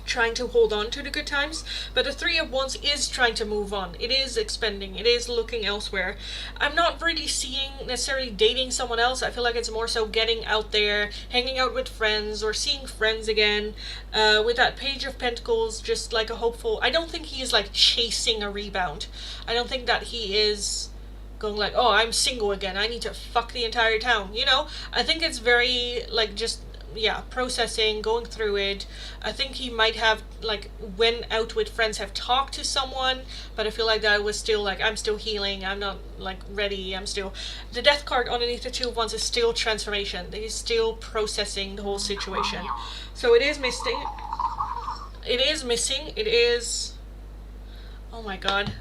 trying to hold on to the good times, but the Three of Wands is trying to move on. It is expanding. It is looking elsewhere. I'm not really seeing necessarily dating someone else. I feel like it's more so getting out there, hanging out with friends, or seeing friends again. With that Page of Pentacles, just like a hopeful. I don't think he is like chasing a rebound. I don't think that he is going like, oh, I'm single again, I need to fuck the entire town, you know? I think it's very like just, yeah, processing, going through it. I think he might have like went out with friends, have talked to someone, but I feel like that was still like, I'm still healing, I'm not like ready, I'm still, the Death card underneath the Two of Wands is still transformation. He's still processing the whole situation. So it is missing. It is missing. It is, oh my god.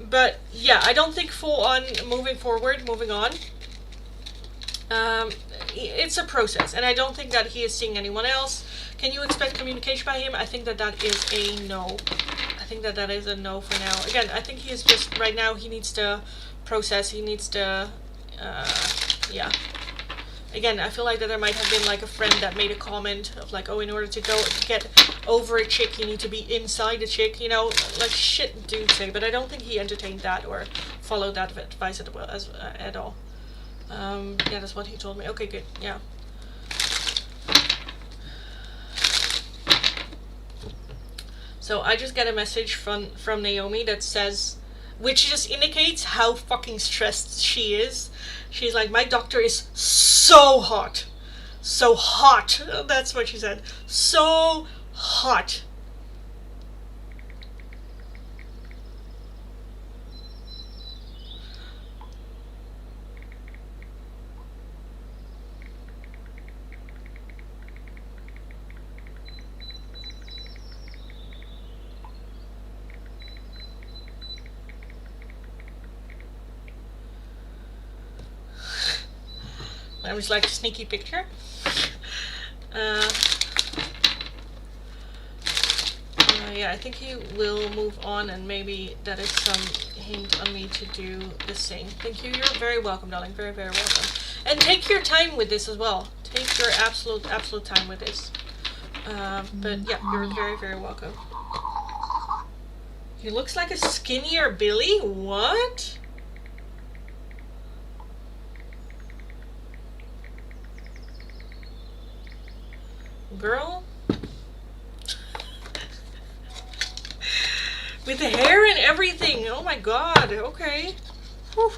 But yeah, I don't think full on moving forward, moving on. It's a process, and I don't think that he is seeing anyone else. Can you expect communication by him? I think that that is a no. I think that that is a no for now. Again, I think he is just, right now, he needs to process, he needs to, yeah. Again, I feel like that there might have been like a friend that made a comment of like, oh, in order to go get over a chick, you need to be inside a chick, you know, like shit dude say, but I don't think he entertained that or followed that advice at all. Yeah, that's what he told me. Okay, good. Yeah. So I just get a message from Naomi that says, which just indicates how fucking stressed she is. She's like, my doctor is so hot. So hot. That's what she said. So hot. That was like a sneaky picture. Yeah, I think he will move on, and maybe that is some hint on me to do the same. Thank you. You're very welcome, darling. Very, very welcome. And take your time with this as well. Take your absolute time with this. But yeah, you're very, very welcome. He looks like a skinnier Billy? What? Girl? With the hair and everything. Oh my god. Okay. Whew.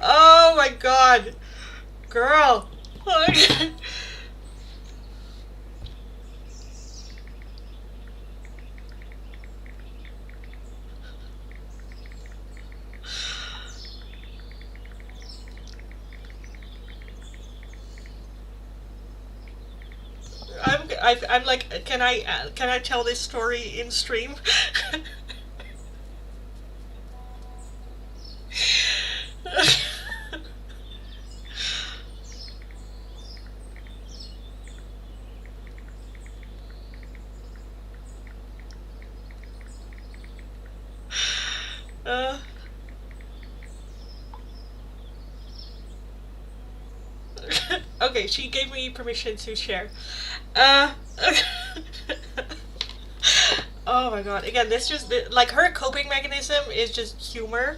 Oh my god. Girl. I'm like, can I tell this story in stream? Okay, she gave me permission to share. Oh my god. Again, this just, like, her coping mechanism is just humor.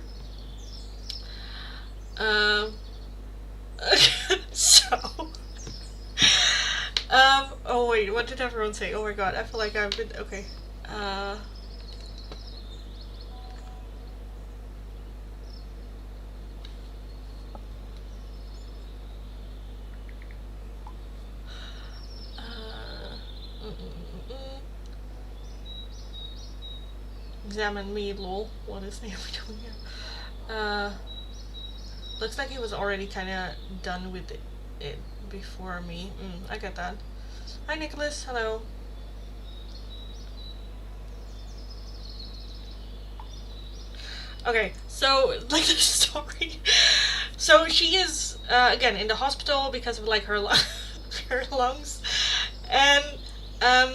So, Oh wait, what did everyone say? Oh my god, I feel like I've been, okay. Uh, uh, mm, mm, mm, mm. Examine me, lol. What is Naomi doing here? Looks like he was already kind of done with it before me. I get that. Hi, Nicholas. Hello. Okay, so like the story. So she is again in the hospital because of like her her lungs, and um,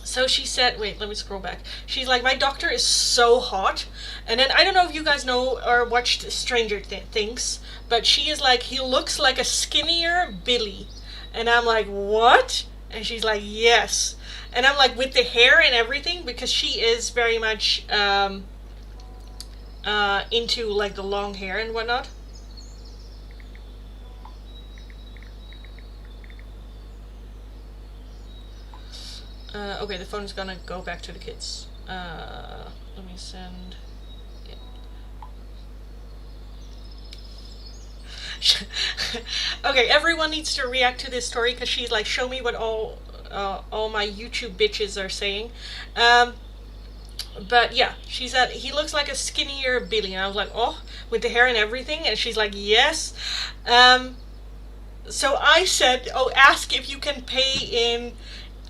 so she said, wait, let me scroll back. She's like, my doctor is so hot. And then I don't know if you guys know or watched Stranger Things, but she is like, he looks like a skinnier Billy. And I'm like, what? And she's like, yes. And I'm like, with the hair and everything, because she is very much into like the long hair and whatnot. Okay, the phone is gonna go back to the kids. Let me send. Okay, everyone needs to react to this story because she's like, show me what all my YouTube bitches are saying. But yeah, she said he looks like a skinnier Billy, and I was like, oh, with the hair and everything, and she's like, yes. So I said, oh, ask if you can pay in.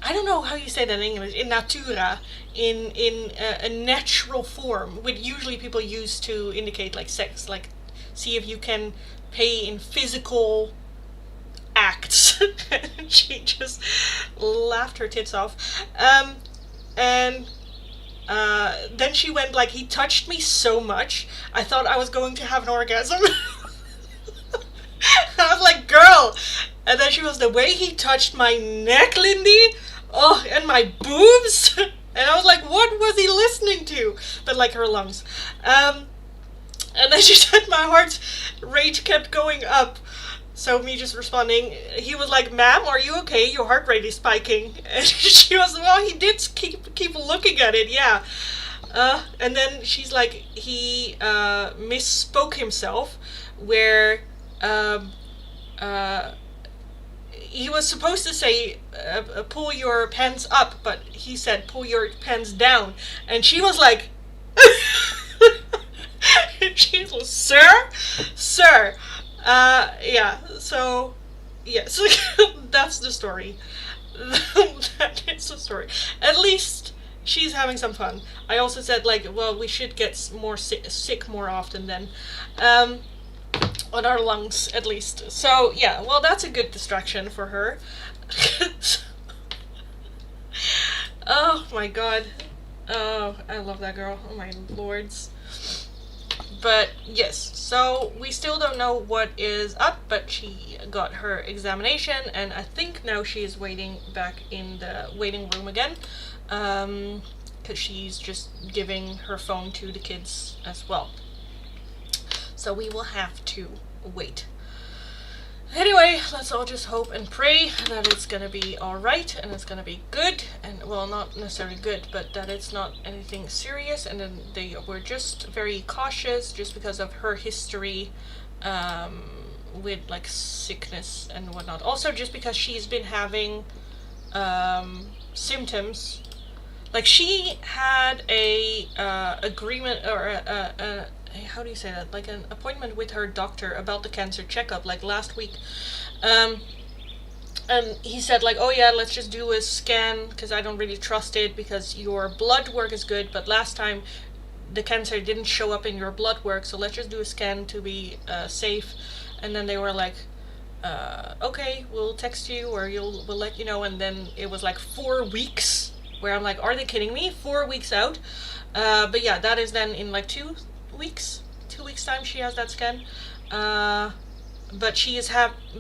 I don't know how you say that in English. In natura, in a natural form, which usually people use to indicate like sex. Like, see if you can pay in physical acts. She just laughed her tits off. And then she went like, he touched me so much, I thought I was going to have an orgasm. I was like, girl. And then she was, the way he touched my neck, Lindy. Oh, and my boobs. And I was like, what was he listening to? But like her lungs. And then she said my heart rate kept going up. So me just responding, he was like, ma'am, are you okay? Your heart rate is spiking. And she was, well, he did keep looking at it, yeah. And then she's like, he misspoke himself, where he was supposed to say, pull your pants up, but he said, pull your pants down. And she was like, she was, sir. Yeah, so, yes, that's the story. That is the story. At least she's having some fun. I also said, like, well, we should get more sick more often then. On our lungs, at least. So, yeah, well, that's a good distraction for her. Oh, my God. Oh, I love that girl. Oh, my lords. But, yes, so we still don't know what is up, but she got her examination, and I think now she is waiting back in the waiting room again. Because she's just giving her phone to the kids as well. So we will have to wait. Anyway, let's all just hope and pray that it's gonna be alright and it's gonna be good, and well, not necessarily good, but that it's not anything serious, and then they were just very cautious just because of her history with like sickness and whatnot. Also just because she's been having symptoms. Like, she had a agreement, or a how do you say that? Like an appointment with her doctor about the cancer checkup, like last week. And he said like, oh yeah, let's just do a scan because I don't really trust it because your blood work is good, but last time the cancer didn't show up in your blood work, so let's just do a scan to be safe. And then they were like, okay, we'll text you or we'll let you know. And then it was like 4 weeks, where I'm like, are they kidding me? 4 weeks out. But yeah, that is then in like 2 weeks time she has that scan. But she has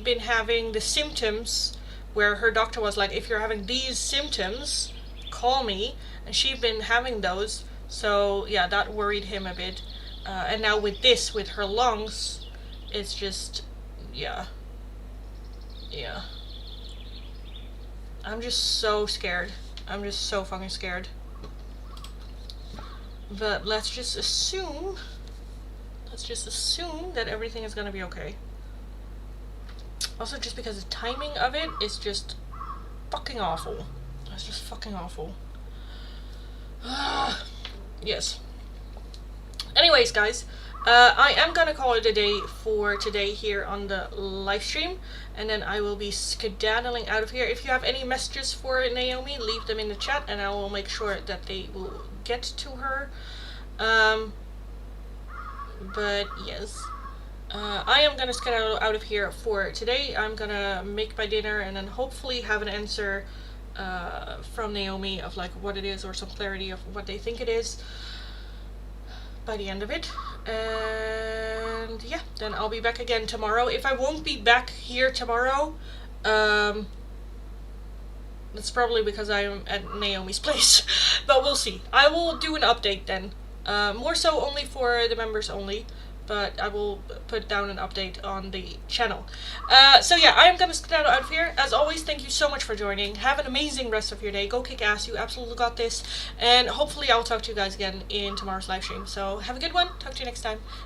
been having the symptoms where her doctor was like, if you're having these symptoms, call me. And she's been having those, so yeah, that worried him a bit. And now with this, with her lungs, it's just, yeah. I'm just so scared. I'm just so fucking scared. But let's just assume that everything is gonna be okay. Also, just because the timing of it is just fucking awful. It's just fucking awful. Yes. Anyways, guys, I am gonna call it a day for today here on the live stream, and then I will be skedaddling out of here. If you have any messages for Naomi, leave them in the chat, and I will make sure that they will get to her. But yes, I am gonna skedaddle out of here for today. I'm gonna make my dinner and then hopefully have an answer from Naomi of like what it is, or some clarity of what they think it is by the end of it. And yeah, then I'll be back again tomorrow. If I won't be back here tomorrow, that's probably because I am at Naomi's place. But we'll see. I will do an update then. More so only for the members only, but I will put down an update on the channel. So yeah, I am gonna skedaddle out of here. As always, thank you so much for joining. Have an amazing rest of your day. Go kick ass. You absolutely got this. And hopefully I'll talk to you guys again in tomorrow's live stream. So have a good one. Talk to you next time.